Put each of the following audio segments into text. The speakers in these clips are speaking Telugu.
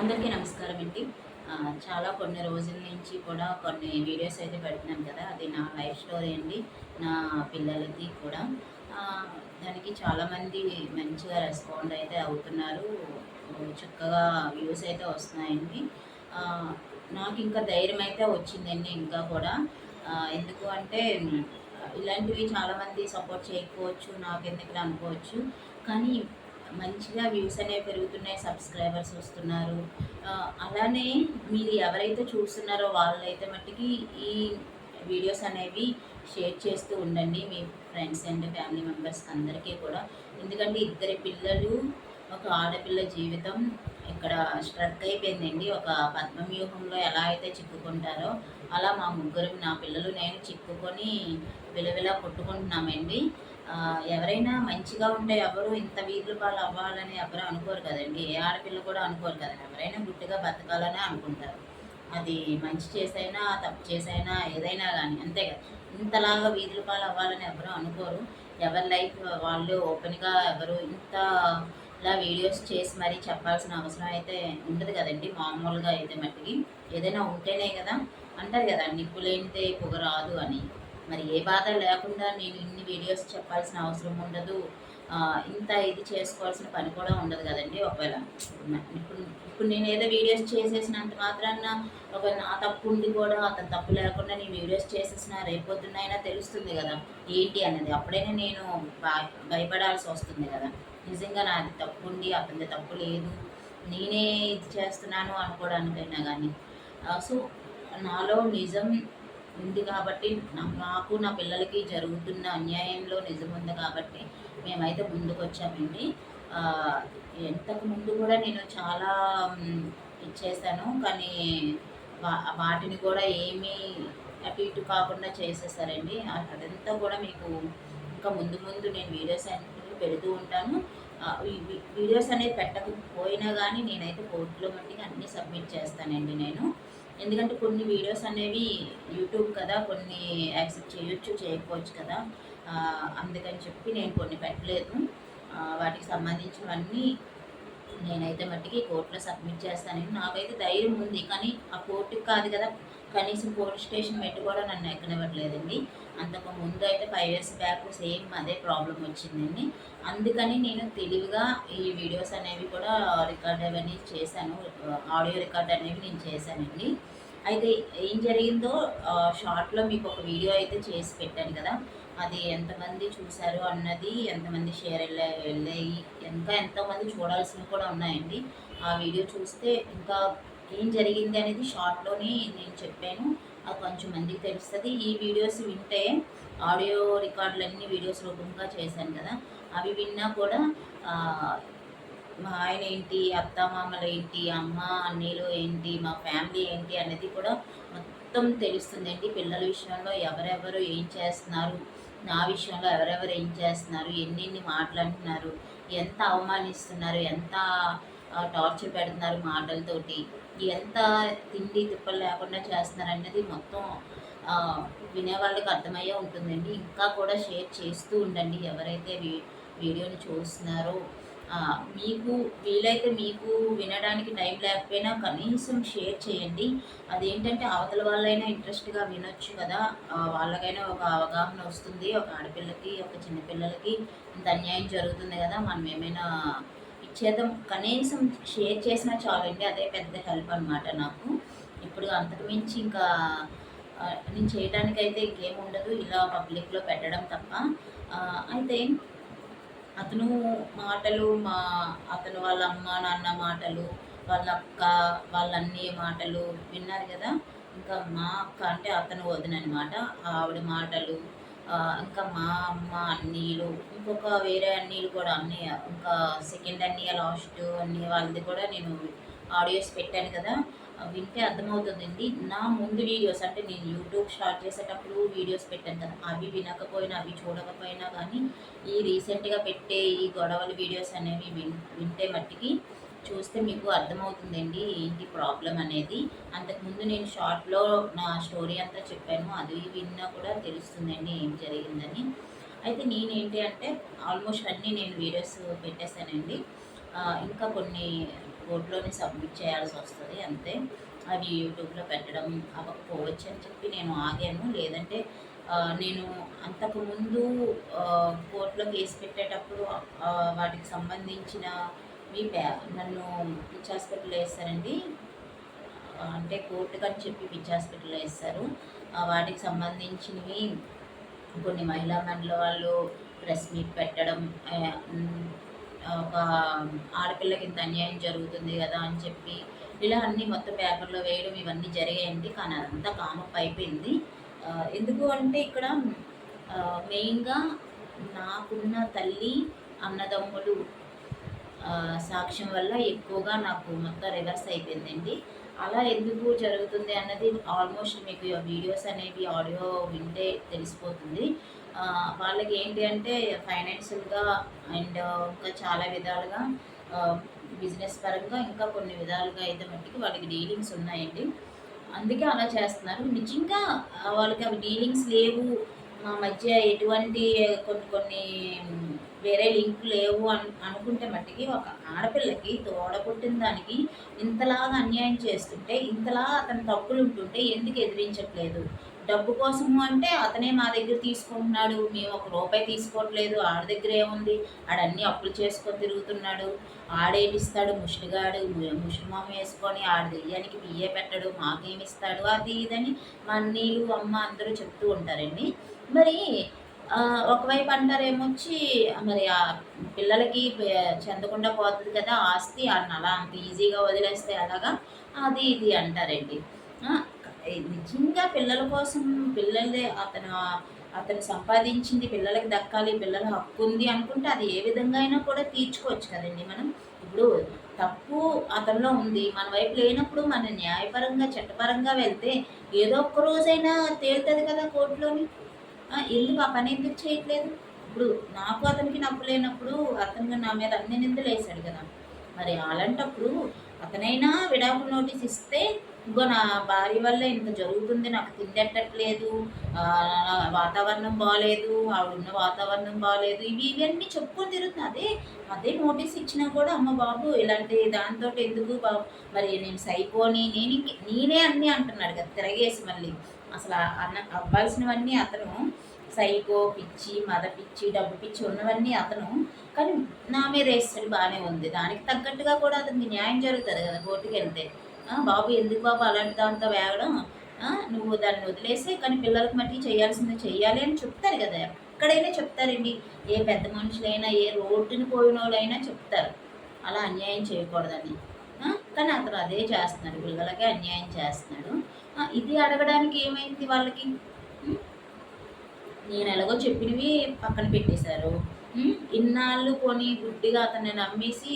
అందరికీ నమస్కారం అండి. చాలా కొన్ని రోజుల నుంచి కూడా కొన్ని వీడియోస్ అయితే పెడుతున్నాను కదా! అది నా లైఫ్ స్టోరీ అండి. నా పిల్లలది కూడా. ఆహ్, దానికి చాలామంది మంచిగా రెస్పాండ్ అయితే అవుతున్నారు. చక్కగా వ్యూస్ అయితే వస్తున్నాయండి. ఆహ్, నాకింకా ధైర్యం అయితే వచ్చిందండి ఇంకా కూడా. ఎందుకు అంటే ఇలాంటివి చాలామంది సపోర్ట్ చేయకపోవచ్చు, నాకెందుకులే అనుకోవచ్చు. కానీ మంచిగా వ్యూస్ అనేవి పెరుగుతున్నాయి, సబ్స్క్రైబర్స్ వస్తున్నారు. అలానే మీరు ఎవరైతే చూస్తున్నారో వాళ్ళైతే మట్టికి ఈ వీడియోస్ అనేవి షేర్ చేస్తూ ఉండండి మీ ఫ్రెండ్స్ అండ్ ఫ్యామిలీ మెంబర్స్కి అందరికీ కూడా. ఎందుకంటే ఇద్దరి పిల్లలు, ఒక ఆడపిల్ల జీవితం ఇక్కడ స్ట్రక్ అయిపోయిందండి. ఒక పద్మవ్యూహంలో ఎలా అయితే చిక్కుకుంటారో అలా మా ముగ్గురు, నా పిల్లలు నేను చిక్కుకొని విలవిలా కొట్టుకుంటున్నామండి. ఎవరైనా మంచిగా ఉంటే ఎవరు ఇంత వీధుల పాలు అవ్వాలని ఎవరు అనుకోరు కదండి. ఏ ఆడపిల్ల కూడా అనుకోరు కదండి. ఎవరైనా గుట్టుగా బతకాలనే అనుకుంటారు. అది మంచి చేసైనా, తప్పు చేసైనా, ఏదైనా కానీ అంతే కదా. ఇంతలాగా వీధుల పాలు అవ్వాలని ఎవరు అనుకోరు. ఎవరి లైఫ్ వాళ్ళు ఓపెన్గా ఎవరు ఇంతలా వీడియోస్ చేసి మరీ చెప్పాల్సిన అవసరం అయితే ఉండదు కదండి. మామూలుగా అయితే మట్టికి ఏదైనా ఉంటేనే కదా అంటారు కదా, నిప్పు లేనిదే పొగ రాదు అని. మరి ఏ బాధ లేకుండా నేను ఇన్ని వీడియోస్ చెప్పాల్సిన అవసరం ఉండదు. ఇంత ఇది చేసుకోవాల్సిన పని కూడా ఉండదు కదండి. ఒకవేళ ఇప్పుడు ఇప్పుడు నేను ఏదో వీడియోస్ చేసేసినంత మాత్రాన ఒక నా తప్పు ఉండి కూడా అతను తప్పు లేకుండా నేను వీడియోస్ చేసేసిన రేపొద్దునైనా తెలుస్తుంది కదా ఏంటి అనేది. అప్పుడైనా నేను భయపడాల్సి వస్తుంది కదా. నిజంగా నాది తప్పు ఉండి అతనిది తప్పు లేదు, నేనే ఇది చేస్తున్నాను అనుకోవడానికైనా కానీ. సో నాలో నిజం ఉంది కాబట్టి, నాకు నా పిల్లలకి జరుగుతున్న అన్యాయంలో నిజం ఉంది కాబట్టి మేమైతే ముందుకొచ్చామండి. ఇంతకు ముందు కూడా నేను చాలా ఇచ్చేసాను. కానీ వాటిని కూడా ఏమీ అటు ఇటు కాకుండా చేసేసారండి. అదంతా కూడా మీకు ఇంకా ముందు ముందు నేను వీడియోస్ అనేవి పెడుతూ ఉంటాను. వీడియోస్ అనేది పెట్టకపోయినా కానీ నేనైతే కోర్టులో మట్టికి అన్నీ సబ్మిట్ చేస్తానండి నేను. ఎందుకంటే కొన్ని వీడియోస్ అనేవి యూట్యూబ్ కదా, కొన్ని యాక్సెప్ట్ చేయొచ్చు, చేయకపోవచ్చు కదా. అందుకని చెప్పి నేను కొన్ని పెట్టలేదు. వాటికి సంబంధించినవన్నీ నేనైతే మట్టికి కోర్టులో సబ్మిట్ చేస్తానండి. నాకైతే ధైర్యం ఉంది. కానీ ఆ కోర్టుకి కాదు కదా, కనీసం పోలీస్ స్టేషన్ పెట్టి కూడా నన్ను ఎక్కనివ్వట్లేదండి. అంతకు ముందు అయితే 5 ఇయర్స్ బ్యాక్ సేమ్ అదే ప్రాబ్లం వచ్చిందండి. అందుకని నేను తెలివిగా ఈ వీడియోస్ అనేవి కూడా రికార్డ్ అవన్నీ చేశాను. ఆడియో రికార్డ్ అనేవి నేను చేశానండి. అయితే ఏం జరిగిందో షార్ట్‌లో మీకు ఒక వీడియో అయితే చేసి పెట్టాను కదా! అది ఎంతమంది చూసారు అన్నది, ఎంతమంది షేర్ వెళ్ళాయి, ఇంకా ఎంతోమంది చూడాల్సినవి కూడా ఉన్నాయండి. ఆ వీడియో చూస్తే ఇంకా ఏం జరిగింది అనేది షార్ట్‌లోనే నేను చెప్పాను. అది కొంచెం మందికి తెలుస్తది. ఈ వీడియోస్ వింటే ఆడియో రికార్డులన్నీ వీడియోస్ రూపంగా చేశాను కదా! అవి విన్నా కూడా మా ఆయన ఏంటి, అత్తామామలేంటి, అమ్మ, అన్నీలు ఏంటి, మా ఫ్యామిలీ ఏంటి అనేది కూడా మొత్తం తెలుస్తుందండి. పిల్లల విషయంలో ఎవరెవరు ఏం చేస్తున్నారు, నా విషయంలో ఎవరెవరు ఏం చేస్తున్నారు, ఎన్నెన్ని మాటలంటున్నారు, ఎంత అవమానిస్తున్నారు, ఎంత టార్చర్ పెడుతున్నారు మాటలతోటి, ఎంత తిండి తిప్పలు లేకుండా చేస్తున్నారనేది మొత్తం వినేవాళ్ళకి అర్థమయ్యే ఉంటుందండి. ఇంకా కూడా షేర్ చేస్తూ ఉండండి ఎవరైతే వీడియోని చూస్తున్నారో. మీకు వీలైతే మీకు వినడానికి టైం లేకపోయినా కనీసం షేర్ చేయండి. అదేంటంటే అవతల వాళ్ళైనా ఇంట్రెస్ట్‌గా వినొచ్చు కదా! వాళ్ళకైనా ఒక అవగాహన వస్తుంది. ఒక ఆడపిల్లకి, ఒక చిన్న పిల్లలకి ఇంత అన్యాయం జరుగుతుంది కదా! మనం ఏమైనా ఇచ్చేద్దాం. కనీసం షేర్ చేసినా చాలండి. అదే పెద్ద హెల్ప్ అనమాట నాకు. ఇప్పుడు అంతకు మించి ఇంకా నేను చేయడానికైతే ఇంకేముండదు. ఇలా పబ్లిక్‌లో పెట్టడం తప్ప. అయితే అతను మాటలు, అతను వాళ్ళ అమ్మ, నాన్న మాటలు, వాళ్ళ అక్క, వాళ్ళ అన్నయ్య మాటలు విన్నారు కదా! ఇంకా మా అక్క అంటే అతను వదిననమాట. ఆవిడ మాటలు, ఇంకా మా అమ్మ, అన్నయ్యలు, ఇంకొక వేరే అన్నయ్యలు కూడా అన్నయ్య, ఇంకా సెకండ్ అన్నయ్య, లాస్ట్ అన్నయ్య వాళ్ళది కూడా నేను ఆడియోస్ పెట్టాను కదా! వింటే అర్థమవుతుందండి. నా ముందు వీడియోస్ అంటే నేను యూట్యూబ్ స్టార్ట్ చేసేటప్పుడు వీడియోస్ పెట్టాను కదా! అవి వినకపోయినా, అవి చూడకపోయినా కానీ ఈ రీసెంట్‌గా పెట్టే ఈ గొడవల వీడియోస్ అనేవి వింటే మట్టికి చూస్తే మీకు అర్థమవుతుందండి ఏంటి ప్రాబ్లమ్ అనేది. అంతకుముందు నేను షార్ట్‌లో నా స్టోరీ అంతా చెప్పాను. అది విన్నా కూడా తెలుస్తుందండి ఏం జరిగిందని. అయితే నేనేంటి అంటే ఆల్మోస్ట్ అన్నీ నేను వీడియోస్ పెట్టేసానండి. ఇంకా కొన్ని కోర్టులోనే సబ్మిట్ చేయాల్సి వస్తుంది అంతే. అవి యూట్యూబ్లో పెట్టడం అవ్వకపోవచ్చు అని చెప్పి నేను ఆగాను. లేదంటే నేను అంతకుముందు కోర్టులో కేసు పెట్టేటప్పుడు వాటికి సంబంధించినవి నన్ను పిచ్చి హాస్పిటల్లో వేస్తారండి. అంటే కోర్టుకని చెప్పి పిచ్చి హాస్పిటల్లో వేస్తారు. వాటికి సంబంధించినవి కొన్ని మహిళా మండలి వాళ్ళు ప్రెస్ మీట్ పెట్టడం, ఒక ఆడపిల్లకి ఇంత అన్యాయం జరుగుతుంది కదా అని చెప్పి ఇలా అన్నీ మొత్తం పేపర్లో వేయడం ఇవన్నీ జరిగాయండి. కానీ అదంతా కామప్ అయిపోయింది. ఎందుకు అంటే ఇక్కడ మెయిన్గా నాకున్న తల్లి అన్నదమ్ములు సాక్ష్యం వల్ల ఎక్కువగా నాకు మొత్తం రివర్స్ అయిపోయిందండి. అలా ఎందుకు జరుగుతుంది అన్నది ఆల్మోస్ట్ మీకు వీడియోస్ అనేవి ఆడియో వింటే తెలిసిపోతుంది. వాళ్ళకి ఏంటి అంటే ఫైనాన్షియల్గా అండ్ ఇంకా చాలా విధాలుగా బిజినెస్ పరంగా ఇంకా కొన్ని విధాలుగా అయితే మట్టికి వాళ్ళకి డీలింగ్స్ ఉన్నాయండి. అందుకే అలా చేస్తున్నారు. నిజంగా వాళ్ళకి అవి డీలింగ్స్ లేవు, మా మధ్య ఎటువంటి కొన్ని కొన్ని వేరే లింక్ లేవు అనుకుంటే మట్టికి ఒక ఆడపిల్లకి తోడబుట్టిన దానికి ఇంతలాగా అన్యాయం చేస్తుంటే, ఇంతలా అతని తప్పులు ఉంటుంటే ఎందుకు ఎదిరించట్లేదు? డబ్బు కోసము అంటే అతనే మా దగ్గర తీసుకుంటున్నాడు, మేము ఒక రూపాయి తీసుకోవట్లేదు, ఆడ దగ్గర ఏముంది, ఆడన్నీ అప్పులు చేసుకొని తిరుగుతున్నాడు, ఆడేమిస్తాడు ముష్టిగాడు, ముష్టిమామ వేసుకొని ఆడ దెయ్యానికి బియ్యే పెట్టడు, మాకేమిస్తాడు అది ఇదని మా అన్నీలు అమ్మ అందరూ చెప్తూ ఉంటారండి. మరి ఒకవైపు అంటారేమొచ్చి మరి ఆ పిల్లలకి చెందకుండా పోతుంది కదా ఆస్తి, అలా అంత ఈజీగా వదిలేస్తే అలాగా అది ఇది అంటారండి. నిజంగా పిల్లల కోసం పిల్లలదే అతను సంపాదించింది పిల్లలకి దక్కాలి, పిల్లల హక్కు ఉంది అనుకుంటే అది ఏ విధంగా అయినా కూడా తీర్చుకోవచ్చు కదండి మనం. ఇప్పుడు తప్పు అతనిలో ఉంది, మన వైపు లేనప్పుడు మన న్యాయపరంగా చట్టపరంగా వెళ్తే ఏదో ఒక్క రోజైనా తేలుతుంది కదా కోర్టులోని. ఎందుకు ఆ పని ఎందుకు చేయట్లేదు? ఇప్పుడు నాకు అతనికి నప్పు లేనప్పుడు అతను నా మీద అన్ని నిందలు వేశాడు కదా. మరి అలాంటప్పుడు అతనైనా విడాకుల నోటీస్ ఇస్తే, ఇంకో నా భార్య వల్ల ఇంత జరుగుతుంది, నాకు తిండెట్టట్లేదు, వాతావరణం బాగాలేదు, ఆవిడున్న వాతావరణం బాగాలేదు, ఇవన్నీ చెప్పుకొని తిరుగుతుంది. అదే నోటీస్ ఇచ్చినా కూడా అమ్మ బాబు ఇలాంటి దాంతో ఎందుకు మరి నేను సైకోని నేనే అన్నీ అంటున్నాడు కదా తిరగేసి. మళ్ళీ అసలు అవ్వాల్సినవన్నీ అతను సైకో పిచ్చి, మద పిచ్చి, డబ్బు పిచ్చి ఉన్నవన్నీ అతను, కానీ నా మీద వేస్తాడు బాగానే ఉంది. దానికి తగ్గట్టుగా కూడా అతనికి న్యాయం జరుగుతుంది కదా కోర్టుకి వెళ్తే. బాబు ఎందుకు బాబు అలాంటి దాంతో వేగడం, నువ్వు దాన్ని వదిలేసే, కానీ పిల్లలకి మట్టి చేయాల్సింది చెయ్యాలి అని చెప్తారు కదా. ఎక్కడైనా చెప్తారండి, ఏ పెద్ద మనుషులైనా ఏ రోడ్డుని పోయిన వాళ్ళైనా చెప్తారు అలా అన్యాయం చేయకూడదని. కానీ అతను అదే చేస్తున్నాడు, పిల్లలకే అన్యాయం చేస్తున్నాడు. ఇది అడగడానికి ఏమైంది వాళ్ళకి? నేను ఎలాగో చెప్పినవి పక్కన పెట్టేశారు. ఇన్నాళ్ళు కొని గుడ్డిగా అతన్ని నమ్మేసి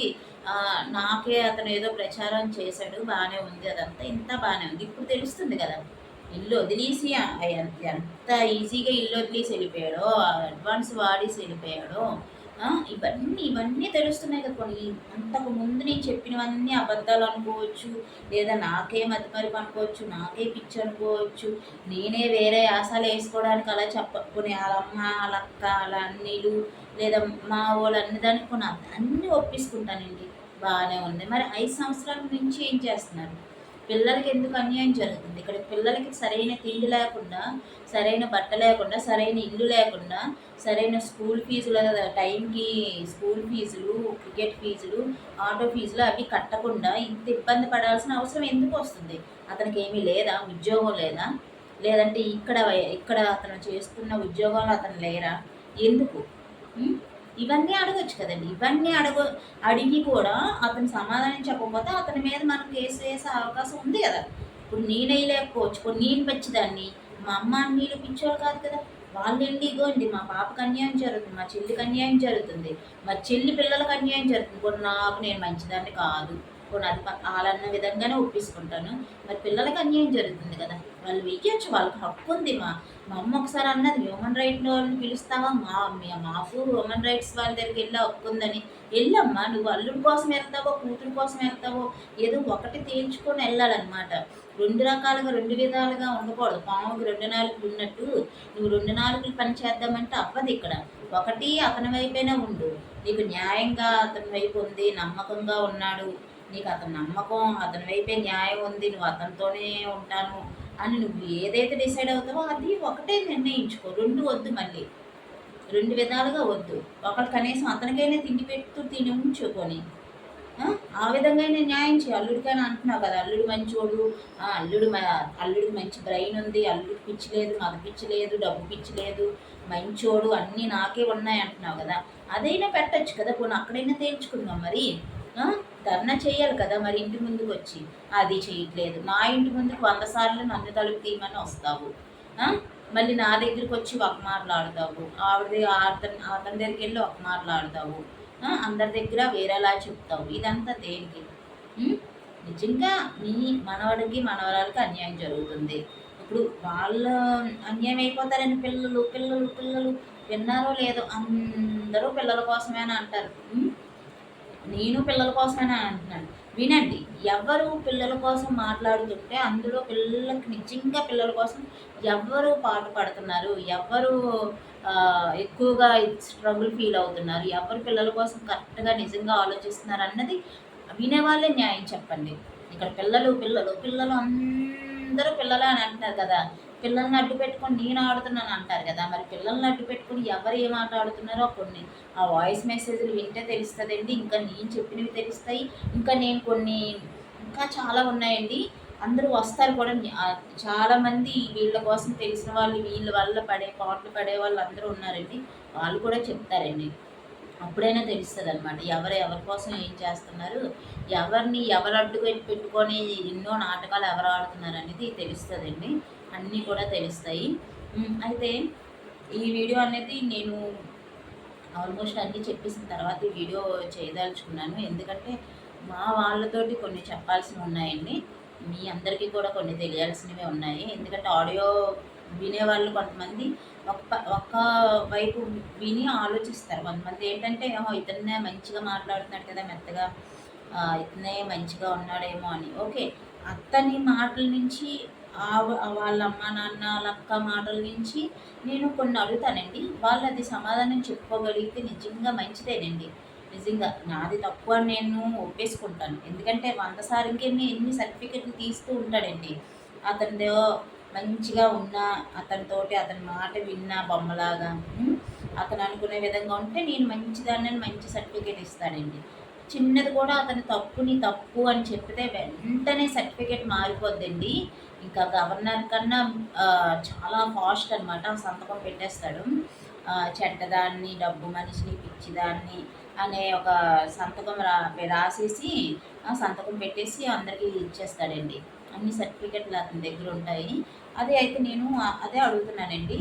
నాకే అతను ఏదో ప్రచారం చేశాడు, బాగానే ఉంది, అదంతా ఇంత బాగానే ఉంది. ఇప్పుడు తెలుస్తుంది కదా ఇల్లు వదిలేసి ఎంత ఈజీగా ఇల్లు వదిలేసి వెళ్ళిపోయాడో, అడ్వాన్స్ వాడేసి వెళ్ళిపోయాడో. ఇవన్నీ తెలుస్తున్నాయి కదా. కొన్ని అంతకు ముందు నేను చెప్పినవన్నీ అబద్ధాలు అనుకోవచ్చు, లేదా నాకే మతిమరుపు అనుకోవచ్చు, నాకే పిచ్చి అనుకోవచ్చు, నేనే వేరే ఆశలు వేసుకోవడానికి అలా చెప్పుకునే వాళ్ళమ్మ వాళ్ళక్క వాళ్ళ అన్నీలు లేదా మా వాళ్ళు అన్ని దానికి కొన్ని అన్నీ ఒప్పించుకుంటానండి, బాగానే ఉంది. మరి 5 సంవత్సరాల నుంచి ఏం చేస్తున్నారు? పిల్లలకి ఎందుకు అన్యాయం జరుగుతుంది? ఇక్కడ పిల్లలకి సరైన తిండి లేకుండా, సరైన బట్ట లేకుండా, సరైన ఇల్లు లేకుండా, సరైన స్కూల్ ఫీజుల టైంకి స్కూల్ ఫీజులు, క్రికెట్ ఫీజులు, ఆటో ఫీజులు అవి కట్టకుండా ఇంత ఇబ్బంది పడాల్సిన అవసరం ఎందుకు వస్తుంది? అతనికి ఏమీ లేదా? ఉద్యోగం లేదా? లేదంటే ఇక్కడ అతను చేస్తున్న ఉద్యోగంలో అతను లేరా? ఎందుకు? ఇవన్నీ అడగొచ్చు కదండి. ఇవన్నీ అడిగి కూడా అతను సమాధానం చెప్పకపోతే అతని మీద మనం కేసు వేసే అవకాశం ఉంది కదా. ఇప్పుడు నేనేయలేకపోవచ్చు, కొన్ని నేను పచ్చిదాన్ని, మా అమ్మ అన్నీళ్ళు పిచ్చోళ్ళు కాదు కదా. వాళ్ళు వెళ్ళి ఇగోండి మా పాపకు అన్యాయం జరుగుతుంది, మా చెల్లికి అన్యాయం జరుగుతుంది, మా చెల్లి పిల్లలకు అన్యాయం జరుగుతుంది, కొన్ని నాకు నేను మంచిదాన్ని కాదు, కొన్ని అది వాళ్ళన్న విధంగానే ఒప్పించుకుంటాను. మరి పిల్లలకి అన్యాయం జరుగుతుంది కదా, వాళ్ళు వెయ్యొచ్చు, వాళ్ళకి హక్కు ఉంది. మా అమ్మ ఒకసారి అన్నది, హ్యూమన్ రైట్ వాళ్ళని పిలుస్తావా, మాకు హ్యూమన్ రైట్స్ వాళ్ళ దగ్గరికి వెళ్ళి హక్కు ఉందని. వెళ్ళమ్మా, నువ్వు అల్లుడి కోసం వెళ్తావో కూతురు కోసం వెళ్తావో ఏదో ఒకటి తేల్చుకొని వెళ్ళాలన్నమాట. 2 రకాలుగా 2 విధాలుగా ఉండకూడదు. పాముకి 2 నాలుకలు ఉన్నట్టు నువ్వు 2 నాలుకలు పని చేద్దామంటే అవ్వదు ఇక్కడ. ఒకటి అతని వైపైనా ఉండు, నీకు న్యాయంగా అతని వైపు ఉంది, నమ్మకంగా ఉన్నాడు, నీకు అతని నమ్మకం, అతని వైపే న్యాయం ఉంది, నువ్వు అతనితోనే ఉంటాను అని నువ్వు ఏదైతే డిసైడ్ అవుతావో అది ఒకటే నిర్ణయించుకో. 2 వద్దు మళ్ళీ. 2 విధాలుగా వద్దు. ఒకళ్ళు కనీసం అతనికైనా తిండి పెడుతూ తిని ఉంచుకొని ఆ విధంగానే న్యాయం చేయి. అల్లుడికైనా అంటున్నావు కదా, అల్లుడు మంచోడు, అల్లుడికి మంచి బ్రెయిన్ ఉంది, అల్లుడికి పిచ్చి లేదు, మగ పిచ్చి లేదు, డబ్బు పిచ్చి లేదు, మంచోడు, అన్నీ నాకే ఉన్నాయి అంటున్నావు కదా, అదైనా పెట్టచ్చు కదా. పోనీ అక్కడైనా తేల్చుకుందాం మరి. ధర్నా చేయాలి కదా మరి ఇంటి ముందుకు వచ్చి. అది చేయట్లేదు. నా ఇంటి ముందుకు 100 సార్లు నన్ను తలుపు తీయమని వస్తావు, మళ్ళీ నా దగ్గరికి వచ్చి ఒక మాట్లాడతావు, అతని దగ్గరికి వెళ్ళి ఒక మాట్లాడతావు, అందరి దగ్గర వేరేలా చెప్తావు. ఇదంతా దేనికి? నిజంగా నీ మనవడికి మనవరాలకి అన్యాయం జరుగుతుంది. ఇప్పుడు వాళ్ళ అన్యాయం అయిపోతారని పిల్లలు పిల్లలు పిల్లలు విన్నారో లేదో అందరూ పిల్లల కోసమే అని అంటారు. నేను పిల్లల కోసమేనా అంటున్నాను. వినండి, ఎవరు పిల్లల కోసం మాట్లాడుతుంటే అందులో పిల్లలకి నిజంగా పిల్లల కోసం ఎవరు పాటుపడుతున్నారు, ఎవరు ఎక్కువగా స్ట్రగుల్ ఫీల్ అవుతున్నారు, ఎవరు పిల్లల కోసం కరెక్ట్గా నిజంగా ఆలోచిస్తున్నారు అన్నది వినేవాళ్ళే న్యాయం చెప్పండి. ఇక్కడ పిల్లలు పిల్లలు పిల్లలు అందరూ పిల్లలే అని అంటున్నారు కదా, పిల్లల్ని అడ్డు పెట్టుకొని నేను ఆడుతున్నాను అంటారు కదా, మరి పిల్లల్ని అడ్డు పెట్టుకొని ఎవరు ఏం ఆట ఆడుతున్నారో కొన్ని ఆ వాయిస్ మెసేజ్లు వింటే తెలుస్తుందండి. ఇంకా నేను చెప్పినవి తెలుస్తాయి. ఇంకా నేను కొన్ని ఇంకా చాలా ఉన్నాయండి. అందరూ వస్తారు కూడా. చాలామంది వీళ్ళ కోసం తెలిసిన వాళ్ళు, వీళ్ళ వల్ల పాటలు పడే వాళ్ళు అందరూ ఉన్నారండి. వాళ్ళు కూడా చెప్తారండి. అప్పుడైనా తెలుస్తుంది అనమాట ఎవరి కోసం ఏం చేస్తున్నారు, ఎవరు అడ్డు పెట్టుకొని ఎన్నో నాటకాలు ఎవరు ఆడుతున్నారు అనేది తెలుస్తుందండి. అన్నీ కూడా తెలుస్తాయి. అయితే ఈ వీడియో అనేది నేను ఆల్మోస్ట్ అన్నీ చెప్పేసిన తర్వాత ఈ వీడియో చేయదలుచుకున్నాను. ఎందుకంటే మా వాళ్ళతోటి కొన్ని చెప్పాల్సినవి ఉన్నాయండి. మీ అందరికీ కూడా కొన్ని తెలియాల్సినవి ఉన్నాయి. ఎందుకంటే ఆడియో వినేవాళ్ళు కొంతమంది ఒక్క వైపు విని ఆలోచిస్తారు. కొంతమంది ఏంటంటే ఇతన్నే మంచిగా మాట్లాడుతున్నాడు కదా, మెత్తగా ఇతనే మంచిగా ఉన్నాడేమో అని. ఓకే, అతని మాటల నుంచి వాళ్ళ అమ్మ నాన్న వాళ్ళ అక్క మాటల నుంచి నేను కొన్ని అడుగుతానండి. వాళ్ళు అది సమాధానం చెప్పుకోగలిగితే నిజంగా మంచిదేనండి. నిజంగా నాది తప్పు అని నేను ఒప్పేసుకుంటాను. ఎందుకంటే 100 సార్లకి ఎన్ని సర్టిఫికెట్లు తీస్తూ ఉంటాడండి. అతనిదో మంచిగా ఉన్నా, అతనితోటి అతని మాట విన్నా బొమ్మలాగా అతను అనుకునే విధంగా ఉంటే నేను మంచిదాన్ని మంచి సర్టిఫికేట్ ఇస్తాడండి. చిన్నది కూడా అతని నీ తప్పు అని చెప్తే వెంటనే సర్టిఫికేట్ మారిపోద్దండి. ఇంకా గవర్నర్ కన్నా చాలా ఫాస్ట్ అనమాట. సంతకం పెట్టేస్తాడు. చెడ్డదాన్ని, డబ్బు మనిషిని, పిచ్చిదాన్ని అనే ఒక సంతకం రాసేసి సంతకం పెట్టేసి అందరికీ ఇచ్చేస్తాడండి. అన్ని సర్టిఫికెట్లు అతని దగ్గర ఉంటాయి. అయితే నేను అదే అడుగుతున్నానండి.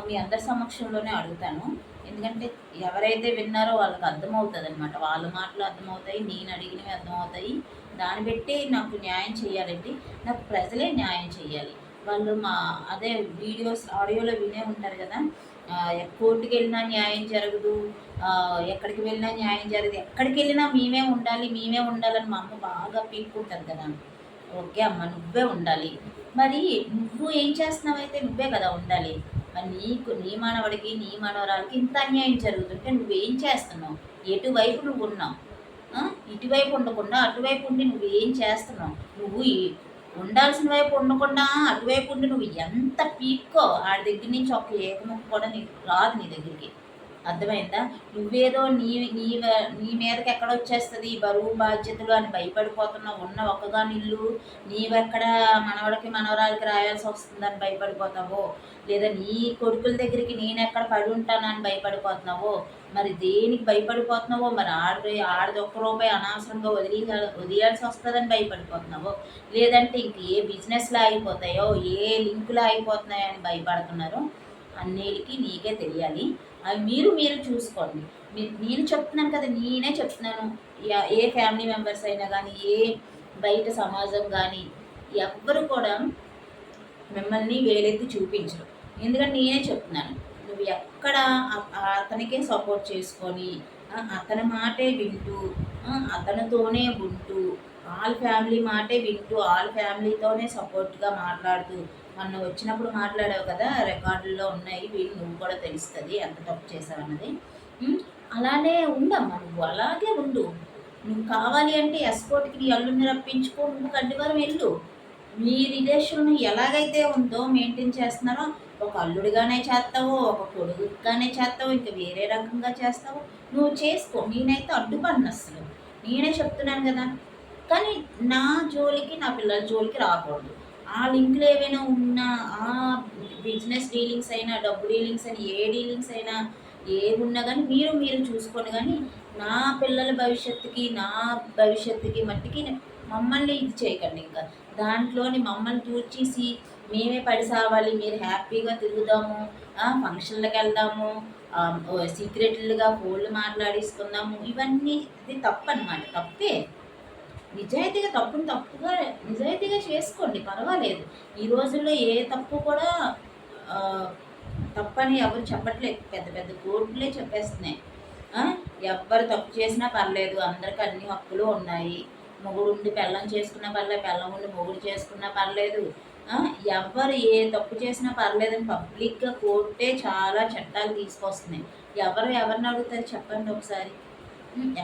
మీ అందరి సమక్షంలోనే అడుగుతాను. ఎందుకంటే ఎవరైతే విన్నారో వాళ్ళకి అర్థమవుతుంది అనమాట. వాళ్ళ మాటలు అర్థమవుతాయి, నేను అడిగినవి అర్థమవుతాయి. దాన్ని బట్టి నాకు న్యాయం చేయాలండి. నాకు ప్రజలే న్యాయం చేయాలి. వాళ్ళు అదే ఆడియోలో వినే ఉంటారు కదా, కోర్టుకి వెళ్ళినా న్యాయం జరగదు, ఎక్కడికి వెళ్ళినా న్యాయం జరగదు, ఎక్కడికి వెళ్ళినా మేమే ఉండాలని మా అమ్మ బాగా పీక్కుంటుంది కదా. ఓకే అమ్మ, నువ్వే ఉండాలి. మరి నువ్వు ఏం చేస్తున్నావైతే నువ్వే కదా ఉండాలి. మరి నీ మనవడికి, నీ మనవరాలకి ఇంత అన్యాయం జరుగుతుంటే నువ్వేం చేస్తున్నావు? ఎటువైపు నువ్వు ఉన్నావు? ఇటువైపు ఉండకుండా అటువైపు ఉండి నువ్వేం చేస్తున్నావు? నువ్వు ఉండాల్సిన వైపు ఉండకుండా అటువైపు ఉండి నువ్వు ఎంత పీక్కో ఆడి దగ్గర నుంచి ఒక ఏకముక్క కూడా నీకు రాదు నీ దగ్గరికి. అర్థమైందా? నువ్వేదో నీ నీ నీ మీదకి ఎక్కడ వచ్చేస్తుంది బరువు బాధ్యతలు అని భయపడిపోతున్నావు. ఉన్న ఒక్కగాని ఇల్లు నీవెక్కడ మనవడికి మనవరాలకి రాయాల్సి వస్తుందని భయపడిపోతావో, లేదా నీ కొడుకుల దగ్గరికి నేనెక్కడ పడి ఉంటానని భయపడిపోతున్నావో, మరి దేనికి భయపడిపోతున్నావో, మరి ఆడది ఒక్క రూపాయి అనవసరంగా వదిలేయాల్సి వస్తుందని భయపడిపోతున్నావో, లేదంటే ఇంక ఏ బిజినెస్లో అయిపోతాయో, ఏ లింకులు అయిపోతున్నాయో అని భయపడుతున్నారో అన్నిటికీ నీకే తెలియాలి. అవి మీరు చూసుకోండి. నేను చెప్తున్నాను కదా, నేనే చెప్తున్నాను. ఏ ఫ్యామిలీ మెంబర్స్ అయినా కానీ, ఏ బయట సమాజం కానీ ఎవ్వరు కూడా మిమ్మల్ని వేలెత్తి చూపించరు. ఎందుకంటే నేనే చెప్తున్నాను. నువ్వు ఎక్కడ అతనికే సపోర్ట్ చేసుకొని అతని మాటే వింటూ అతనితోనే ఉంటూ వాళ్ళ ఫ్యామిలీ మాటే వింటూ వాళ్ళ ఫ్యామిలీతోనే సపోర్ట్గా మాట్లాడుతూ మొన్న వచ్చినప్పుడు మాట్లాడావు కదా, రికార్డుల్లో ఉన్నాయి, వీళ్ళు నువ్వు కూడా తెలుస్తుంది ఎంత తప్పు చేసావన్నది. అలానే ఉండమ్మా, నువ్వు అలాగే ఉండు. నువ్వు కావాలి అంటే ఎస్కోర్ట్కి నీ అల్లుడిని రప్పించుకో, నువ్వు గడ్డివారం వెళ్ళు. మీ రిలేషన్ ఎలాగైతే ఉందో మెయింటైన్ చేస్తున్నారో, ఒక అల్లుడిగానే చేస్తావో, ఒక కొడుకుగానే చేస్తావో, ఇంకా వేరే రకంగా చేస్తావో నువ్వు చేసుకో. నేనైతే అడ్డుపడిన అసలు. నేనే చెప్తున్నాను కదా. కానీ నా జోలికి, నా పిల్లల జోలికి రాకూడదు. ఆ లింకులు ఏవైనా ఉన్నా, ఆ బిజినెస్ డీలింగ్స్ అయినా, డబ్బు డీలింగ్స్ అయినా, ఏ డీలింగ్స్ అయినా ఏమున్నా కానీ మీరు చూసుకోండి. కానీ నా పిల్లల భవిష్యత్తుకి, నా భవిష్యత్తుకి మట్టికి మమ్మల్ని ఇది చేయకండి. ఇంకా దాంట్లోని మమ్మల్ని చూచేసి మేమే పడి సావాలి, మీరు హ్యాపీగా తిరుగుదాము, ఫంక్షన్లకు వెళ్దాము, సీక్రెట్లుగా ఫోన్లు మాట్లాడేసుకుందాము, ఇవన్నీ ఇది తప్పు అనమాట. తప్పే. నిజాయితీగా తప్పుని తప్పుగా నిజాయితీగా చేసుకోండి, పర్వాలేదు. ఈ రోజుల్లో ఏ తప్పు కూడా తప్పని ఎవరు చెప్పట్లేదు. పెద్ద పెద్ద కోర్టులే చెప్పేస్తున్నాయి. ఎవ్వరు తప్పు చేసినా పర్లేదు, అందరికి అన్ని హక్కులు ఉన్నాయి. మొగుడు ఉండి పెళ్ళం చేసుకున్నా పర్లేదు, పెళ్ళం ఉండి మొగుడు చేసుకున్నా పర్లేదు. ఎవరు ఏ తప్పు చేసినా పర్లేదని పబ్లిక్గా కోర్టే చాలా చట్టాలు తీసుకొస్తున్నాయి. ఎవరిని అడుగుతారు చెప్పండి ఒకసారి.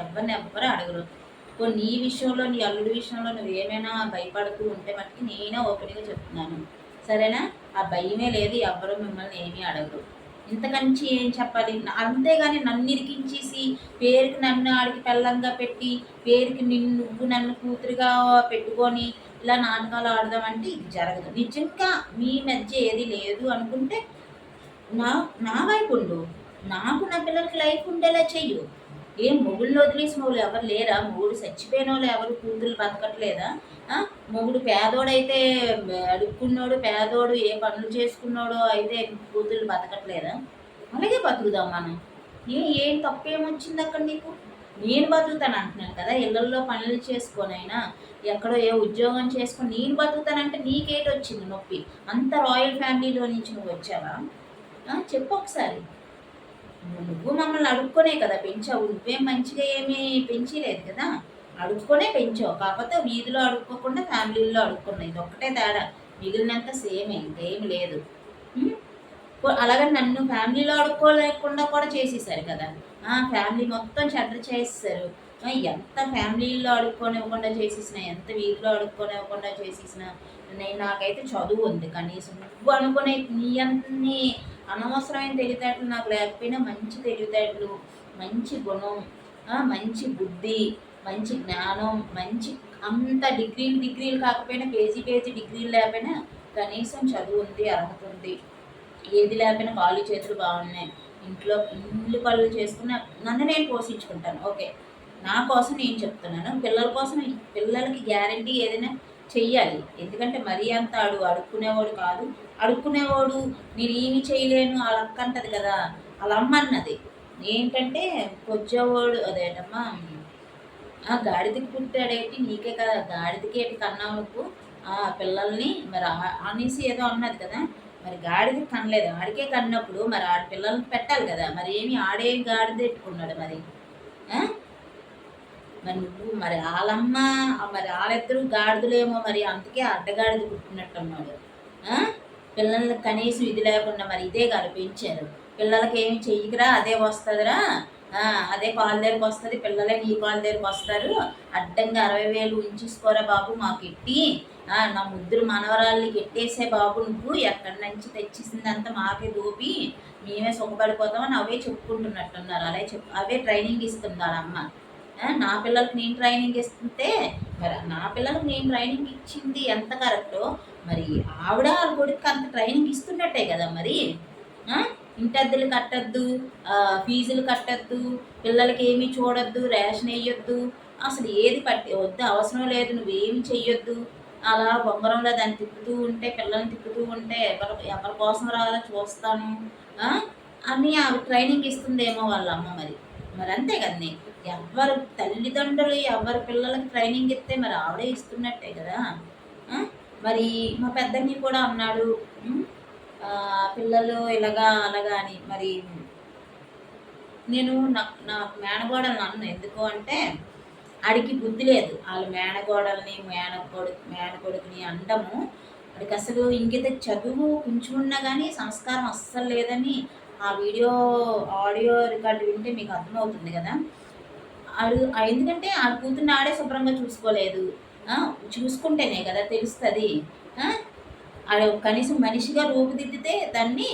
ఎవరు అడగరు. నీ విషయంలో, నీ అల్లుడి విషయంలో నువ్వేమైనా భయపడుతూ ఉంటే మట్టుకు నేనే ఓపెన్గా చెప్తున్నాను, సరేనా? ఆ భయమే లేదు, ఎవ్వరూ మిమ్మల్ని ఏమీ అడగరు. ఇంతకంచి ఏం చెప్పాలి? అంతేగాని నన్ను ఇరికించేసి పేరుకి నన్ను ఆడికి పెళ్ళంగా పెట్టి, పేరుకి నువ్వు నన్ను కూతురుగా పెట్టుకొని ఇలా నాటకాలు ఆడదామంటే ఇది జరగదు. నిజంగా మీ మధ్య ఏది లేదు అనుకుంటే నా వైపు ఉండు. నాకు నా పిల్లలకి లైఫ్ ఉండేలా చెయ్యు. ఏం మొగుళ్ళు వదిలేసి మొగుడు ఎవరు లేరా? మొగుడు చచ్చిపోయిన వాళ్ళు ఎవరు కూతురు బతకట్లేదా? మొగుడు పేదోడైతే, అడుక్కున్నాడు పేదోడు, ఏ పనులు చేసుకున్నాడో అయితే కూతురు బతకట్లేదా? అలాగే బతుకుదాం మనం. ఏం తప్పేమొచ్చింది అక్కడ నీకు? నేను బతుకుతాను అంటున్నాను కదా, ఇళ్ళల్లో పనులు చేసుకొనైనా ఎక్కడో ఏ ఉద్యోగం చేసుకొని నేను బతుకుతానంటే నీకేటి వచ్చింది నొప్పి? అంత రాయల్ ఫ్యామిలీలో నుంచి నువ్వు వచ్చావా? చెప్పు ఒకసారి. నువ్వు మమ్మల్ని అడుక్కొనే కదా పెంచావు. నువ్వేం మంచిగా ఏమీ పెంచలేదు కదా, అడుక్కొనే పెంచావు. కాకపోతే వీధిలో అడుక్కోకుండా ఫ్యామిలీలో అడుక్కున్నాయి, ఇది ఒక్కటే తేడా. మిగిలినంత సేమే, ఇంకేం లేదు. అలాగని నన్ను ఫ్యామిలీలో అడుక్కోలేకుండా కూడా చేసేసారు కదా. ఫ్యామిలీ మొత్తం చెడ్డ చేసేసారు. ఎంత ఫ్యామిలీలో అడుక్కోనివ్వకుండా చేసేసినా, ఎంత వీధిలో అడుక్కోనివ్వకుండా చేసేసినా, నాకైతే చదువు ఉంది. కనీసం నువ్వు అనుకునే నీ అన్ని అనవసరమైన తెలివితేటలు నాకు లేకపోయినా మంచి తెలివితేటలు, మంచి గుణం, మంచి బుద్ధి, మంచి జ్ఞానం, మంచి అంత డిగ్రీలు కాకపోయినా పేజీ డిగ్రీలు లేకపోయినా కనీసం చదువు ఉంది, అర్హత ఉంది. ఏది లేకపోయినా కాళ్ళు చేతులు బాగున్నాయి. ఇల్లు పనులు చేసుకున్న నన్ను నేను పోషించుకుంటాను. ఓకే, నా కోసం నేను చెప్తున్నాను. పిల్లల కోసం, పిల్లలకి గ్యారంటీ ఏదైనా చెయ్యాలి. ఎందుకంటే మరీ అంత అడుక్కునేవాడు కాదు. అడుక్కునేవాడు నేను ఏమి చేయలేను వాళ్ళ అక్క అంటది కదా, వాళ్ళ అమ్మ అన్నది ఏంటంటే పొజ్జేవాడు అదేటమ్మా, గాడిదకి పుట్టాడేంటి నీకే కదా, గాడిదకి ఏంటి కన్నావు నువ్వు పిల్లల్ని మరి అనేసి ఏదో అన్నది కదా. మరి గాడిదకి కనలేదు, ఆడికే కన్నప్పుడు మరి ఆడ పిల్లల్ని పెట్టాలి కదా. మరి ఏమి ఆడే గాడిద పెట్టుకున్నాడు మరి. మరి నువ్వు మరి వాళ్ళమ్మ మరి వాళ్ళిద్దరూ గాడిదలేమో, మరి అందుకే అడ్డగాడిద పుట్టినట్టున్నాడు. పిల్లల్ని కనీసం ఇది లేకుండా మరి ఇదే కాదు పెంచారు. పిల్లలకి ఏమి చెయ్యకురా, అదే వస్తుందిరా, అదే కాళ్ళ దగ్గరికి వస్తుంది, పిల్లలే నీ కాళ్ళ దగ్గరికి వస్తారు, అడ్డంగా 60,000 ఉంచేసుకోరా బాబు మాకు ఎట్టి, నా ముద్దురు మనవరాళ్ళకి ఎట్టేసే బాబు, నువ్వు ఎక్కడి నుంచి తెచ్చేసిందంతా మాకే దోపి మేమే సుఖపడిపోతామని అవే చెప్పుకుంటున్నట్టున్నారు. అవే ట్రైనింగ్ ఇస్తుంది వాళ్ళమ్మ. నా పిల్లలకు నేను ట్రైనింగ్ ఇస్తుంటే మరి నా పిల్లలకు నేను ట్రైనింగ్ ఇచ్చింది ఎంత కరెక్టో మరి ఆవిడ వాళ్ళ కొడుకు అంత ట్రైనింగ్ ఇస్తున్నట్టే కదా. మరి ఇంటద్దెలు కట్టద్దు, ఫీజులు కట్టద్దు, పిల్లలకి ఏమీ చూడొద్దు, రేషన్ వేయొద్దు, అసలు ఏది వద్దు, అవసరం లేదు, నువ్వేమి చెయ్యొద్దు, అలా బొంగరంలో దాన్ని తిప్పుతూ ఉంటే, పిల్లల్ని తిప్పుతూ ఉంటే ఎవరి కోసం రావాలో చూస్తాను అని ఆవిడ ట్రైనింగ్ ఇస్తుందేమో వాళ్ళ అమ్మ. మరి అంతే కదండి. ఎవరు తల్లిదండ్రులు ఎవరి పిల్లలకి ట్రైనింగ్ ఇస్తే మరి ఆవిడే ఇస్తున్నట్టే కదా. మరి మా పెద్దన్ని కూడా అన్నాడు పిల్లలు ఇలాగా అలాగా అని. మరి నేను నా మేనగోడలను అన్న, ఎందుకు అంటే ఆడికి బుద్ధి లేదు. వాళ్ళ మేనగోడల్ని మేనకొడుకుని అండము, వాడికి అసలు ఇంగిత చదువు కొంచెం ఉన్నా కానీ సంస్కారం అస్సలు లేదని ఆ ఆడియో రికార్డు వింటే మీకు అర్థమవుతుంది కదా. ఎందుకంటే ఆడ కూతుర్ని ఆడే శుభ్రంగా చూసుకోలేదు. చూసుకుంటేనే కదా తెలుస్తుంది. ఆడ కనీసం మనిషిగా రూపుదిద్దితే దాన్ని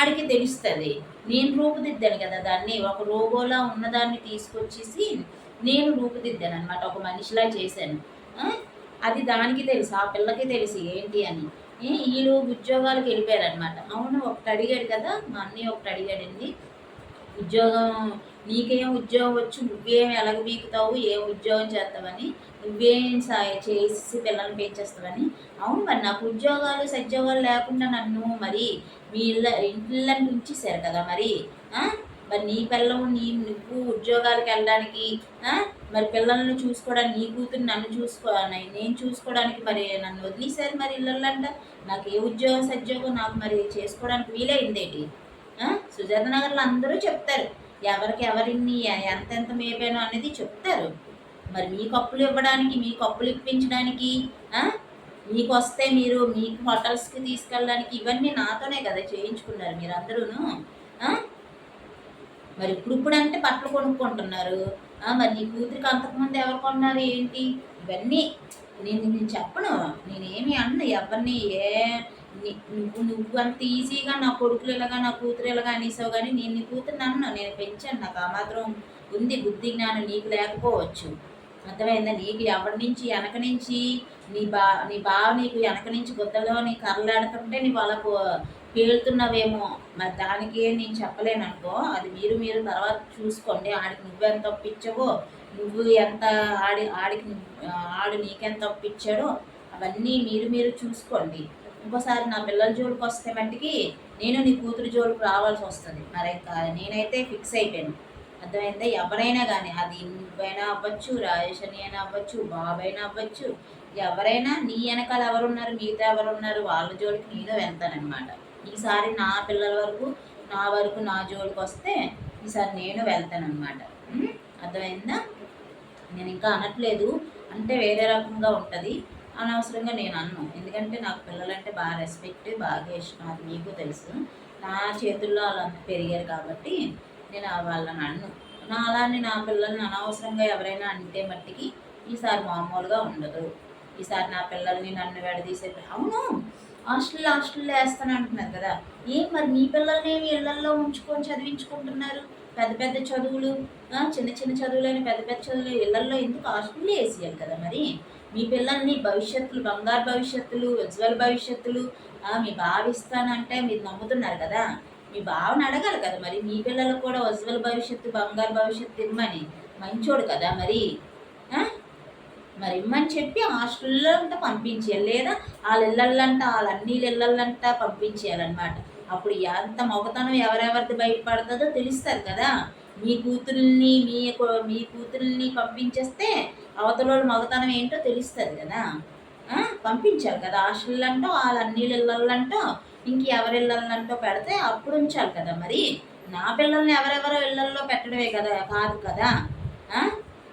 ఆడికి తెలుస్తుంది. నేను రూపుదిద్దాను కదా దాన్ని, ఒక రోబోలా ఉన్నదాన్ని తీసుకొచ్చేసి నేను రూపుదిద్దాను అనమాట, ఒక మనిషిలా చేశాను. అది దానికి తెలుసు, ఆ పిల్లకి తెలుసు ఏంటి అని. వీళ్ళు ఉద్యోగాలకు వెళ్ళిపోయారనమాట. అవును, ఒకటి అడిగాడు కదా మా అన్నయ్య, ఒకటి అడిగాడండి, ఉద్యోగం నీకేం ఉద్యోగం వచ్చు, నువ్వేం ఎలాగ బీకుతావు, ఏం ఉద్యోగం చేస్తావని, నువ్వేం చేసి పిల్లల్ని పెంచేస్తావని. అవును, మరి నాకు ఉద్యోగాలు సద్యోగాలు లేకుండా నన్ను మరి మీ ఇంట్లోని ఉంచేశారు కదా మరి. మరి నీ పిల్లలు నువ్వు ఉద్యోగాలకు వెళ్ళడానికి, మరి పిల్లల్ని చూసుకోవడానికి, నీ కూతురు నన్ను నేను చూసుకోవడానికి మరి నన్ను వదిలేశారు మరి ఇళ్ళంట. నాకు ఏ ఉద్యోగం సద్యోగం నాకు మరి చేసుకోవడానికి వీలైందేటి? సుజాత నగర్లో అందరూ చెప్తారు, ఎవరికి ఎవరిని ఎంతెంత మేపానో అనేది చెప్తారు. మరి మీకు అప్పులు ఇవ్వడానికి, మీకు అప్పులు ఇప్పించడానికి, మీకు వస్తే మీరు మీకు హోటల్స్కి తీసుకెళ్ళడానికి ఇవన్నీ నాతోనే కదా చేయించుకున్నారు మీరు అందరూను. మరి ఇప్పుడు అంటే బట్టలు కొనుక్కుంటున్నారు. మరి నీ కూతురికి అంతకుముందు ఎవరు కొన్నారు ఏంటి? ఇవన్నీ నేను చెప్పను, నేనేమి అన్న ఎవరిని. నువ్వు అంత ఈజీగా నా కొడుకులు ఇలాగా నా కూతురు ఇలాగా అనేసావు, కానీ నేను నీ కూతురు నన్ను నేను పెంచాను, నాకు ఆ మాత్రం ఉంది బుద్ధి జ్ఞానం, నీకు లేకపోవచ్చు. అర్థమైందా? నీకు ఎవరి నుంచి వెనక నుంచి నీ బావ నీకు వెనక నుంచి గుద్దలో నీ కర్రలాడుతుంటే నీ వాళ్ళకు పేలుతున్నావేమో, మరి దానికి నేను చెప్పలేను అనుకో. అది మీరు తర్వాత చూసుకోండి. ఆడికి నువ్వెంత ఒప్పించావో, నువ్వు ఎంత ఆడికి నీకెంత ఒప్పించాడో అవన్నీ మీరు చూసుకోండి. ఇంకోసారి నా పిల్లల జోలికి వస్తే మట్టికి నేను నీ కూతురు జోలికి రావాల్సి వస్తుంది. మరి ఇంకా నేనైతే ఫిక్స్ అయిపోయాను. అర్థమైందా? ఎవరైనా కానీ, అది నువ్వైనా అవ్వచ్చు, రాజేష్ అని అయినా అవ్వచ్చు, బాబైనా అవ్వచ్చు, ఎవరైనా నీ వెనకాల ఎవరున్నారు, మిగతా ఎవరున్నారు, వాళ్ళ జోలికి నేను వెళ్తానమాట. ఈసారి నా పిల్లల వరకు నా జోలికి వస్తే ఈసారి నేను వెళ్తానమాట. అర్థమైందా? నేను ఇంకా అనట్లేదు, అంటే వేరే రకంగా ఉంటుంది. అనవసరంగా నేను అన్ను, ఎందుకంటే నాకు పిల్లలంటే బాగా రెస్పెక్ట్, బాగా ఇష్టం, అది మీకు తెలుసు. నా చేతుల్లో వాళ్ళంతా పెరిగారు కాబట్టి నేను వాళ్ళని అన్ను. అలానే నా పిల్లల్ని అనవసరంగా ఎవరైనా అంటే మట్టికి ఈసారి మామూలుగా ఉండదు. ఈసారి నా పిల్లల్ని నన్ను విడదీసే, అవును హాస్టల్లో వేస్తాను అంటున్నారు కదా, మరి మీ పిల్లల్ని ఇళ్లల్లో ఉంచుకొని చదివించుకుంటున్నారు? పెద్ద పెద్ద చదువులు, చిన్న చిన్న చదువులని పెద్ద పెద్ద చదువులు ఇళ్లల్లో ఎందుకు హాస్టల్లో వేసేయాలి కదా మరి. మీ పిల్లల్ని భవిష్యత్తులు, బంగారు భవిష్యత్తులు, ఉజ్వల భవిష్యత్తులు మీ భావిస్తానంటే మీరు నమ్ముతున్నారు కదా, మీ బావని అడగాలి కదా మరి. మీ పిల్లలకు కూడా ఉజ్వల భవిష్యత్తు, బంగారు భవిష్యత్తు ఇమ్మని, మంచోడు కదా మరి. మరి ఇమ్మని చెప్పి హాస్టల్లో అంతా పంపించేయాలి, లేదా వాళ్ళ ఇళ్ళల్లంట, వాళ్ళ అన్ని ఇళ్ళల్లంట పంపించేయాలన్నమాట. అప్పుడు ఎంత మొగతనం ఎవరెవరిది బయటపడుతుందో తెలుస్తారు కదా. మీ కూతుర్ని పంపించేస్తే అవతల మగతనం ఏంటో తెలుస్తుంది కదా. పంపించాలి కదా హాస్టల్లంటో, వాళ్ళ అన్ని ఇళ్ళల్లంటో, ఎవరి ఇళ్ళల్లంటో పెడితే అప్పుడు ఉంచాలి కదా మరి. నా పిల్లల్ని ఎవరెవరో ఇళ్ళల్లో పెట్టడమే కదా, కాదు కదా.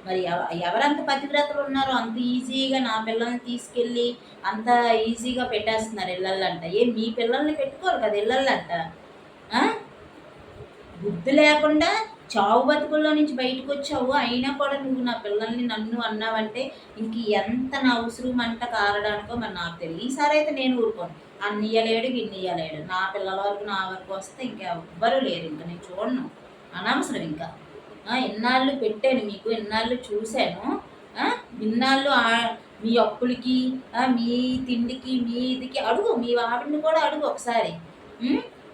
మరి ఎవరంత పతివ్రతలు ఉన్నారో అంత ఈజీగా నా పిల్లల్ని తీసుకెళ్ళి అంత ఈజీగా పెట్టేస్తున్నారు ఇళ్ళల్లంట. మీ పిల్లల్ని పెట్టుకోరు కదా ఇళ్ళల్లంట. బుద్ధి లేకుండా చావు బతుకుల్లో నుంచి బయటకు వచ్చావు, అయినా కూడా నువ్వు నా పిల్లల్ని నన్ను అన్నావంటే ఇంక ఎంత నా ఉసురు మంట కారడానికో మరి నాకు తెలియదు. ఈసారి అయితే నేను ఊరుకోను, అన్నయ్యలేడు గిన్నయ్యలేడు. నా పిల్లల వరకు నా వరకు వస్తే ఇంకెవ్వరూ లేరు, ఇంకా నేను చూడను, అనవసరం. ఇంకా ఇన్నాళ్ళు పెట్టాను మీకు, ఇన్నాళ్ళు చూశాను, ఇన్నాళ్ళు మీ అప్పులకి, మీ తిండికి, మీ ఇదికి అడుగు, మీ ఆవిడని కూడా అడుగు ఒకసారి.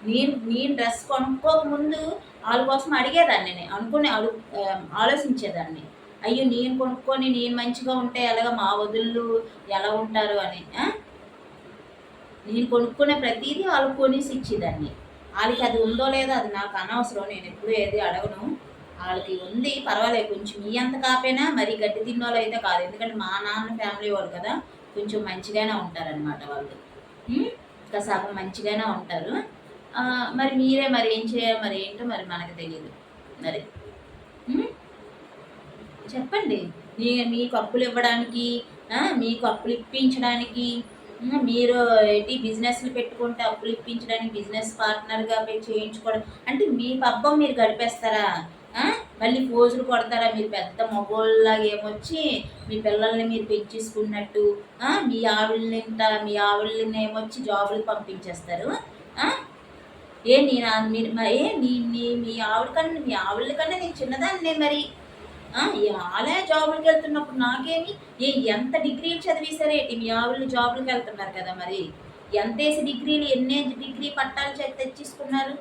నేను డ్రెస్ కొనుక్కోకముందు వాళ్ళ కోసం అడిగేదాన్ని, నేను ఆలోచించేదాన్ని. అయ్యో నేను కొనుక్కొని నేను మంచిగా ఉంటే ఎలాగ మా వదుళ్ళు ఎలా ఉంటారు అని. నేను కొనుక్కునే ప్రతిదీ వాళ్ళకి కొనేసి ఇచ్చేదాన్ని. వాళ్ళకి అది ఉందో లేదో అది నాకు అనవసరం, నేను ఎప్పుడూ ఏది అడగను. వాళ్ళకి ఉంది పర్వాలేదు, కొంచెం మీ అంత కాపోయినా మరి గడ్డి తిన్నోళ్ళు అయితే కాదు, ఎందుకంటే మా నాన్న ఫ్యామిలీ వాళ్ళు కదా, కొంచెం మంచిగానే ఉంటారనమాట వాళ్ళు, ఇంకా సగం మంచిగానే ఉంటారు. మరి మీరే మరి ఏం చేయాలి, మరి ఏంటో మరి మనకు తెలియదు. మరి చెప్పండి, మీకు అప్పులు ఇవ్వడానికి, మీకు అప్పులు ఇప్పించడానికి, మీరు ఏంటి బిజినెస్లు పెట్టుకుంటే అప్పులు ఇప్పించడానికి బిజినెస్ పార్ట్నర్గా చేయించుకోవడం అంటే మీ పబ్బం మీరు గడిపేస్తారా? ఆ? మళ్ళీ పోజులు కొడతారా మీరు పెద్ద మగోళ్ళలాగా ఏమొచ్చి మీ పిల్లల్ని మీరు పెంచేసుకున్నట్టు. మీ ఆవిడని ఏమొచ్చి జాబులు పంపించేస్తారు. ఆ? ఏ నేను మీరు ఏ మీ ఆవిడ కన్నా నేను చిన్నదాన్ని మరి. ఆలే జాబులకి వెళ్తున్నప్పుడు నాకేమి ఎంత డిగ్రీలు చదివేశారేంటి మీ ఆవిళ్ళు జాబులకి వెళ్తున్నారు కదా మరి. ఎంతేసి డిగ్రీలు డిగ్రీ పట్టాలు తెచ్చేసుకున్నారు.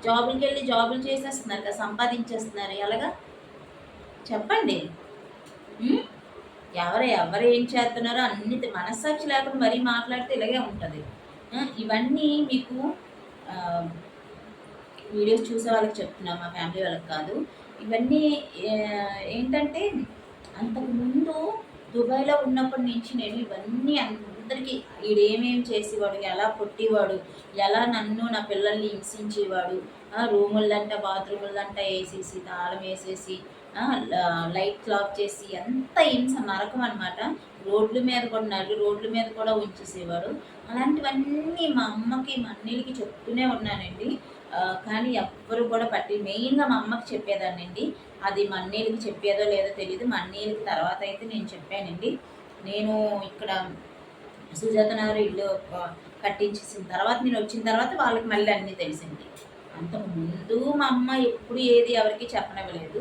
జాబులకి వెళ్ళి జాబులు చేసేస్తున్నారు కదా, సంపాదించేస్తున్నారు. ఎలాగా చెప్పండి. ఎవరు ఏం చేస్తున్నారో అన్ని మనస్సాక్షి లేకుండా మరీ మాట్లాడితే ఇలాగే ఉంటుంది. ఇవన్నీ మీకు వీడియోస్ చూసే వాళ్ళకి చెప్తున్నా, మా ఫ్యామిలీ వాళ్ళకి కాదు. ఇవన్నీ ఏంటంటే అంతకుముందు దుబాయ్లో ఉన్నప్పటి నుంచి నేను ఇవన్నీ అందరికీ ఈడేమేమి చేసేవాడు, ఎలా కొట్టేవాడు, ఎలా నన్ను నా పిల్లల్ని హింసించేవాడు, రూములంట బాత్రూములంట వేసేసి తాళం వేసేసి లైట్ ఆఫ్ చేసి ఎంత హింస నరకం అనమాట. రోడ్ల మీద కూడా ఉంచేసేవాడు. అలాంటివన్నీ మా అమ్మకి మా అన్నీలకి చెప్తూనే ఉన్నానండి. కానీ ఎవ్వరు కూడా మెయిన్గా మా అమ్మకి చెప్పేదానండి. అది మా అన్నీలకి చెప్పేదో లేదో తెలియదు. మా అన్నీలకి తర్వాత అయితే నేను చెప్పానండి. నేను ఇక్కడ సుజాత నగర్ ఇల్లు కట్టించేసిన తర్వాత నేను వచ్చిన తర్వాత వాళ్ళకి మళ్ళీ అన్నీ తెలిసింది. అంతకుముందు మా అమ్మ ఎప్పుడు ఏది ఎవరికి చెప్పనివ్వలేదు,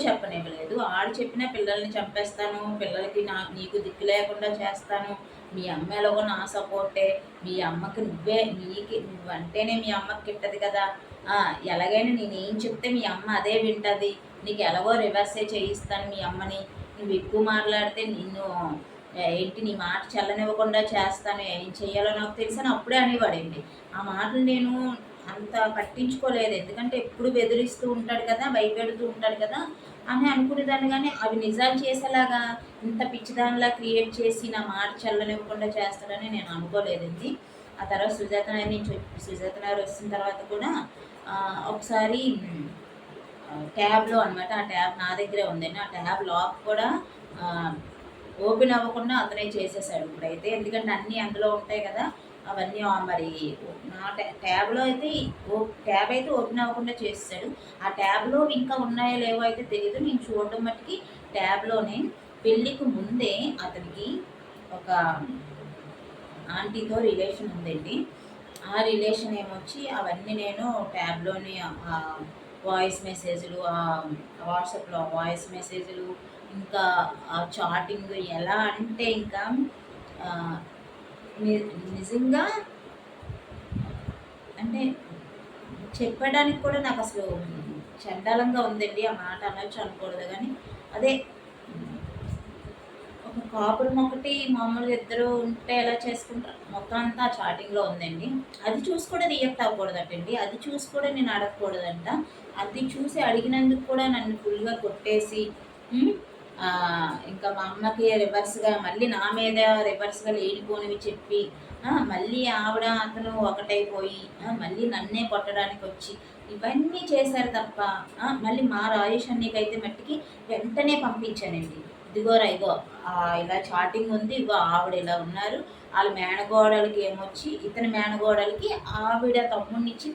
చెప్పనివ్వలేదు. ఆడు చెప్పిన పిల్లల్ని చంపేస్తాను, పిల్లలకి నీకు దిక్కు లేకుండా చేస్తాను, మీ అమ్మ ఎలాగో నా సపోర్టే, మీ అమ్మకి నువ్వంటేనే మీ అమ్మకి కిట్టదు కదా, ఎలాగైనా నేనేం చెప్తే మీ అమ్మ అదే వింటుంది, నీకు ఎలాగో రివర్సే చేయిస్తాను మీ అమ్మని, నువ్వు ఎక్కువ మాట్లాడితే నిన్ను నీ మాట చల్లనివ్వకుండా చేస్తాను, ఏం చెయ్యాలో నాకు తెలుసని అప్పుడే అనేవాడండి. ఆ మాటలు నేను అంత పట్టించుకోలేదు, ఎందుకంటే ఎప్పుడు బెదిరిస్తూ ఉంటాడు కదా, భయపెడుతూ ఉంటాడు కదా అని అనుకునేదాన్ని. కానీ అవి నిజాలు చేసేలాగా ఇంత పిచ్చిదానిలా క్రియేట్ చేసి నా మాట చల్లనివ్వకుండా చేస్తాడని నేను అనుకోలేదండి. ఆ తర్వాత సుజాత నగర్ వచ్చిన తర్వాత కూడా ఒకసారి ట్యాబ్లో అనమాట, ఆ ట్యాబ్ నా దగ్గరే ఉందండి. ఆ ట్యాబ్ లాక్ కూడా ఓపెన్ అవ్వకుండా అతనే చేసేసాడు ఇప్పుడైతే, ఎందుకంటే అన్నీ అందులో ఉంటాయి కదా, అవన్నీ మరి నా ట్యాబ్లో అయితే ట్యాబ్ అయితే ఓపెన్ అవ్వకుండా చేసేసాడు. ఆ ట్యాబ్లో ఇంకా ఉన్నాయో లేవో అయితే తెలియదు. నేను చూడడం మట్టుకి ట్యాబ్లోనే పెళ్ళికి ముందే అతనికి ఒక ఆంటీతో రిలేషన్ ఉందండి. ఆ రిలేషన్ ఏమొచ్చి అవన్నీ నేను ట్యాబ్లోని వాయిస్ మెసేజ్లు, వాట్సాప్లో వాయిస్ మెసేజ్లు, ఇంకా ఆ చాటింగ్ ఎలా అంటే ఇంకా నిజంగా అంటే చెప్పడానికి కూడా నాకు అసలు చండాలంగా ఉందండి. ఆ మాట అనొచ్చు అనకూడదు, కానీ అదే ఒక కాపురం ఒకటి మామూలుగా ఇద్దరు ఉంటే ఎలా చేసుకుంటారు, మొత్తం అంతా చాటింగ్లో ఉందండి. అది చూసి కూడా రియాక్ట్ అవ్వకూడదటండి, అది చూసి కూడా నేను అడగకూడదంట. అది చూసి అడిగినందుకు కూడా నన్ను ఫుల్గా కొట్టేసి ఇంకా మా అమ్మకి రివర్స్గా మళ్ళీ నా మీద రివర్స్గా లేనిపోనివి చెప్పి మళ్ళీ అతను ఒకటైపోయి మళ్ళీ నన్నే కొట్టడానికి వచ్చి ఇవన్నీ చేశారు తప్ప మళ్ళీ మా రాజేష్ అన్నీకైతే మట్టికి వెంటనే పంపించానండి. ఇదిగో ఇలా చాటింగ్ ఉంది, ఇగో ఆవిడ ఇలా ఉన్నారు, వాళ్ళ మేనగోడలకి ఏమొచ్చి ఇతని మేనగోడలకి ఆవిడ తమ్ముడినిచ్చి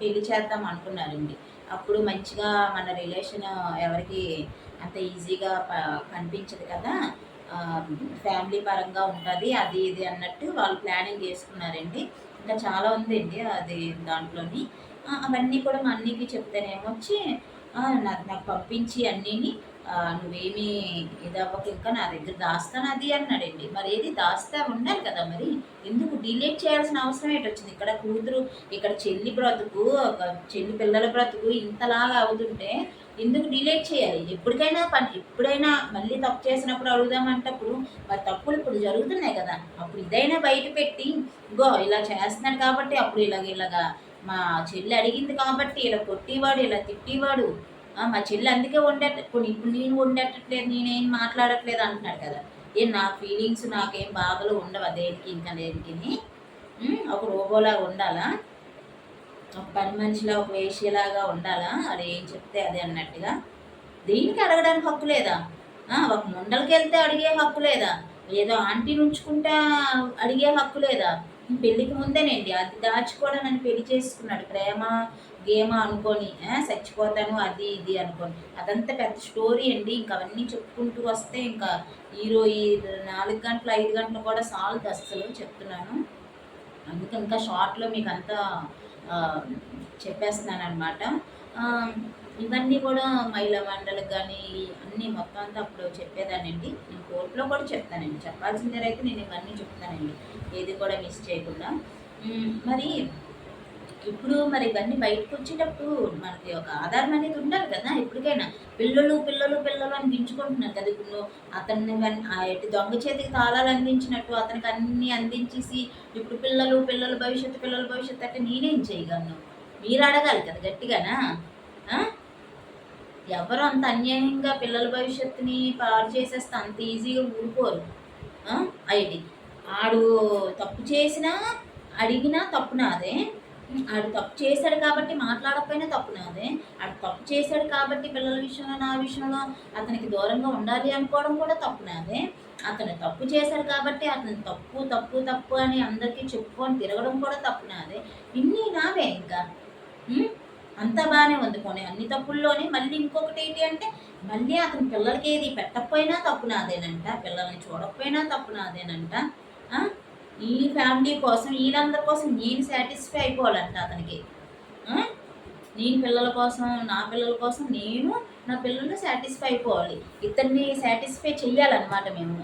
పెళ్లి చేద్దాం అనుకున్నారండి. అప్పుడు మంచిగా మన రిలేషన్ ఎవరికి అంత ఈజీగా కనిపించదు కదా, ఫ్యామిలీ పరంగా ఉంటుంది అది ఇది అన్నట్టు వాళ్ళు ప్లానింగ్ చేసుకున్నారండి. ఇంకా చాలా ఉందండి అది దాంట్లోని. అవన్నీ కూడా మా అన్నీకి చెప్తేనేమొచ్చి నాకు పంపించి అన్నీని నువ్వేమీ ఇది అవ్వక ఇంకా నా దగ్గర దాస్తాను అది అన్నాడండి. మరి ఏది దాస్తా ఉండాలి కదా, మరి ఎందుకు డిలీట్ చేయాల్సిన అవసరం ఏంటొచ్చింది? ఇక్కడ కూతురు, ఇక్కడ చెల్లి బ్రతుకు, చెల్లి పిల్లల బ్రతుకు ఇంతలాగా అవుతుంటే ఎందుకు డిలీట్ చేయాలి? ఎప్పుడైనా మళ్ళీ తప్పు చేసినప్పుడు అడుగుదామంటప్పుడు మరి తప్పులు ఇప్పుడు జరుగుతున్నాయి కదా, అప్పుడు ఇదైనా బయట పెట్టి గో ఇలా చేస్తున్నాడు కాబట్టి అప్పుడు ఇలాగా మా చెల్లి అడిగింది కాబట్టి ఇలా కొట్టేవాడు, ఇలా తిట్టేవాడు, మా చెల్లి అందుకే ఇప్పుడు నేను వండేటట్లేదు, నేనేం మాట్లాడట్లేదు అంటున్నాడు కదా. నా ఫీలింగ్స్ నాకేం బాధలు ఉండవు దేనికి ఇంకా దేనికి. ఒక రోబోలాగా ఉండాలా, ఒక పని మనిషిలా, ఒక వేష్యలాగా ఉండాలా, అది ఏం చెప్తే అదే అన్నట్టుగా. దీనికి అడగడానికి హక్కు లేదా? ఒక ముండలకి వెళ్తే అడిగే హక్కు లేదా? ఏదో ఆంటీని ఉంచుకుంటా అడిగే హక్కు లేదా? పెళ్ళికి ముందేనండి అది దాచి కూడా నన్ను పెళ్లి చేసుకున్నాడు. ప్రేమ గేమ్ అనుకొని చచ్చిపోతాను అది ఇది అనుకోని, అదంతా పెద్ద స్టోరీ అండి. ఇంక అవన్నీ చెప్పుకుంటూ వస్తే ఇంకా ఈ 4 గంటలు 5 గంటలు కూడా సాలదు అస్సలు చెప్తున్నాను. అందుకే ఇంకా షార్ట్‌లో మీకంతా చెప్పేస్తున్నాననమాట. ఇవన్నీ కూడా మహిళా మండలికి గానీ అన్నీ మొత్తం అంతా అప్పుడు చెప్పేదాన్నండి. నేను కోర్టులో కూడా చెప్తానండి. చెప్పాల్సిందేనైతే నేను ఇవన్నీ చెప్తానండి. ఏది కూడా మిస్ చేయకుండా. మరి ఇప్పుడు మరి ఇవన్నీ బయటకొచ్చేటప్పుడు మనకి ఒక ఆధారం అనేది ఉండాలి కదా! ఎప్పటికైనా. పిల్లలు, పిల్లలు, పిల్లలు అని గింజుకుంటున్నారు కదా! ఇప్పుడు అతన్ని ఎటు దొంగ చేతికి తాళాలు అందించినట్టు అతనికి అన్నీ అందించేసి ఇప్పుడు పిల్లలు, పిల్లల భవిష్యత్తు అంటే నేనేం చేయగలను? మీరు అడగాలి కదా గట్టిగానా? ఆ! ఎవరు అంత అన్యాయంగా పిల్లల భవిష్యత్తుని పాడు చేసేస్తే అంత ఈజీగా ఊరుకోరు. ఐడి. ఆడు తప్పు చేసినా, అడిగినా తప్పు నాదే. ఆడు తప్పు చేశాడు కాబట్టి మాట్లాడకపోయినా తప్పు నాదే. ఆడు తప్పు చేశాడు కాబట్టి పిల్లల విషయంలో, నా విషయంలో అతనికి దూరంగా ఉండాలి అనుకోవడం కూడా తప్పు నాదే. అతను తప్పు చేశాడు కాబట్టి అతను తప్పు, తప్పు, తప్పు అని అందరికీ చెప్పుకొని తిరగడం కూడా తప్పు నాదే. ఇన్ని నావే ఇంకా. అంతా బాగానే ఉంది. పోనీ అన్ని తప్పుల్లోనే మళ్ళీ ఇంకొకటి ఏంటి అంటే, మళ్ళీ అతని పిల్లలకి ఏది పెట్టకపోయినా తప్పు నాదేనంట, పిల్లల్ని చూడకపోయినా తప్పు నాదేనంట. ఈ ఫ్యామిలీ కోసం వీళ్ళందరి కోసం నేను సాటిస్ఫై అయిపోవాలంట అతనికి. నేను పిల్లల కోసం, నా పిల్లల కోసం నేను నా పిల్లల్ని సాటిస్ఫై అయిపోవాలి. ఇతన్ని సాటిస్ఫై చెయ్యాలన్నమాట మేము.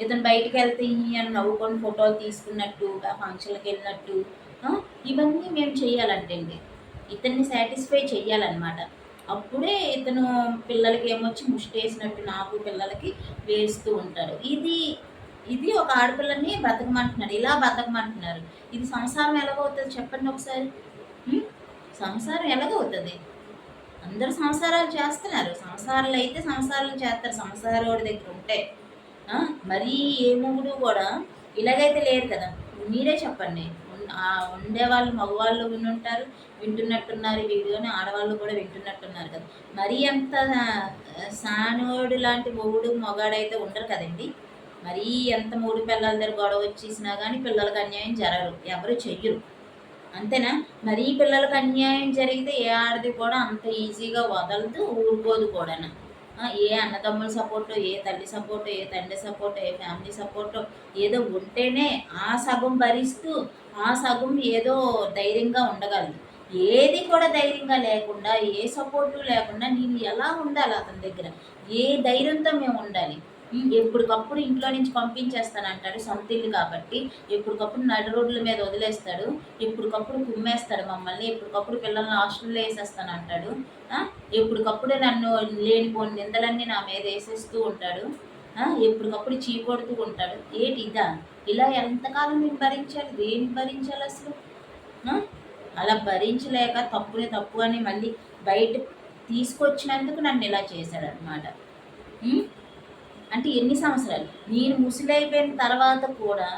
ఇతను బయటికి వెళ్తే అని నవ్వుకొని ఫోటోలు తీసుకున్నట్టు, ఫంక్షన్లకు వెళ్ళినట్టు ఇవన్నీ మేము చెయ్యాలంటండి. ఇతన్ని సాటిస్ఫై చెయ్యాలన్నమాట. అప్పుడే ఇతను పిల్లలకి ఏమొచ్చి ముష్టేసినట్టు నాకు పిల్లలకి వేస్తూ ఉంటాడు. ఇది ఒక ఆడపిల్లని బతకమంటున్నారు. ఇలా బతకమంటున్నారు. ఇది సంసారం ఎలాగవుతుంది చెప్పండి ఒకసారి? సంసారం ఎలాగవుతుంది? అందరూ సంసారాలు చేస్తున్నారు. సంసారాలు అయితే సంసారాలు చేస్తారు. సంసారోడి దగ్గర ఉంటే మరీ ఏ మొగుడు కూడా ఇలాగైతే లేరు కదా! మీరే చెప్పండి. ఉండేవాళ్ళు మగవాళ్ళు వింటున్నట్టున్నారు ఈ వీడియోని, ఆడవాళ్ళు కూడా వింటున్నట్టున్నారు కదా! మరీ అంత సానోడు లాంటి మొగుడు మగాడైతే ఉండరు కదండి. మరీ ఎంత మూడు పిల్లల దగ్గర గొడవ వచ్చేసినా కానీ పిల్లలకు అన్యాయం జరగరు, ఎవరు చెయ్యరు. అంతేనా? మరీ పిల్లలకు అన్యాయం జరిగితే ఏ ఆడది కూడా అంత ఈజీగా వదలదు, ఊరుకోదు కూడా. ఏ అన్నదమ్ముల సపోర్టు, ఏ తల్లి సపోర్టు, ఏ తండ్రి సపోర్టు, ఏ ఫ్యామిలీ సపోర్టు ఏదో ఉంటేనే ఆ సగం భరిస్తూ ఆ సగం ఏదో ధైర్యంగా ఉండగలదు. ఏది కూడా ధైర్యంగా లేకుండా, ఏ సపోర్టు లేకుండా నేను ఎలా ఉండాలి అతని దగ్గర? ఏ ధైర్యంతో మేము ఉండాలి? ఎప్పటికప్పుడు ఇంట్లో నుంచి పంపించేస్తానంటాడు, సొంత ఇల్లు కాబట్టి. ఎప్పటికప్పుడు నడి రోడ్ల మీద వదిలేస్తాడు, ఎప్పటికప్పుడు కుమ్మేస్తాడు మమ్మల్ని, ఎప్పటికప్పుడు పిల్లల్ని హాస్టల్లో వేసేస్తానంటాడు. ఎప్పటికప్పుడు నన్ను లేనిపోని నిందలన్నీ నా మీద వేసేస్తూ ఉంటాడు. ఎప్పటికప్పుడు చీకొడుతూ ఉంటాడు. ఏంటి ఇదా? ఇలా ఎంతకాలం మేము భరించాలి? దేనికి భరించాలి అసలు? అలా భరించలేక తప్పుని తప్పు అని మళ్ళీ బయట తీసుకొచ్చినందుకు నన్ను ఇలా చేశాడనమాట. అంటే ఎన్ని సంవత్సరాలు నేను ముసలైపోయిన తర్వాత కూడా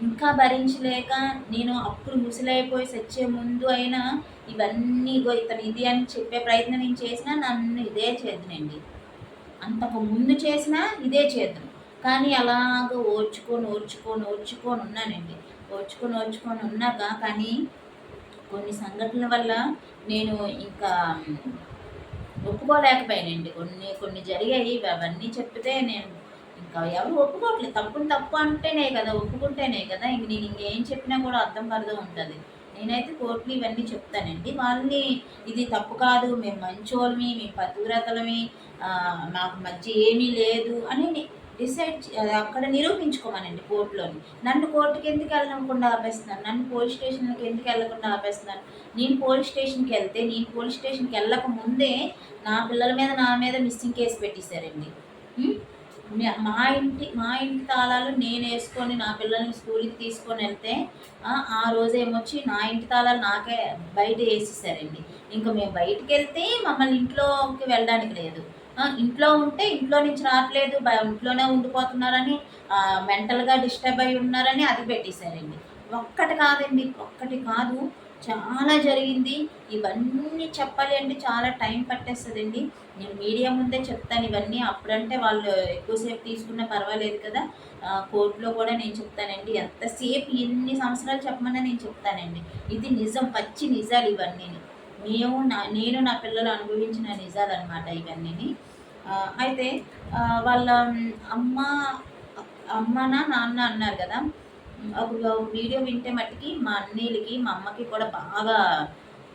ఇంకా భరించలేక, నేను అప్పుడు ముసలైపోయి చచ్చే ముందు అయినా ఇవన్నీ ఇతను ఇది అని చెప్పే ప్రయత్నం నేను చేసినా నన్ను ఇదే చేద్దునండి. అంతకు ముందు చేసినా ఇదే చేద్దును. కానీ అలాగ ఓర్చుకొని ఉన్నానండి. ఓర్చుకొని ఉన్నాక కానీ కొన్ని సంఘటనల వల్ల నేను ఇంకా ఒప్పుకోలేకపోయానండి. కొన్ని జరిగాయి. అవన్నీ చెప్తే నేను ఇంకా ఎవరు ఒప్పుకోవట్లేదు. తప్పు అంటేనే కదా, ఒప్పుకుంటేనే కదా ఇంక నేను ఇంకేం చెప్పినా కూడా అర్థం ఉంటుంది. నేనైతే కోర్టులు ఇవన్నీ చెప్తానండి. వాళ్ళని ఇది తప్పు కాదు, మేము మంచోళ్ళమి, మేము పతివ్రతలమి, మాకు మధ్య ఏమీ లేదు అని అక్కడ నిరూపించుకోమనండి కోర్టులోని. నన్ను కోర్టుకి ఎందుకు వెళ్ళకుండా ఆపేస్తున్నాను? నన్ను పోలీస్ స్టేషన్కి ఎందుకు వెళ్ళకుండా ఆపేస్తున్నాను? నేను పోలీస్ స్టేషన్కి వెళ్ళక ముందే నా పిల్లల మీద నా మీద మిస్సింగ్ కేసు పెట్టేశారండి. మా ఇంటి తాళాలు నేను వేసుకొని నా పిల్లల్ని స్కూల్కి తీసుకొని వెళ్తే ఆ రోజు ఏమొచ్చి నా ఇంటి తాళాలు నాకే బయట వేసేసారండి. ఇంకా మేము బయటికి వెళ్తే మమ్మల్ని ఇంట్లోకి వెళ్ళడానికి లేదు. ఇంట్లో ఉంటే ఇంట్లో నుంచి రావట్లేదు, ఇంట్లోనే ఉండిపోతున్నారని, మెంటల్గా డిస్టర్బ్ అయి ఉన్నారని అది పెట్టేశారండి. ఒక్కటి కాదు చాలా జరిగింది. ఇవన్నీ చెప్పాలి అంటే చాలా టైం పట్టేస్తదండి. నేను మీడియా ముందే చెప్తాను ఇవన్నీ. అప్పుడంటే వాళ్ళు ఎక్కువసేపు తీసుకున్నా పర్వాలేదు కదా! కోర్ట్‌లో కూడా నేను చెప్తానండి. ఎంతసేపు ఎన్ని సంవత్సరాలు చెప్పమన్నా నేను చెప్తానండి. ఇది నిజం, పచ్చి నిజాలు ఇవన్నీని. నేను నా పిల్లలు అనుభవించిన నిజాలనమాట ఇవన్నీని. అయితే వాళ్ళ అమ్మ నాన్న అన్నారు కదా! అప్పుడు వీడియో వింటే మట్టికి మా అన్నీలకి, మా అమ్మకి కూడా బాగా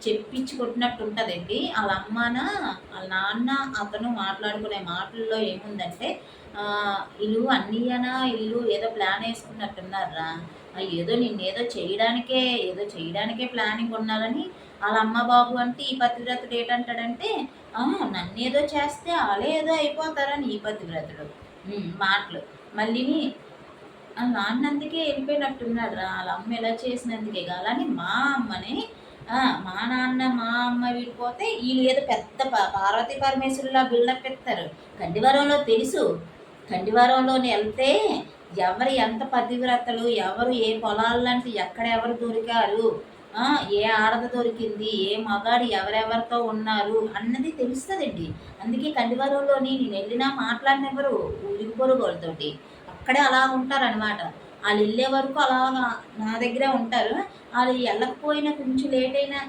చెప్పించి కొట్టినట్టు ఉంటదండి. ఆళ్ళ ఆళ్ళ నాన్న, అతను మాట్లాడుకునే మాటల్లో ఏముందంటే ఈళ్ళు అన్నయ్యనా ఈళ్ళు ఏదో ప్లాన్ యేసుకున్నట్టున్నారురా. ఏదో నిన్నేదో చేయడానికే ప్లానింగ్ ఉన్నారని ఆళ్ళ అమ్మ, బాబు అంటే ఈ పతివ్రతుడు ఏటంటాడంటే నన్నేదో చేస్తే ఆళ్ళే ఏదో అయిపోతారని ఈ పతివ్రతుడు. మాటలు. మళ్ళీని ఆళ్ళ నాన్న అందుకే ఎళ్ళిపోయినట్టున్నాడురా. ఆళ్ళ అమ్మ ఇలా చేసినందుకే. అలానే మా అమ్మని మా నాన్న, మా అమ్మ విడిపోతే ఈళ్ళేదో పెద్ద పార్వతీ పరమేశ్వరుల్లా బిల్డప్ ఇత్తారు. కండివరంలో తెలుసు. కండివరంలోని ఎళ్తే ఎవరు ఎంత పతివ్రతలు, ఎవరు ఏ పొలాల్లాంటి ఎక్కడ ఎవరు దొరికారు, ఏ ఆడద దొరికింది, ఏ మగాడు ఎవరెవరితో ఉన్నారు అన్నది తెలుస్తదండి. అందుకే కండివరంలోని నేనెళ్ళినా మాట్లాడనివ్వరు ఇరుగు పొరుగోళ్ళతోటి. అక్కడే అలా ఉంటారనమాట. ఆళ్ళెళ్ళే వరకు అలాగా నా దగ్గరే ఉంటారు. ఆళ్ళు ఎళ్ళకపోయినా కొంచెం లేట్ అయినా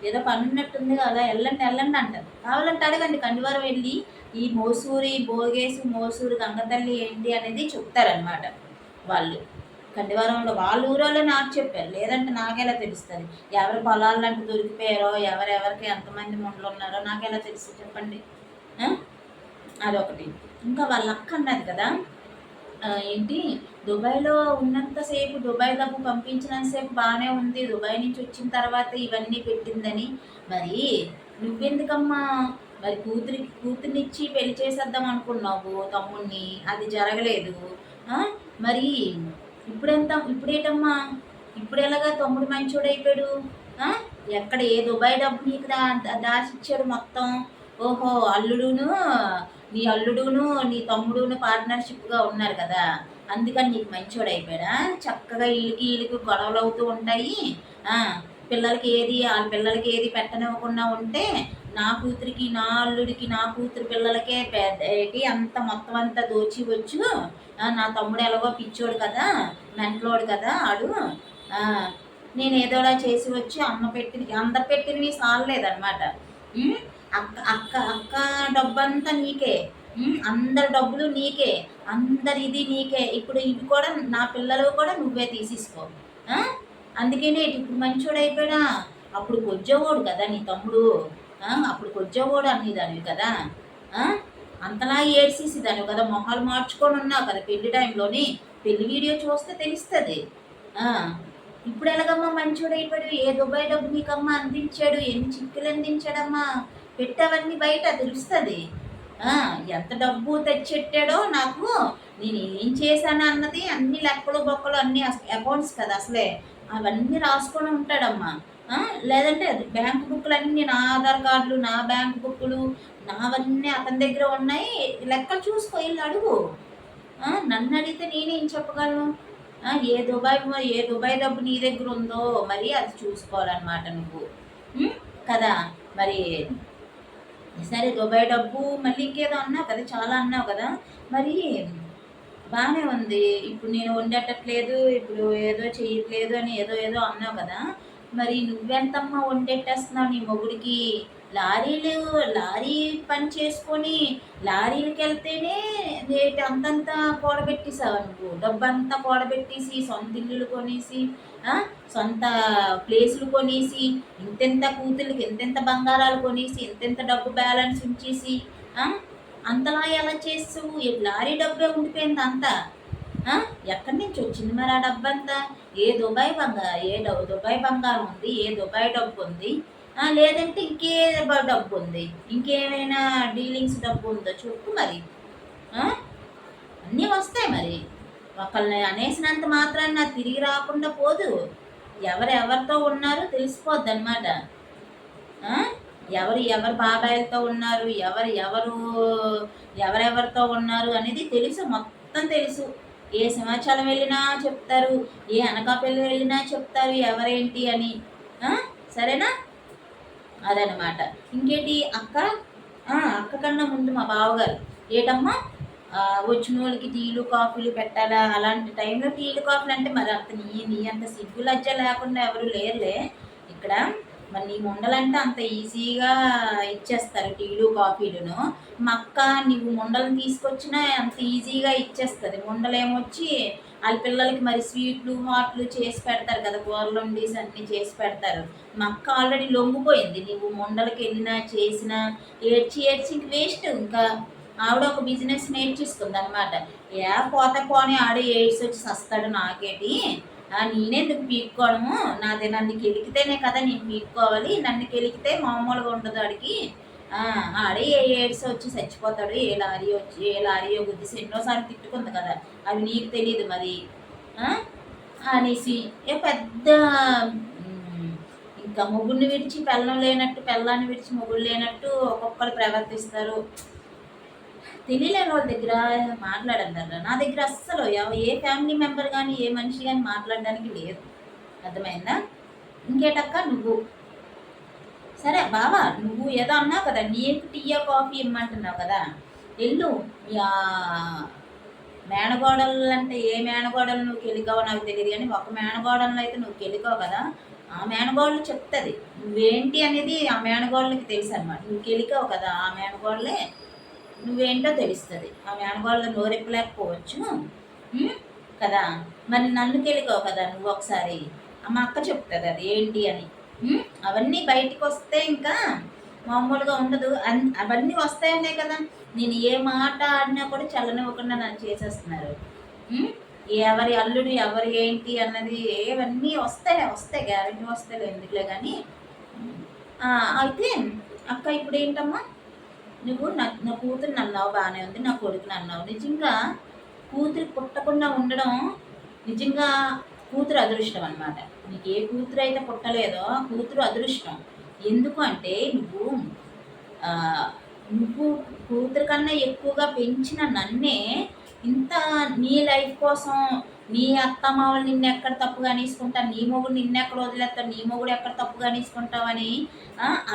ఏదో పనున్నట్టుంది కదా! ఎళ్ళండి అంటారు. కావాలంటే అడగండి కండివరం వెళ్ళి ఈ మోసూరి, భోగేసి, మోసూరు గంగతల్లి ఏంటి అనేది చెప్తారనమాట వాళ్ళు. కండివరంలో వాళ్ళ ఊరోళ్ళే నాకు చెప్పారు. లేదంటే నాకెలా తెలుస్తది? ఎవరి పొలాలంటూ దొరికిపోయారో, ఎవరెవరికి ఎంతమంది ముండ్లున్నారో నాకెలా తెలుస్తది చెప్పండి? అదొకటి. ఇంకా వాళ్ళ అక్క అన్నది కదా! ఏంటి దుబాయ్‌లో ఉన్నంతసేపు దుబాయ్ డబ్బు పంపించినంత సేపు బానే ఉంది. దుబాయ్ నుంచి వచ్చిన తర్వాత ఇవన్నీ పెట్టిందని. మరి నువ్వెందుకమ్మా మరి కూతురినిచ్చి పెళ్లి చేసేద్దాం అనుకున్నావు తమ్ముడిని. అది జరగలేదు. మరి ఇప్పుడేటమ్మా? ఇప్పుడెలాగా తమ్ముడు మంచోడైపోయాడు? ఎక్కడ ఏ దుబాయ్ డబ్బు నీకు దాచిచ్చాడు మొత్తం? ఓహో! నీ అల్లుడును, నీ తమ్ముడును పార్ట్నర్‌షిప్‌గా ఉన్నారు కదా! అందుకని నీకు మంచోడయిపోయాడా? చక్కగా ఈళ్ళకి గొడవలు అవుతూ ఉంటాయి. ఆళ్ళ పిల్లలకి ఏది పెట్టనివ్వకుండా ఉంటే, నా కూతురికి, నా అల్లుడికి, నా కూతురు పిల్లలకే అంత మొత్తం అంతా దోచివచ్చు. నా తమ్ముడు ఎలాగో పిచ్చోడు కదా! మెంటలోడు కదా ఆడు. నేనేదోలా చేసి వచ్చి అందరు పెట్టినవి సాల్లేదనమాట. అక్క డబ్బంతా నీకే. అందరి డబ్బులు నీకే. అందరిది నీకే. ఇప్పుడు ఇవి కూడా నా పిల్లలు కూడా నువ్వే తీసేసుకో. అందుకనే ఇప్పుడు మంచోడైపోయాడా? అప్పుడు కొజ్జేవోడు కదా నీ తమ్ముడు. అప్పుడు కొజ్జేవోడు అనేదానివి కదా! అంతలా ఏడ్చేసేదానివి కదా! మొహాలు మార్చుకొని ఉన్నావు కదా పెళ్లి టైంలోని. పెళ్లి వీడియో చూస్తే తెలుస్తది. ఇప్పుడు ఎలాగమ్మా మంచోడైపోయాడు? ఏ దుబాయ్ డబ్బు నీకమ్మా అందించాడు? ఎన్ని చిక్కులు అందించాడమ్మా? పెట్టవన్నీ బయట తెలుస్తది. ఎంత డబ్బు తెచ్చెట్టాడో నాకు, నేను ఏం చేశాను అన్నది అన్ని లెక్కలు బొక్కలు అన్ని అకౌంట్స్ కదా అసలే. అవన్నీ రాసుకొని ఉంటాడమ్మా. లేదంటే బ్యాంక్ బుక్లు అన్నీ నా ఆధార్ కార్డులు, నా బ్యాంక్ బుక్కులు నావన్నీ అతని దగ్గర ఉన్నాయి. లెక్కలు చూసుకో వెళ్ళి అడుగు. నన్ను అడిగితే నేనేం చెప్పగలను? ఏ దుబాయ్ డబ్బు నీ దగ్గర ఉందో మరి అది చూసుకోవాలన్నమాట నువ్వు కదా. మరి సరే దుబాయ్ డబ్బు మళ్ళీ ఇంకేదో అన్నావు కదా, చాలా అన్నావు కదా. మరి బాగానే ఉంది. ఇప్పుడు నేను వండేటట్లేదు, ఇప్పుడు ఏదో చెయ్యట్లేదు అని ఏదో అన్నావు కదా. మరి నువ్వెంతమ్మా వండెట్టేస్తున్నావు నీ మొగుడికి? లారీ పని చేసుకొని లారీలకి వెళ్తేనే అంతంతా కూడబెట్టేసావా నువ్వు? డబ్బంతా కూడబెట్టేసి సొంత ఇల్లులు కొనేసి, సొంత ప్లేసులు కొనేసి, ఇంతెంత కూతుర్లకి ఇంతెంత బంగారాలు కొనేసి, ఇంతెంత డబ్బు బ్యాలెన్స్ ఉంచేసి, అంతలా ఎలా చేసావు? లారీ డబ్బే ఉండిపోయింది అంతా. ఎక్కడి నుంచి వచ్చింది మరి ఆ డబ్బంతా? ఏ దుబాయ్ బంగారం ఉంది? ఏ దుబాయ్ డబ్బు ఉంది? లేదంటే ఇంకే డబ్బు ఉంది? ఇంకేమైనా డీలింగ్స్ డబ్బు ఉందో చెప్పు మరి. అన్నీ వస్తాయి మరి. ఒకళ్ళని అనేసినంత మాత్రాన తిరిగి రాకుండా పోదు. ఎవరెవరితో ఉన్నారో తెలిసిపోద్ది అనమాట. ఎవరు బాబాయిలతో ఉన్నారు, ఎవరెవరితో ఉన్నారు అనేది తెలుసు, మొత్తం తెలుసు. ఏ సింహాచలం వెళ్ళినా చెప్తారు, ఏ అనకాపల్లి వెళ్ళినా చెప్తారు ఎవరేంటి అని. సరేనా? అదనమాట. ఇంకేంటి అక్క అక్క కన్నా ముందు మా బావగారు ఏటమ్మా వచ్చిన వాళ్ళకి టీలు కాఫీలు పెట్టాలా, అలాంటి టైంలో టీలు కాఫీలు అంటే మరి అంత నీ అంత సిగ్గు లజ్జ లేకుండా ఎవరు లేరులే ఇక్కడ. మరి నీ ముండలంటే అంత ఈజీగా ఇచ్చేస్తారు టీలు కాఫీలును. మా అక్క నీవు ముండలను తీసుకొచ్చినా అంత ఈజీగా ఇచ్చేస్తుంది. ముండలేమొచ్చి వాళ్ళ పిల్లలకి మరి స్వీట్లు హాట్లు చేసి పెడతారు కదా, కూరలు వండేసి అన్నీ చేసి పెడతారు. మా అక్క ఆల్రెడీ లొంగిపోయింది, నీవు ముండలకి వెళ్ళినా చేసినా ఏడ్చి ఏడ్చి ఇంక వేస్ట్. ఇంకా ఆవిడ ఒక బిజినెస్ నేర్చేసుకుంది అనమాట. పోతే పోనీ ఆడే ఎయిడ్స్ వచ్చి సస్తాడు నాకేటి, నేనెందుకు పీక్కోవడము, నన్ను కెలికితేనే కదా నేను పీక్కోవాలి, నన్ను కెలికితే మామూలుగా ఉండదు ఆడికి, ఆడే ఎయిడ్స్ వచ్చి చచ్చిపోతాడు, ఏ లారీయో గుద్దిసి ఎన్నోసార్లు తిట్టుకుంది కదా, అవి నీకు తెలియదు మరి అనేసి పెద్ద ఇంకా మొగుడిని విడిచి పెళ్ళం లేనట్టు, పెళ్ళాన్ని విడిచి మొగుడు లేనట్టు ఒక్కొక్కరు ప్రవర్తిస్తారు. తెలియలేని వాళ్ళ దగ్గర మాట్లాడంటారు. నా దగ్గర అస్సలు ఏ ఫ్యామిలీ మెంబర్ కానీ ఏ మనిషి కానీ మాట్లాడడానికి లేదు. అర్థమైందా? ఇంకేటక్క నువ్వు సరే బావా, నువ్వు ఏదో అన్నావు కదా, నీకు టీయా కాఫీ ఇమ్మంటున్నావు కదా, ఎల్లు మేనగోడలు అంటే ఏ మేనగోడలు నువ్వు కెలికావో నాకు తెలియదు, కానీ ఒక మేనగోడలను అయితే నువ్వు కెలికావు కదా, ఆ మేనగోడలు చెప్తుంది నువ్వేంటి అనేది. ఆ మేనగోడలకి తెలుసు అనమాట. నువ్వు కెలికావు కదా, ఆ మేనగోడలే నువ్వేంటో తెలుస్తుంది. ఆ మేనగోడలు నోరెప్పలేకపోవచ్చు కదా, మరి నన్ను కెలికావు కదా నువ్వు ఒకసారి, మా అక్క చెప్తుంది అది ఏంటి అని. అవన్నీ బయటికి వస్తే ఇంకా మామూలుగా ఉండదు. అవన్నీ వస్తాయనే కదా నేను ఏ మాట ఆడినా కూడా చల్లనివ్వకుండా నన్ను చేసేస్తున్నారు. ఎవరి అల్లుడు ఎవరు ఏంటి అన్నది ఏవన్నీ వస్తాయి గ్యారెంటీ వస్తాయి, ఎందుకులే కానీ. అయితే అక్క ఇప్పుడు ఏంటమ్మా, నువ్వు నా కూతురు అన్నావు బాగానే ఉంది, నా కొడుకుని అన్నావు. నిజంగా కూతురు పుట్టకుండా ఉండడం నిజంగా కూతురు అదృష్టం అనమాట. నీకు ఏ కూతురు అయితే పుట్టలేదో కూతురు అదృష్టం. ఎందుకు అంటే నువ్వు కూతురు కన్నా ఎక్కువగా పెంచిన నన్నే ఇంత నీ లైఫ్ కోసం నీ అత్తమామలు నిన్ను ఎక్కడ తప్పుగా అనేసుకుంటా, నీ మొగుడు నిన్నెక్కడ వదిలేస్తావు, నీ మొగుడు ఎక్కడ తప్పుగా అనేసుకుంటావని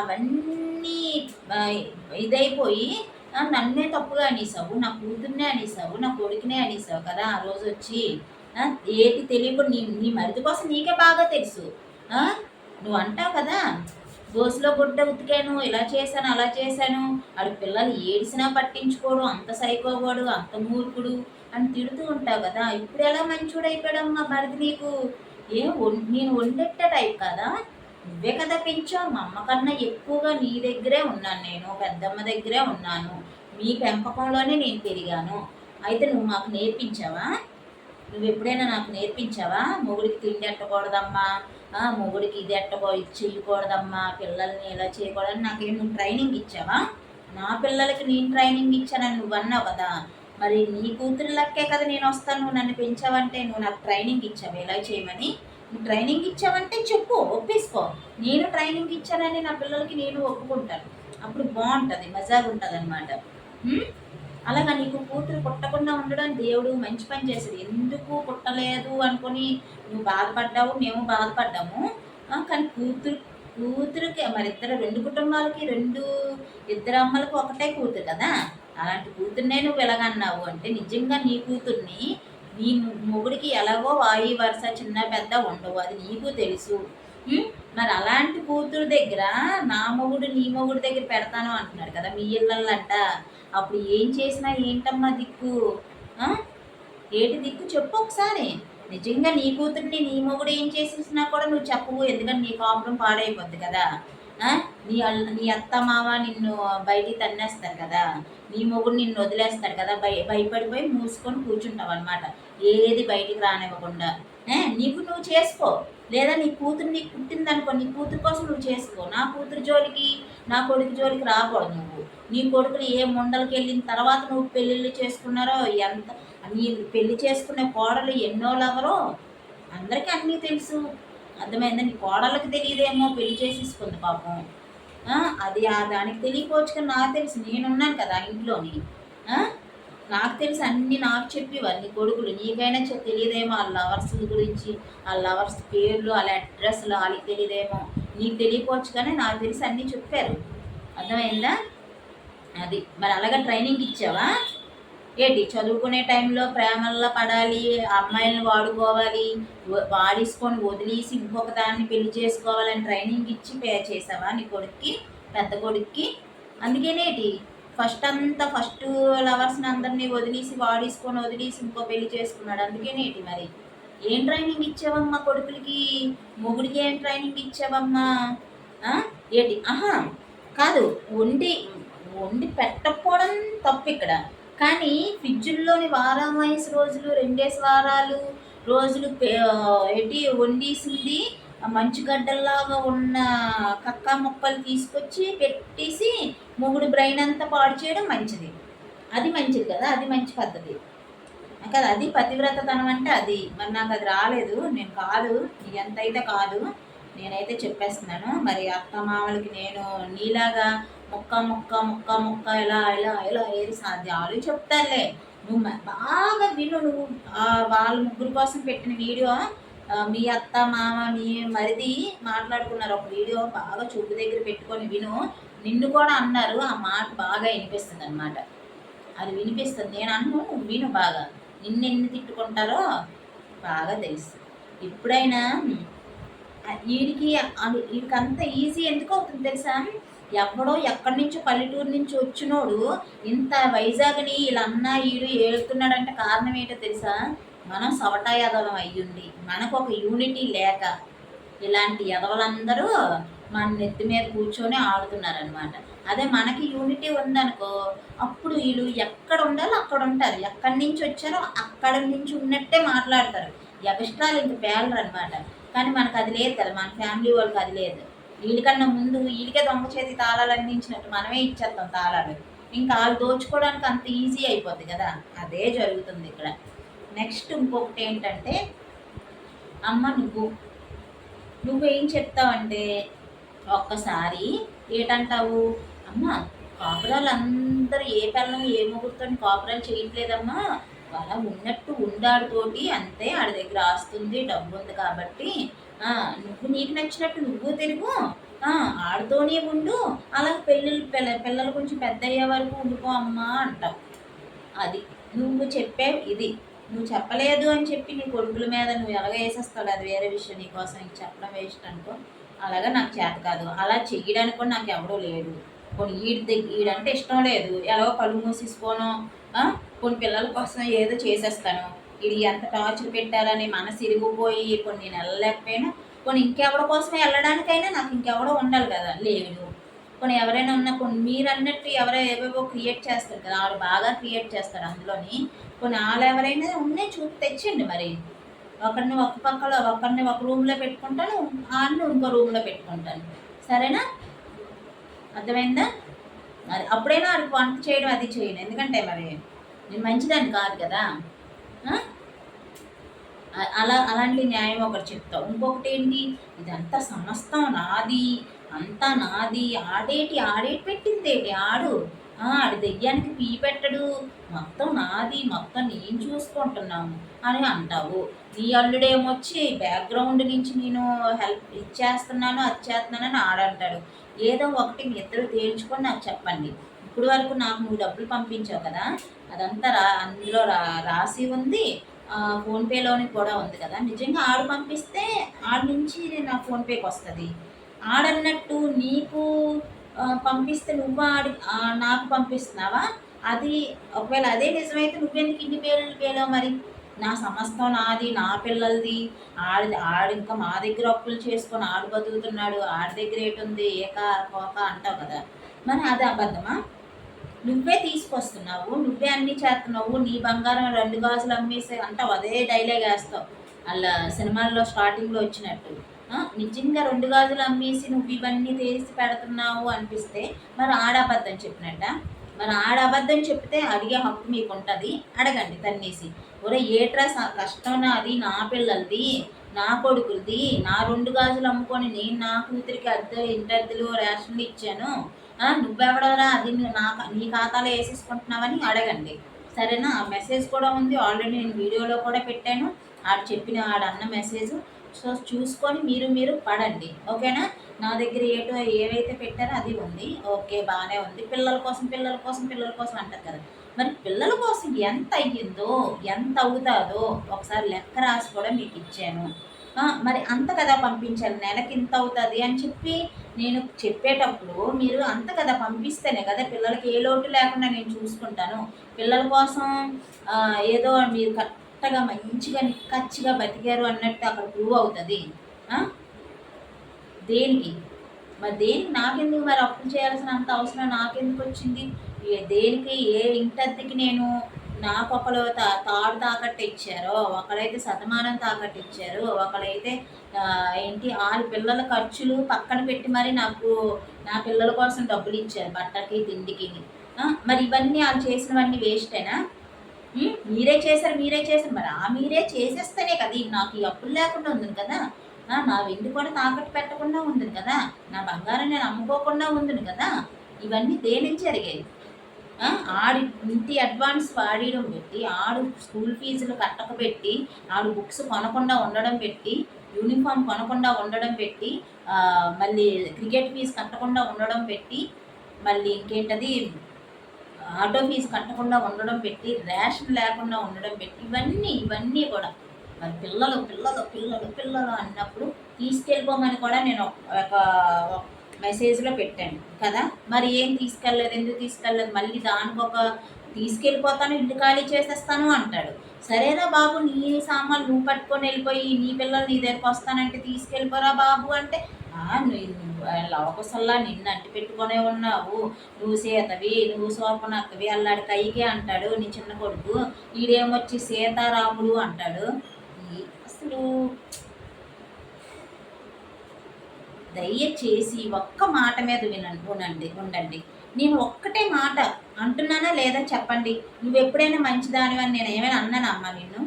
అవన్నీ ఇదైపోయి నన్నే తప్పుగా అనేసావు, నా కూతుర్నే అనేసావు, నా కొడుకునే అనేసావు కదా ఆ రోజు వచ్చి. ఏది తెలియకుండా నీ మరిది కోసం నీకే బాగా తెలుసు. నువ్వు అంటావు కదా, గోసులో గుడ్డ ఉతికాను, ఇలా చేశాను అలా చేశాను, ఆడు పిల్లలు ఏడిసినా పట్టించుకోడు, అంత సైకోవాడు, అంత మూర్ఖుడు అని తిడుతూ ఉంటావు కదా. ఇప్పుడు ఎలా మంచోడు అయిపోయాడమ్మా మరిది నీకు? నేను వండెట్టే టైప్ కదా, నువ్వే కదా పెంచావు. మా అమ్మ కన్నా ఎక్కువగా నీ దగ్గరే ఉన్నాను, నేను పెద్దమ్మ దగ్గరే ఉన్నాను, మీ పెంపకంలోనే నేను పెరిగాను. అయితే నువ్వు మాకు నేర్పించావా? నువ్వు ఎప్పుడైనా నాకు నేర్పించావా మొగుడికి తిండి ఎట్టకూడదమ్మా, మొగుడికి ఇది ఇది చేయకూడదమ్మా, పిల్లల్ని ఇలా చేయకూడదని నాకేం నువ్వు ట్రైనింగ్ ఇచ్చావా? నా పిల్లలకి నేను ట్రైనింగ్ ఇచ్చానని నువ్వు అన్నావు కదా, మరి నీ కూతురు లెక్కే కదా నేను వస్తాను. నువ్వు నన్ను పెంచావంటే నువ్వు నాకు ట్రైనింగ్ ఇచ్చావు ఎలా చేయమని. నువ్వు ట్రైనింగ్ ఇచ్చావంటే చెప్పు, ఒప్పేసుకో. నేను ట్రైనింగ్ ఇచ్చానని నా పిల్లలకి నేను ఒప్పుకుంటాను, అప్పుడు బాగుంటుంది, మజాగా ఉంటుంది అనమాట. అలాగా నీకు కూతురు పుట్టకుండా ఉండడం దేవుడు మంచి పని చేసేది. ఎందుకు పుట్టలేదు అనుకొని నువ్వు బాధపడ్డావు, మేము బాధపడ్డాము. కానీ కూతురుకి మరి రెండు కుటుంబాలకి ఇద్దరు అమ్మలకి ఒకటే కూతురు కదా, అలాంటి కూతుర్నే నువ్వు ఎలాగన్నావు అంటే నిజంగా నీ కూతుర్ని నీ మొగుడికి ఎలాగో వాయి వరుస చిన్న పెద్ద ఉండవు, అది నీకు తెలుసు. మరి అలాంటి కూతురు దగ్గర నా మొగుడు నీ మొగుడు దగ్గర పెడతాను అంటున్నాడు కదా మీ ఇళ్ళంట. అప్పుడు ఏం చేసినా ఏంటమ్మా దిక్కు? ఏటి దిక్కు చెప్పు ఒకసారి. నిజంగా నీ కూతుర్ని నీ మొగుడు ఏం చేసినా కూడా నువ్వు చెప్పవు, ఎందుకంటే నీ కాపురం పాడైపోద్ది కదా. నీ అత్త మామ నిన్ను బయటికి తన్నేస్తారు కదా, నీ మొగుడు నిన్ను వదిలేస్తాడు కదా, భయపడిపోయి మూసుకొని కూర్చుంటావు అనమాట, ఏది బయటికి రానివ్వకుండా. నువ్వు చేసుకో, లేదా నీ కూతురు నీకు పుట్టిందనుకో, నీ కూతురు కోసం నువ్వు చేసుకో. నా కూతురు జోలికి నా కొడుకు జోలికి రాకూడదు. నువ్వు నీ కొడుకుని ఏ ముండలకి వెళ్ళిన తర్వాత నువ్వు పెళ్ళిళ్ళు చేసుకున్నారో, ఎంత నీ పెళ్లి చేసుకునే కోడలు ఎన్నోళ్ళెవరో అందరికీ అన్నీ తెలుసు. అర్థమైందా? నీ కోడళ్ళకి తెలియదేమో, పెళ్లి చేసేసుకుంది పాపం. అది దానికి తెలియకపోవచ్చు, కానీ నాకు తెలుసు, నేనున్నాను కదా ఇంట్లోని. నాకు తెలిసి అన్నీ నాకు చెప్పేవారు నీ కొడుకులు. నీకైనా తెలియదేమో వాళ్ళ లవర్స్ గురించి, వాళ్ళ లవర్స్ పేర్లు, వాళ్ళ అడ్రస్లు వాళ్ళకి తెలియదేమో. నీకు తెలియకపోవచ్చు కానీ నాకు తెలిసి అన్నీ చెప్పారు. అర్థమైందా? అది మరి అలాగే ట్రైనింగ్ ఇచ్చావా ఏంటి? చదువుకునే టైంలో ప్రేమల్లో పడాలి, అమ్మాయిలను వాడుకోవాలి, వాడేసుకొని వదిలేసి ఇంకొక దాన్ని పెళ్లి చేసుకోవాలని ట్రైనింగ్ ఇచ్చి చేసావా నీ కొడుక్కి, పెద్ద కొడుక్కి? అందుకేనేటి ఫస్ట్ లవర్స్ని అందరినీ వదిలేసి వదిలేసి ఇంకో పెళ్లి చేసుకున్నాడు. అందుకేనేటి మరి ఏం ట్రైనింగ్ ఇచ్చావమ్మా కొడుకులకి? మొగుడికి ఏం ట్రైనింగ్ ఇచ్చావమ్మా? ఏంటి? కాదు, వండి వండి పెట్టకపోవడం తప్పు ఇక్కడ. కానీ ఫ్రిడ్జుల్లోని వారం వయసు రోజులు 2 వారాలు రోజులు ఏంటి వండేసింది మంచుగడ్డల్లాగా ఉన్న కక్క ముక్కలు తీసుకొచ్చి పెట్టేసి మొగుడు బ్రెయిన్ అంతా పాడు చేయడం మంచిది. అది మంచిది కదా, అది మంచి పద్ధతి కదా, అది పతివ్రతతనం అంటే అది. మరి నాకు అది రాలేదు, నేను కాదు, ఎంతైతే కాదు, నేనైతే చెప్పేస్తున్నాను. మరి అత్త మామలకి నేను నీలాగా మొక్క మొక్క మొక్క మొక్క ఇలా ఇలా ఇలా ఏది సాధ్యాలు చెప్తారులే. నువ్వు బాగా విను. నువ్వు వాళ్ళ ముగ్గురు కోసం పెట్టిన వీడియో, మీ అత్త మామ మీ మరిది మాట్లాడుకున్నారు ఒక వీడియో, బాగా చూపు దగ్గర పెట్టుకొని విను. నిన్ను కూడా అన్నారు, ఆ మాట బాగా వినిపిస్తుంది అనమాట. అది వినిపిస్తుంది, నేను అన్ను విను బాగా. నిన్ను ఎన్ని తిట్టుకుంటారో బాగా తెలుసు. ఎప్పుడైనా వీడికి అంత ఈజీ ఎందుకు అవుతుంది తెలుసా? ఎవడో ఎక్కడి నుంచో పల్లెటూరు నుంచి వచ్చినోడు ఇంత వైజాగ్ని ఇలా అన్నా ఈడు ఏడుతున్నాడంటే కారణం ఏంటో తెలుసా? మనం సవటా ఎదవం అయ్యుండి మనకు ఒక యూనిటీ లేక ఇలాంటి ఎదవలందరూ మన నెత్తి మీద కూర్చొని ఆడుతున్నారనమాట. అదే మనకి యూనిటీ ఉందనుకో, అప్పుడు వీళ్ళు ఎక్కడ ఉండాలో అక్కడ ఉంటారు, ఎక్కడి నుంచి వచ్చారో అక్కడ నుంచి ఉన్నట్టే మాట్లాడతారు, ఎక్స్ట్రాలు ఇంక పేలరు అనమాట. కానీ మనకు అది లేదు కదా, మన ఫ్యామిలీ వాళ్ళకి అది లేదు. వీళ్ళకన్నా ముందు వీళ్ళకే దొంగ చేతి తాళాలు అందించినట్టు మనమే ఇచ్చేస్తాం తాళాలు. ఇంకా వాళ్ళు దోచుకోవడానికి అంత ఈజీ అయిపోద్ది కదా, అదే జరుగుతుంది ఇక్కడ. నెక్స్ట్ ఇంకొకటి ఏంటంటే, అమ్మ నువ్వేం చెప్తావంటే ఒక్కసారి ఏటంటావు, అమ్మ కాపురాలు అందరూ ఏ పిల్లం ఏ ముగ్గురితో కాపురాలు చేయట్లేదమ్మా, అలా ఉన్నట్టు ఉండాడుతోటి అంతే, ఆడి దగ్గర ఆస్తుంది డబ్బు ఉంది కాబట్టి నువ్వు నీకు నచ్చినట్టు నువ్వు తిరుగు, ఆడుతోనే ఉండు, అలాగే పిల్లలు కొంచెం పెద్ద అయ్యే వరకు ఉండిపో అమ్మా అంటావు. అది నువ్వు చెప్పే ఇది. నువ్వు చెప్పలేదు అని చెప్పి నీ కొడుకుల మీద నువ్వు ఎలాగ వేసేస్తావు, అది వేరే విషయం. నీకోసం ఇంక చెప్పడం వేస్ట్ అనుకో. అలాగా నాకు చేత కాదు, అలా చెయ్యడానికి కూడా నాకు ఎవడో లేడు. కొన్ని ఈడంటే ఇష్టం లేదు, ఎలాగో కళ్ళు మూసేసుకోను, కొన్ని పిల్లల కోసం ఏదో చేసేస్తాను. ఇది ఎంత టార్చర్ పెట్టారని మనసు ఇరిగిపోయి కొన్ని నేను వెళ్ళలేకపోయినా, కొన్ని ఇంకెవరి కోసం వెళ్ళడానికైనా నాకు ఇంకెవడో ఉండాలి కదా, లేదు. కొన్ని ఎవరైనా ఉన్నా, కొన్ని మీరు అన్నట్టు ఏవేవో క్రియేట్ చేస్తారు కదా, వాళ్ళు బాగా క్రియేట్ చేస్తారు అందులోని. కొన్ని వాళ్ళు ఎవరైనా ఉన్నాయి చూపు తెచ్చండి. మరి ఒకరిని ఒక పక్కలో, ఒకరిని ఒక రూమ్లో పెట్టుకుంటాను, వాళ్ళని ఇంకో రూమ్లో పెట్టుకుంటాను, సరేనా? అర్థమైందా? మరి అప్పుడైనా వాడికి వంట చేయడం అది చేయను, ఎందుకంటే మరి నేను మంచిదాన్ని కాదు కదా. అలాంటి న్యాయం ఒకటి చెప్తావు. ఇంకొకటి ఏంటి, ఇదంతా సమస్తం నాది, అంతా నాది, ఆడేటి పెట్టిందేటి ఆడి దెయ్యానికి పీ పెట్టడు, మొత్తం నాది, మొత్తం నేను చూసుకుంటున్నాము అని అంటావు. నీ అల్లుడేమొచ్చి బ్యాక్గ్రౌండ్ నుంచి నేను హెల్ప్ ఇచ్చేస్తున్నాను అది చేస్తున్నానని ఆడంటాడు. ఏదో ఒకటి మీ ఇద్దరు తేల్చుకొని నాకు చెప్పండి. ఇప్పుడు వరకు నాకు నువ్వు డబ్బులు పంపించావు కదా, అదంతా అందులో రాసి ఉంది, ఫోన్పేలోని కూడా ఉంది కదా. నిజంగా ఆడు పంపిస్తే ఆడి నుంచి నా ఫోన్పేకి వస్తుంది. ఆడన్నట్టు నీకు పంపిస్తే నువ్వు నాకు పంపిస్తున్నావా? అది ఒకవేళ అదే నిజమైతే నువ్వెందుకు ఇన్ని పేలో మరి? నా సమస్తం నాది, నా పిల్లలది, ఆడి ఇంకా మా దగ్గర అప్పులు చేసుకొని ఆడు బతుకుతున్నాడు, ఆడి దగ్గర ఏటుంది పోక అంటావు కదా. మరి అది అబద్ధమా? నువ్వే తీసుకొస్తున్నావు, నువ్వే అన్నీ చేస్తున్నావు, నీ బంగారం 2 గాజులు అమ్మేసే అంటావు, అదే డైలాగ్ వేస్తావు అలా సినిమాల్లో స్టార్టింగ్లో వచ్చినట్టు. నిజంగా 2 గాజులు అమ్మేసి నువ్వు ఇవన్నీ తీసి పెడుతున్నావు అనిపిస్తే మరి ఆడబద్ధం చెప్పినట్ట. మరి ఆడబద్ధం చెప్తే అడిగే హక్కు మీకు ఉంటుంది, అడగండి తన్నేసి. ఒరే ఏట్రా కష్టం నాది, నా పిల్లలది, నా కొడుకులది, నా 2 గాజులు అమ్ముకొని నేను నా కూతురికి ఇంటద్దెలు రేషన్లు ఇచ్చాను, నువ్వెవడరా అది నీ ఖాతాలో వేసేసుకుంటున్నావని అడగండి, సరేనా? ఆ మెసేజ్ కూడా ఉంది ఆల్రెడీ, నేను వీడియోలో కూడా పెట్టాను. ఆడు అన్న మెసేజ్ సో చూసుకొని మీరు పడండి, ఓకేనా? నా దగ్గర ఏవైతే పెట్టారో అది ఉంది, ఓకే, బాగానే ఉంది. పిల్లల కోసం పిల్లల కోసం పిల్లల కోసం అంటారు కదా, మరి పిల్లల కోసం ఎంత అయ్యిందో ఎంత అవుతుందో ఒకసారి లెక్క రాసి కూడా మీకు ఇచ్చాను. మరి అంత కదా పంపించాలి, నెలకి ఇంత అవుతుంది అని చెప్పి నేను చెప్పేటప్పుడు మీరు అంత కదా పంపిస్తేనే కదా పిల్లలకి ఏ లోటు లేకుండా నేను చూసుకుంటాను. పిల్లల కోసం ఏదో మీరు కరెక్ట్గా మంచిగా నిక్కచ్చిగా బతికారు అన్నట్టు అక్కడ ప్రూవ్ అవుతుంది. దేనికి మరి దేనికి నాకెందుకు మరి అప్పులు చేయాల్సిన అంత అవసరం నాకెందుకు వచ్చింది? దేనికి ఏ ఇంటద్దెకి నేను నాకు ఒకరు తాడు తాకట్టు ఇచ్చారో, ఒకరైతే శతమానం తాకట్టు ఇచ్చారు, ఒకరైతే ఏంటి వాళ్ళ పిల్లల ఖర్చులు పక్కన పెట్టి మరి నాకు నా పిల్లల కోసం డబ్బులు ఇచ్చారు బట్టకి తిండికి. మరి ఇవన్నీ వాళ్ళు చేసినవన్నీ వేస్టేనా? మీరే చేశారు మరి మీరే చేసేస్తేనే కదా నాకు ఈ అప్పులు లేకుండా ఉంది కదా, నా వెండి కూడా తాకట్టు పెట్టకుండా ఉంది కదా, నా బంగారం నేను అమ్ముకోకుండా ఉంది కదా. ఇవన్నీ దేనికి జరిగాయి? ఆడి ఇంటి అడ్వాన్స్ వాడడం పెట్టి, ఆడు స్కూల్ ఫీజులు కట్టకబెట్టి, ఆడు బుక్స్ కొనకుండా ఉండడం పెట్టి, యూనిఫామ్ కొనకుండా ఉండడం పెట్టి, మళ్ళీ క్రికెట్ ఫీజు కట్టకుండా ఉండడం పెట్టి, మళ్ళీ ఇంకేంటది ఆటో ఫీజు కట్టకుండా ఉండడం పెట్టి, రేషన్ లేకుండా ఉండడం పెట్టి, ఇవన్నీ కూడా మరి పిల్లలు పిల్లలు పిల్లలు పిల్లలు అన్నప్పుడు తీసుకెళ్ళిపోమని కూడా నేను ఒక మెసేజ్లో పెట్టాను కదా. మరి ఏం తీసుకెళ్ళలేదు, ఎందుకు తీసుకెళ్ళలేదు? మళ్ళీ దానికి ఒక తీసుకెళ్ళిపోతాను ఇల్లు ఖాళీ చేసేస్తాను అంటాడు. సరేరా బాబు, నీ సామాన్లు నువ్వు పట్టుకొని వెళ్ళిపోయి నీ పిల్లలు నీ దగ్గరకు వస్తానంటే తీసుకెళ్ళిపోరా బాబు అంటే, లవకుసల్లా నిన్ను అంటి పెట్టుకునే ఉన్నావు, నువ్వు సీతవి, నువ్వు శోభనక్కవి, అల్లాడి కైకి అంటాడు నీ చిన్న కొడుకు. ఈడేమొచ్చి సీతారాముడు అంటాడు. అసలు దయచేసి ఒక్క మాట మీద ఉండండి. నేను ఒక్కటే మాట అంటున్నానా లేదా చెప్పండి. నువ్వు ఎప్పుడైనా మంచిదానివని నేను ఏమైనా అన్నానా అమ్మ నిన్ను?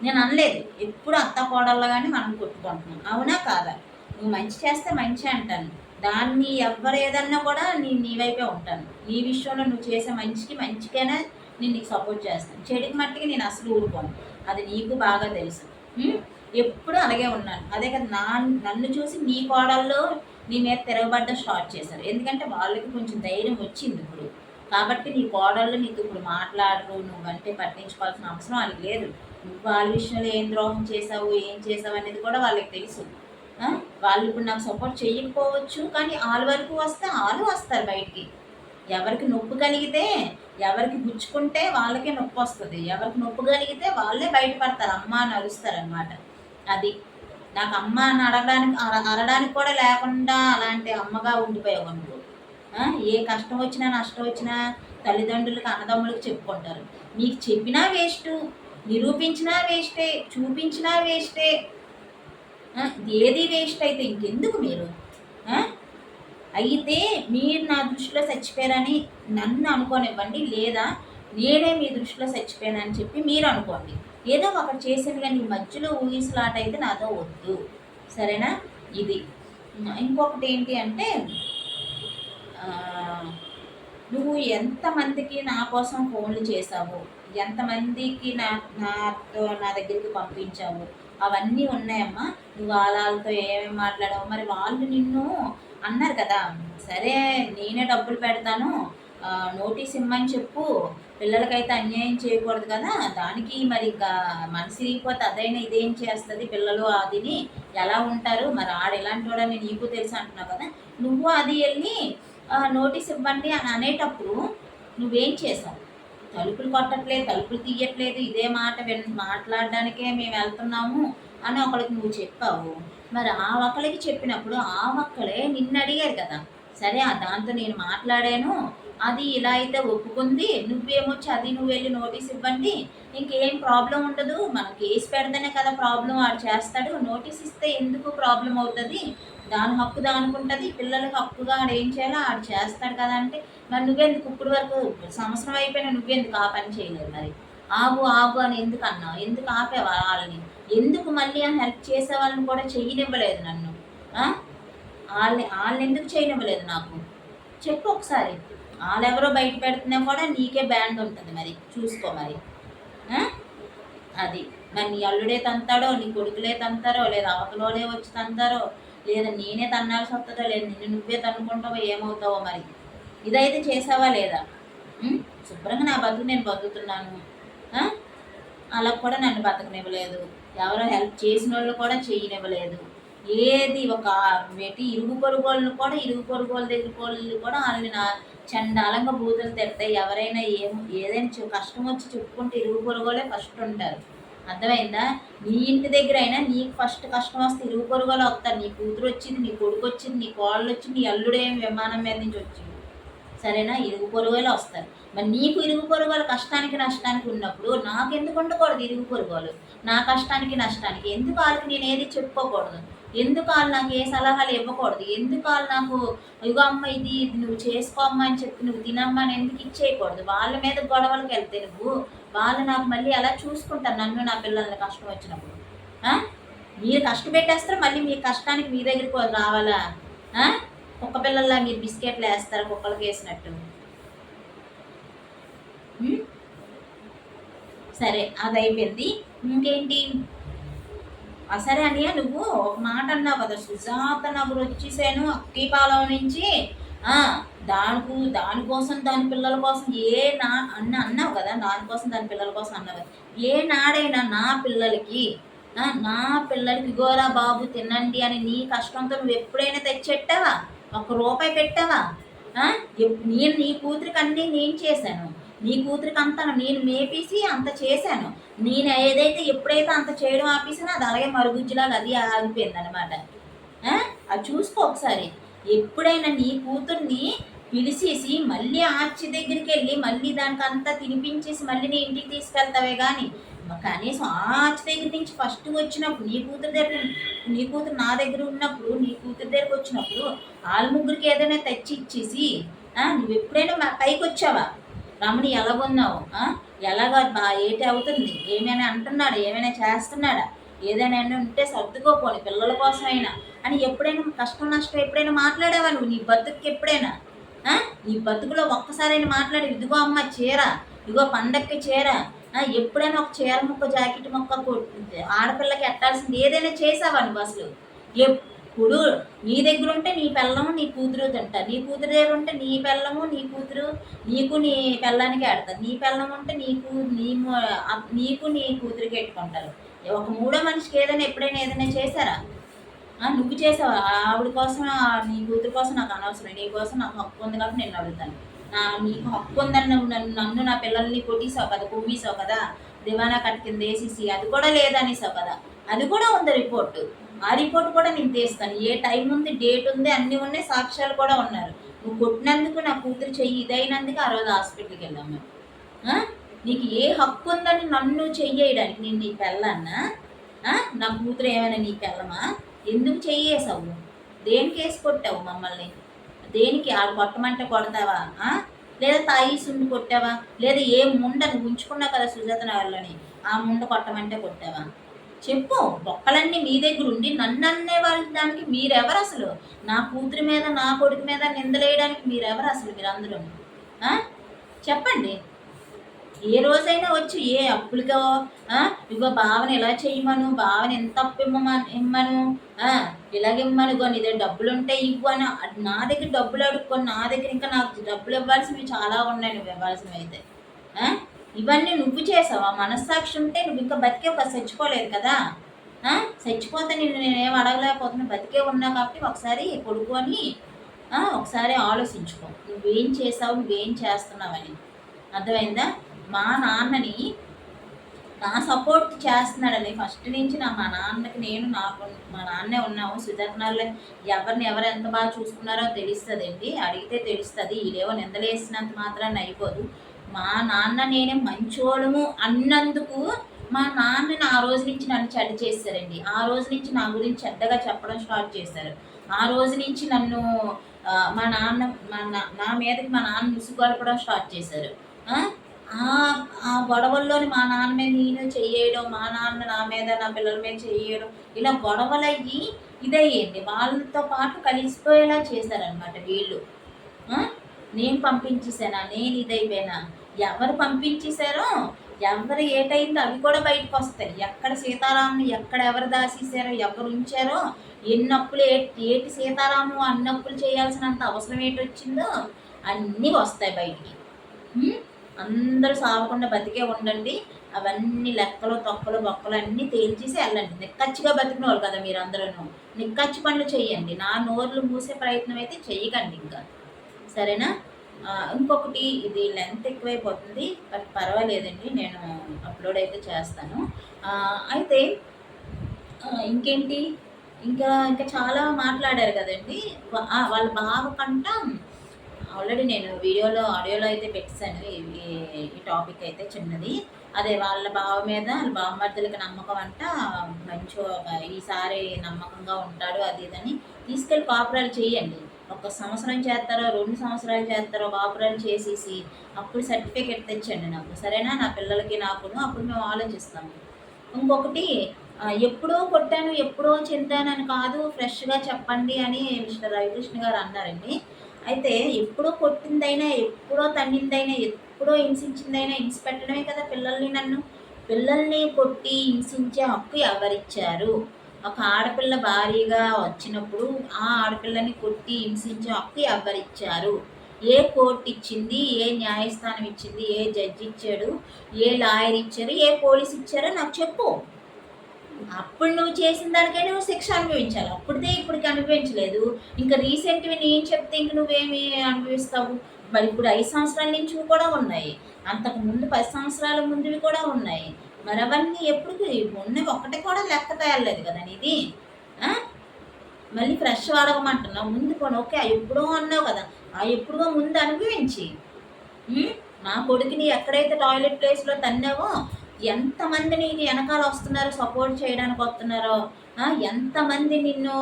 నేను అనలేదు. ఎప్పుడు అత్త కోడల్లో కానీ మనం కొట్టుకుంటున్నాం, అవునా కాదా? నువ్వు మంచి చేస్తే మంచి అంటాను, దాన్ని ఎవరు ఏదన్నా కూడా నీ వైపే ఉంటాను. ఈ విషయంలో నువ్వు చేసే మంచికైనా నేను నీకు సపోర్ట్ చేస్తాను, చెడుకి మట్టికి నేను అసలు ఊరుకోను, అది నీకు బాగా తెలుసు. ఎప్పుడు అలాగే ఉన్నాను. అదే కదా నన్ను చూసి నీ కోడల్లో నీ మీద తిరగబడ్డ స్టార్ట్ చేశారు, ఎందుకంటే వాళ్ళకి కొంచెం ధైర్యం వచ్చింది ఇప్పుడు. కాబట్టి నీ కోడళ్ళు నీకు ఇప్పుడు మాట్లాడరు, నువ్వంటే పట్టించుకోవాల్సిన అవసరం వాళ్ళకి లేదు. నువ్వు వాళ్ళ విషయంలో ఏం ద్రోహం చేసావు, ఏం చేసావు అనేది కూడా వాళ్ళకి తెలుసు. వాళ్ళు ఇప్పుడు నాకు సపోర్ట్ చేయకపోవచ్చు, కానీ వాళ్ళ వరకు వస్తే వాళ్ళు వస్తారు బయటికి. ఎవరికి నొప్పి కలిగితే, ఎవరికి గుచ్చుకుంటే వాళ్ళకే నొప్పి వస్తుంది, ఎవరికి నొప్పి కలిగితే వాళ్ళే బయటపడతారు, అమ్మ అని అరుస్తారనమాట. అది నాకు అమ్మ అని అరడానికి కూడా లేకుండా అలాంటి అమ్మగా ఉండిపోయావు నువ్వు. ఏ కష్టం వచ్చినా నష్టం వచ్చినా తల్లిదండ్రులకి అన్నదమ్ములకు చెప్పుకుంటారు. మీకు చెప్పినా వేస్ట్, నిరూపించినా వేస్టే, చూపించినా వేస్టే, ఏది వేస్ట్ అయితే ఇంకెందుకు మీరు? అయితే మీరు నా దృష్టిలో చచ్చిపోయారని నన్ను అనుకోనివ్వండి, లేదా నేనే మీ దృష్టిలో చచ్చిపోయానని చెప్పి మీరు అనుకోండి. ఏదో ఒకటి చేసింది, కానీ మధ్యలో ఊగిసలాట అయితే నాతో వద్దు, సరేనా? ఇది ఇంకొకటి ఏంటి అంటే, నువ్వు ఎంతమందికి నా కోసం ఫోన్లు చేసావు, ఎంతమందికి నా దగ్గరికి పంపించావు, అవన్నీ ఉన్నాయమ్మా. నువ్వు వాళ్ళతో ఏమేమి మాట్లాడావు, మరి వాళ్ళు నిన్ను అన్నారు కదా, సరే నేనే డబ్బులు పెడతాను, నోటీస్ ఇమ్మని చెప్పు, పిల్లలకైతే అన్యాయం చేయకూడదు కదా, దానికి మరి మనసు ఇరిగిపోతే అదైనా ఇదేం చేస్తుంది, పిల్లలు అదిని ఎలా ఉంటారు, మరి ఆడు ఎలాంటి వాడని నీకు తెలుసు అంటున్నావు కదా. నువ్వు అది వెళ్ళి నోటీస్ ఇవ్వండి అని అనేటప్పుడు నువ్వేం చేసావు? తలుపులు కొట్టట్లేదు, తలుపులు తీయట్లేదు, ఇదే మాట మాట్లాడడానికే మేము వెళ్తున్నాము అని ఒకరికి నువ్వు చెప్పావు. మరి ఆ ఒక్కరికి చెప్పినప్పుడు ఆ ఒక్కలే నిన్ను అడిగారు కదా, సరే దాంతో నేను మాట్లాడాను, అది ఇలా అయితే ఒప్పుకుంది, నువ్వేమొచ్చి అది నువ్వు వెళ్ళి నోటీస్ ఇవ్వండి, ఇంకేం ప్రాబ్లం ఉండదు, మనం కేసు పెడితేనే కదా ప్రాబ్లం ఆడు చేస్తాడు, నోటీస్ ఇస్తే ఎందుకు ప్రాబ్లం అవుతుంది, దాని హక్కు దానికి ఉంటుంది, పిల్లలకి హక్కుగా ఆడు ఏం చేయాలో ఆడు చేస్తాడు కదా అంటే, మరి నువ్వెందుకు ఇప్పుడు వరకు సంవత్సరం అయిపోయినా నువ్వెందుకు ఆ పని చేయలేదు? మరి ఆగు అని ఎందుకు అన్నావు? ఎందుకు ఆపేవా వాళ్ళని? ఎందుకు మళ్ళీ హెల్ప్ చేసే వాళ్ళని కూడా చేయనివ్వలేదు నన్ను? వాళ్ళని ఎందుకు చేయనివ్వలేదు నాకు చెప్పు ఒకసారి. వాళ్ళెవరో బయట పెడుతున్నా కూడా నీకే బ్యాండ్ ఉంటుంది, మరి చూసుకో మరి. అది మరి నీ అల్లుడే తంతాడో, నీ కొడుకులే తంతారో, లేదా అవతలోలే వచ్చి తంతారో, లేదా నేనే తన్నాల్సి వస్తుందో, లేదా నిన్ను నువ్వే తన్నుకుంటావో, ఏమవుతావో మరి. ఇదైతే చేసావా లేదా? శుభ్రంగా నా బతుకు నేను బతుకుతున్నాను. అలా కూడా నన్ను బతకనివ్వలేదు, ఎవరో హెల్ప్ చేసిన వాళ్ళు కూడా చేయనివ్వలేదు. ఏది ఒక ఇరుగు పొరుగు వాళ్ళని కూడా, ఇరుగు పొరుగు వాళ్ళ దగ్గర వాళ్ళు కూడా వాళ్ళని నా చండాలంగా బూతులు తిడతాయి. ఎవరైనా ఏదైనా కష్టం వచ్చి చెప్పుకుంటే ఇరుగు పొరుగు వాళ్ళే ఫస్ట్ ఉంటారు. అర్థమైందా? నీ ఇంటి దగ్గర అయినా నీకు ఫస్ట్ కష్టం వస్తే ఇరుగు పొరుగు వాళ్ళు వస్తారు. నీ కూతురు వచ్చింది, నీ కొడుకు వచ్చింది, నీ కోళ్ళు వచ్చింది, నీ అల్లుడేం విమానం మీద నుంచి వచ్చింది. సరేనా? ఇరుగు పొరుగులు వస్తారు. మరి నీకు ఇరుగు పొరుగులు కష్టానికి నష్టానికి ఉన్నప్పుడు నాకు ఎందుకు ఉండకూడదు ఇరుగు పొరుగులు? నా కష్టానికి నష్టానికి ఎందుకు వాళ్ళకి నేను ఏది చెప్పుకోకూడదు? ఎందుకు వాళ్ళు నాకు ఏ సలహాలు ఇవ్వకూడదు? ఎందుకు వాళ్ళు నాకు ఇగో అమ్మ ఇది నువ్వు చేసుకోమ్మా అని చెప్పి నువ్వు తినమ్మా అని ఎందుకు ఇచ్చేయకూడదు? వాళ్ళ మీద గొడవలకు వెళ్తే వాళ్ళు నాకు మళ్ళీ ఎలా చూసుకుంటారు నన్ను నా పిల్లల్ని కష్టం వచ్చినప్పుడు? మీరు కష్టపెట్టేస్తారు, మళ్ళీ మీ కష్టానికి మీ దగ్గరికి రావాలా? కుక్క పిల్లల్లా మీరు బిస్కెట్లు వేస్తారు కుక్కలకి వేసినట్టు. సరే అది అయిపోయింది. ఇంకేంటి? సరే అన్నయ్య, నువ్వు ఒక మాట అన్నావు కదా, సుజాత నగరు వచ్చేసాను అక్కిపాలెం నుంచి, దానికోసం దాని పిల్లల కోసం అన్నావు కదా, దానికోసం దాని పిల్లల కోసం అన్నావు. ఏ నాడైనా నా పిల్లలకి గోరా బాబు తినండి అని నీ కష్టంతో నువ్వు ఎప్పుడైనా తెచ్చెట్టావా? ₹1 పెట్టావా? నేను నీ కూతురికి అన్నీ నేను చేశాను. నీ కూతురికి అంతా నేను మేపేసి అంత చేశాను. నేను ఏదైతే ఎప్పుడైతే అంత చేయడం ఆపేసినా అది అలాగే మరుగుజ్జులాగా అది ఆగిపోయింది అనమాట. అది చూసుకో ఒకసారి. ఎప్పుడైనా నీ కూతుర్ని పిలిచేసి మళ్ళీ ఆర్చి దగ్గరికి వెళ్ళి మళ్ళీ దానికి అంతా తినిపించేసి మళ్ళీ నీ ఇంటికి తీసుకెళ్తావే కానీ కనీసం ఆర్చి దగ్గర నుంచి ఫస్ట్ వచ్చినప్పుడు నీ కూతురు నా దగ్గర ఉన్నప్పుడు నీ కూతురు దగ్గరికి వచ్చినప్పుడు వాళ్ళ ముగ్గురికి ఏదైనా తెచ్చి ఇచ్చేసి నువ్వు ఎప్పుడైనా పైకి వచ్చావా? రమణి ఎలాగున్నావు, ఏటి అవుతుంది, ఏమైనా అంటున్నాడా, ఏమైనా చేస్తున్నాడా, ఏదైనా ఉంటే సర్దుకోపోని పిల్లల కోసమైనా అని ఎప్పుడైనా కష్టం నష్టం ఎప్పుడైనా మాట్లాడావా నువ్వు నీ బతుకు? ఎప్పుడైనా నీ బతుకులో ఒక్కసారైనా మాట్లాడి ఇదిగో అమ్మ చీర, ఇదిగో పండక్కి చీర, ఎప్పుడైనా ఒక చీర ముక్క జాకెట్ ముక్క ఆడపిల్లకి ఎట్టాల్సింది ఏదైనా చేసావా నువ్వు అసలు? ఇప్పుడు నీ దగ్గర ఉంటే నీ పిల్లము నీ కూతురు తింటారు, నీ కూతురు దగ్గర ఉంటే నీ పిల్లము నీ కూతురు నీకు నీ పిల్లానికి ఆడతారు, నీ పిల్లం ఉంటే నీకు నీ కూతురికి పెట్టుకుంటారు. ఒక మూడో మనిషికి ఎప్పుడైనా ఏదైనా చేశారా? నువ్వు చేసావా? ఆవిడ కోసం నీ కూతురు కోసం నాకు అనవసరం, నీ కోసం నాకు హక్కు ఉంది కాబట్టి నేను అడుగుతాను. నీకు హక్కు ఉందని నన్ను నా పిల్లల్ని కొట్టేసావు కదా, కుమ్మేసావు కదా, దివానా కట్ కింద వేసేసి అది కూడా లేదనేసావు కదా, అది కూడా ఉంది రిపోర్టు. ఆ రిపోర్ట్ కూడా నేను తీస్తాను. ఏ టైం ఉంది, డేట్ ఉంది, అన్నీ ఉన్నాయి, సాక్ష్యాలు కూడా ఉన్నారు. నువ్వు కొట్టినందుకు నా కూతురు చెయ్యి ఇదైనందుకు ఆ రోజు హాస్పిటల్కి వెళ్ళాం మేము. నీకు ఏ హక్కు ఉందని నన్ను చెయ్యడానికి? నేను నీ పిల్లన్నా? నా కూతురు ఏమైనా నీ పిల్లమా? ఎందుకు చెయ్యేసావు? దేనికి వేసి కొట్టావు మమ్మల్ని? దేనికి? ఆడు కొట్టమంటే కొడతావా? లేదా తాయి సుండి కొట్టావా? లేదా ఏ ముండ నువ్వు ఉంచుకున్నావు కదా సుజాత నగర్లోని, ఆ ముండ కొట్టమంటే కొట్టావా? చెప్పు. బొక్కలన్నీ మీ దగ్గర ఉండి నన్ను అనే వాళ్ళ దానికి మీరెవరు అసలు? నా కూతురి మీద నా కొడుకు మీద నిందలేయడానికి మీరెవరు అసలు? మీరందరూ చెప్పండి. ఏ రోజైనా వచ్చి ఏ అప్పులుగా ఇగో బావని ఇలా చేయమను, బావని ఎంత అప్పు ఇమ్మను, ఇలాగిమ్మను, నీ దగ్గర డబ్బులు ఉంటే ఇవ్వు అని నా దగ్గర డబ్బులు అడుక్కొని నా దగ్గర ఇంకా నాకు డబ్బులు ఇవ్వాల్సినవి చాలా ఉన్నాయి. నువ్వు ఇవ్వాల్సినవి అయితే ఇవన్నీ నువ్వు చేసావా? మనస్సాక్షి ఉంటే నువ్వు ఇంకా బతికే ఒక చచ్చిపోలేదు కదా. చచ్చిపోతే నేనేం అడగలేకపోతున్నా, బతికే ఉన్నా కాబట్టి ఒకసారి కొడుకొని ఒకసారి ఆలోచించుకో, నువ్వేం చేసావు, నువ్వేం చేస్తున్నావని. అర్థమైందా? మా నాన్నని నా సపోర్ట్ చేస్తున్నాడని ఫస్ట్ నుంచి మా నాన్నకి నేను మా నాన్నే ఉన్నాము. సుజాతనాల్లో ఎవరు ఎంత బాగా చూసుకున్నారో తెలుస్తుందండి, అడిగితే తెలుస్తుంది. ఈడేవో నిందలేసినంత మాత్రాన్ని అయిపోదు. మా నాన్న నేనే మంచోళము అన్నందుకు మా నాన్నని ఆ రోజు నుంచి నన్ను చెడ్డ చేశారండి. ఆ రోజు నుంచి నా గురించి చెడ్డగా చెప్పడం స్టార్ట్ చేశారు. ఆ రోజు నుంచి నన్ను మా నాన్న నా మీదకి మా నాన్న ముసుగొలపడం స్టార్ట్ చేశారు. ఆ గొడవల్లోని మా నాన్న మీద నేను చెయ్యడం, మా నాన్న నా మీద నా పిల్లల మీద చెయ్యడం, ఇలా గొడవలయ్యి ఇదయ్యండి. వాళ్ళతో పాటు కలిసిపోయేలా చేశారనమాట వీళ్ళు. నేను పంపించేసానా, నేను ఇదైపోయినా, ఎవరు పంపించేశారో ఎవరు ఏటైందో అవి కూడా బయటకు వస్తాయి. ఎక్కడ సీతారాముని ఎక్కడ ఎవరు దాసేసారో, ఎవరు ఉంచారో, ఎన్ని అప్పులు ఏటి సీతారాము అన్ని అప్పులు చేయాల్సినంత అవసరం ఏటొచ్చిందో అన్నీ వస్తాయి బయటికి. అందరూ సావకుండా బతికే ఉండండి. అవన్నీ లెక్కలు తొక్కలు బొక్కలు అన్నీ తేల్చేసి వెళ్ళండి. నిక్కచ్చిగా బతికిన వాళ్ళు కదా మీరు అందరూ. నిక్కచ్చి పనులు చెయ్యండి. నా నోర్లు మూసే ప్రయత్నం అయితే చెయ్యకండి ఇంకా, సరేనా? ఇంకొకటి, ఇది లెంత్ ఎక్కువైపోతుంది బట్ పర్వాలేదండి, నేను అప్లోడ్ అయితే చేస్తాను. అయితే ఇంకేంటి, ఇంకా ఇంకా చాలా మాట్లాడారు కదండి. వాళ్ళ బావ కంట ఆల్రెడీ నేను ఆడియోలో అయితే పెట్టాను ఈ టాపిక్ అయితే చిన్నది. అదే వాళ్ళ బావ మీద వాళ్ళ బావమర్దులకి నమ్మకం అంట, మంచి ఈసారి నమ్మకంగా ఉంటాడు అది ఇదని తీసుకెళ్ళి కాపురాలు చేయండి. 1 సంవత్సరం చేస్తారో 2 సంవత్సరాలు చేస్తారో కాపురాలు చేసేసి అప్పుడు సర్టిఫికెట్ తెచ్చండి నాకు, సరేనా? నా పిల్లలకి నాకును, అప్పుడు మేము ఆలోచిస్తాము. ఇంకొకటి, ఎప్పుడో కొట్టాను ఎప్పుడో చెందానని కాదు, ఫ్రెష్గా చెప్పండి అని మిస్టర్ రవికృష్ణ గారు అన్నారండి. అయితే ఎప్పుడో కొట్టిందైనా, ఎప్పుడో తన్నిందైనా, ఎప్పుడో హింసించిందైనా హింస పెట్టడమే కదా పిల్లల్ని కొట్టి హింసించే హక్కు ఎవరిచ్చారు? ఒక ఆడపిల్ల భారీగా వచ్చినప్పుడు ఆ ఆడపిల్లని కొట్టి హింసించే హక్కు ఎవరిచ్చారు? ఏ కోర్టు ఇచ్చింది? ఏ న్యాయస్థానం ఇచ్చింది? ఏ జడ్జి ఇచ్చాడు? ఏ లాయర్ ఇచ్చారు? ఏ పోలీస్ ఇచ్చారో నాకు చెప్పు. అప్పుడు నువ్వు చేసిన దానికై నువ్వు శిక్ష అనుభవించాలి. అప్పుడితే ఇప్పటికి అనుభవించలేదు. ఇంకా రీసెంట్వి నేను చెప్తే ఇంక నువ్వేమి అనుభవిస్తావు? మరి ఇప్పుడు 5 సంవత్సరాల నుంచి కూడా ఉన్నాయి, అంతకు ముందు 10 సంవత్సరాల ముందువి కూడా ఉన్నాయి. మరి అవన్నీ ఎప్పుడు ఉన్నవి ఒక్కటి కూడా లెక్క తయారలేదు కదా నీది. మళ్ళీ ఫ్రెష్ అడగమంటున్నావు. ముందు పోను, ఓకే ఎప్పుడో అన్నావు కదా, ఎప్పుడో ముందు అనుభవించి. నా కొడుకుని ఎక్కడైతే టాయిలెట్ ప్లేస్లో తన్నావో ఎంతమంది నీకు వెనకాల వస్తున్నారో, సపోర్ట్ చేయడానికి వస్తున్నారో, ఎంతమంది నిన్ను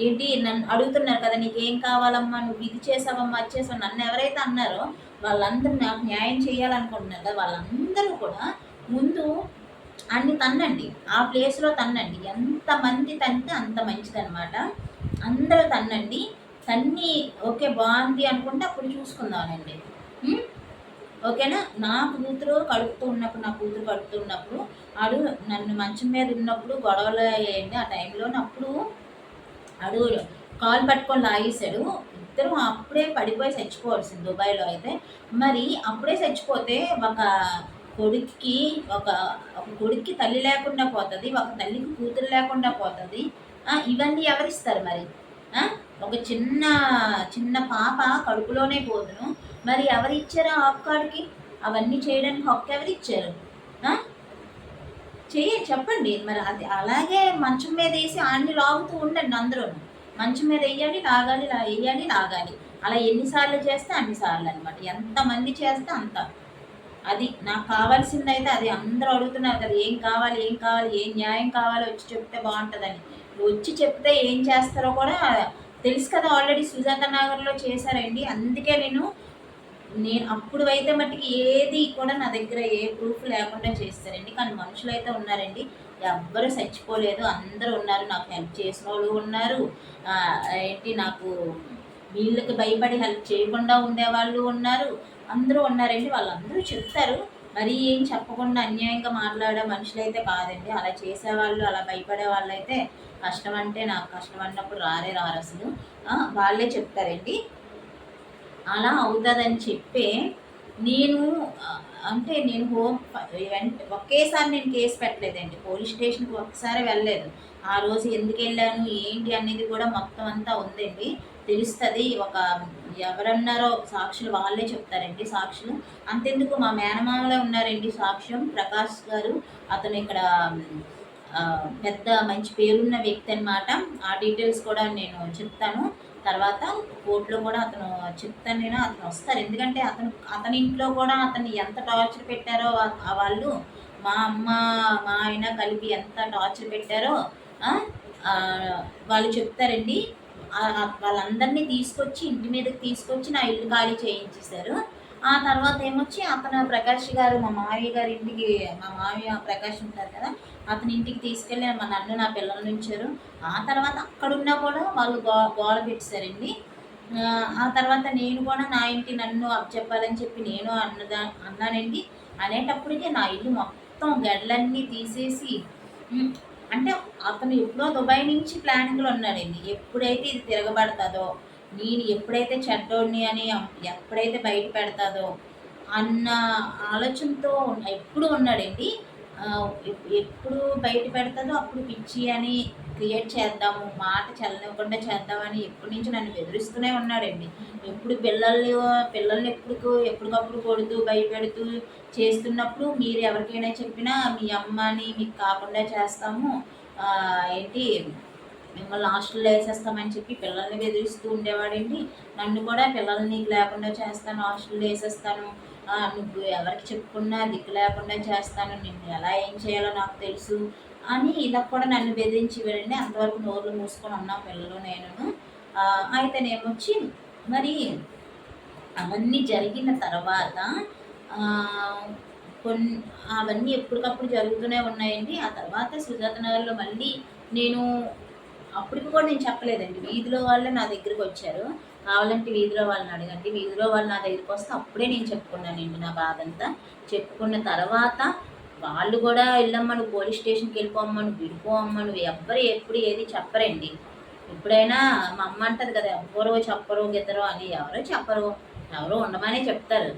ఏంటి నన్ను అడుగుతున్నారు కదా, నీకేం కావాలమ్మా, నువ్వు ఇది చేసావమ్మా అది చేసావు, నన్ను ఎవరైతే అన్నారో వాళ్ళందరూ నాకు న్యాయం చేయాలనుకుంటున్నారు కదా, వాళ్ళందరూ కూడా ముందు అన్ని తన్నండి, ఆ ప్లేస్లో తన్నండి. ఎంతమంది తంటే అంత మంచిదన్నమాట. అందరూ తన్నండి. తన్ని ఓకే బాగుంది అనుకుంటే అప్పుడు చూసుకుందామనండి, ఓకేనా? నా కూతురు కడుపుతూ ఉన్నప్పుడు ఆడు నన్ను మంచం మీద ఉన్నప్పుడు గొడవలు అయ్యాయండి. ఆ టైంలో అప్పుడు ఆడు కాలు పట్టుకొని లాగేశాడు. ఇద్దరు అప్పుడే పడిపోయి చచ్చిపోవాల్సింది దుబాయ్లో. అయితే మరి అప్పుడే చచ్చిపోతే ఒక కొడుక్కి తల్లి లేకుండా పోతుంది, ఒక తల్లికి కూతురు లేకుండా పోతుంది. ఇవన్నీ ఎవరిస్తారు మరి? ఒక చిన్న పాప కడుపులోనే పోదును, మరి ఎవరిచ్చారు ఆ హక్కాడికి? అవన్నీ చేయడానికి హక్కు ఎవరిచ్చారు? చెప్పండి మరి. అది అలాగే మంచం మీద వేసి ఆడిని లాగుతూ ఉండండి అందరూ. మంచం మీద వేయాలి, లాగాలి. అలా ఎన్నిసార్లు చేస్తే అన్నిసార్లు అనమాట. ఎంతమంది చేస్తే అంత. అది నాకు కావాల్సింది అయితే అది. అందరూ అడుగుతున్నారు కదా, ఏం కావాలి, ఏం న్యాయం కావాలో వచ్చి చెప్తే బాగుంటుందని. వచ్చి చెప్తే ఏం చేస్తారో కూడా తెలుసు కదా, ఆల్రెడీ సుజాత నగర్లో చేశారండి. అందుకే నేను అప్పుడు అయితే మట్టుకి ఏది కూడా నా దగ్గర ఏ ప్రూఫ్ లేకుండా చేస్తారండి. కానీ మనుషులు అయితే ఉన్నారండి, ఎవ్వరు చచ్చిపోలేదు, అందరూ ఉన్నారు, నాకు హెల్ప్ చేసిన వాళ్ళు ఉన్నారు. నాకు వీళ్ళకి భయపడి హెల్ప్ చేయకుండా ఉండేవాళ్ళు ఉన్నారు, అందరూ ఉన్నారండి. వాళ్ళందరూ చెప్తారు. మరి ఏం చెప్పకుండా అన్యాయంగా మాట్లాడే మనుషులైతే కాదండి. అలా చేసేవాళ్ళు, అలా భయపడే వాళ్ళు అయితే కష్టం అంటే నాకు కష్టం అన్నప్పుడు రారు అసలు. వాళ్ళే చెప్తారండి. అలా అవుతుందని చెప్పే నేను ఒకేసారి నేను కేసు పెట్టలేదండి. పోలీస్ స్టేషన్కి ఒకసారి వెళ్ళలేదు. ఆ రోజు ఎందుకు వెళ్ళాను ఏంటి అనేది కూడా మొత్తం అంతా ఉందండి, తెలుస్తుంది. ఎవరన్నారో సాక్షులు వాళ్ళే చెప్తారండి. సాక్షులు అంతెందుకు, మా మేనమామలే ఉన్నారండి సాక్ష్యం, ప్రకాష్ గారు. అతను ఇక్కడ పెద్ద మంచి పేరున్న వ్యక్తి అనమాట. ఆ డీటెయిల్స్ కూడా నేను చెప్తాను తర్వాత కోర్టులో కూడా అతను వస్తారు. ఎందుకంటే అతని ఇంట్లో కూడా అతన్ని ఎంత టార్చర్ పెట్టారో వాళ్ళు, మా అమ్మ మా ఆయన కలిపి ఎంత టార్చర్ పెట్టారో వాళ్ళు చెప్తారండి. వాళ్ళందరినీ తీసుకొచ్చి ఇంటి మీదకి తీసుకొచ్చి నా ఇల్లు ఖాళీ చేయించేశారు. ఆ తర్వాత ఏమొచ్చి అతను ప్రకాష్ గారు, మా మామయ్య గారి ఇంటికి, మా మామయ్య ప్రకాష్ ఉంటారు కదా, అతని ఇంటికి తీసుకెళ్ళి నన్ను నా పిల్లల్ని ఉంచారు. ఆ తర్వాత అక్కడున్నా కూడా వాళ్ళు గోల పెట్టారండి. ఆ తర్వాత నేను కూడా నా ఇంటి నన్ను చెప్పాలని చెప్పి నేను అన్నానండి. అనేటప్పటికే నా ఇల్లు మొత్తం గడ్డలన్నీ తీసేసి అంటే అతను ఎప్పుడో దుబాయ్ నుంచి ప్లానింగ్లో ఉన్నాడండి. ఎప్పుడైతే ఇది తిరగబడతాదో, నేను ఎప్పుడైతే చెడ్డోడిని అని ఎప్పుడైతే బయట పెడతాదో అన్న ఆలోచనతో ఎప్పుడు ఉన్నాడండి. ఎప్పుడు బయట పెడతాదో అప్పుడు పిచ్చి అని క్రియేట్ చేద్దాము, మాట చల్లనివ్వకుండా చేద్దామని ఎప్పటి నుంచి నన్ను బెదిరిస్తూనే ఉన్నాడండి. ఎప్పుడు పిల్లల్ని ఎప్పటికప్పుడు కొడుతూ భయపెడుతూ చేస్తున్నప్పుడు మీరు ఎవరికైనా చెప్పినా మీ అమ్మని మీకు కాకుండా చేస్తాము, ఏంటి మిమ్మల్ని హాస్టల్లో వేసేస్తామని చెప్పి పిల్లల్ని బెదిరిస్తూ ఉండేవాడండి. నన్ను కూడా పిల్లల్ని లేకుండా చేస్తాను, హాస్టల్లో వేసేస్తాను, నువ్వు ఎవరికి చెప్పుకున్నా దిక్కు లేకుండా చేస్తాను, నిన్ను ఎలా ఏం చేయాలో నాకు తెలుసు అని ఇలా కూడా నన్ను బెదిరించేవాడండి. అంతవరకు నోర్లు మూసుకొని ఉన్నాం పిల్లలు నేను. అయితేనేమొచ్చి మరి అవన్నీ జరిగిన తర్వాత అవన్నీ ఎప్పటికప్పుడు జరుగుతూనే ఉన్నాయండి. ఆ తర్వాత సుజాత నగర్లో మళ్ళీ నేను అప్పటికి కూడా నేను చెప్పలేదండి. వీధిలో వాళ్ళే నా దగ్గరికి వచ్చారు. కావాలంటే వీధిలో వాళ్ళని అడగండి. వీధిలో వాళ్ళు నా దగ్గరికి వస్తే అప్పుడే నేను చెప్పుకున్నానండి నా బాధ అంతా. చెప్పుకున్న తర్వాత వాళ్ళు కూడా వెళ్ళమ్మా, నువ్వు పోలీస్ స్టేషన్కి వెళ్ళిపోమ్మా, నువ్వు విడిపోమ్మా, నువ్వు ఎవ్వరు ఎప్పుడు ఏది చెప్పరండి. ఎప్పుడైనా మా అమ్మ అంటది కదా, ఎవ్వరో చెప్పరు గిద్దరు అని. ఎవరో చెప్పరు, ఎవరో ఉండమనే చెప్తారు,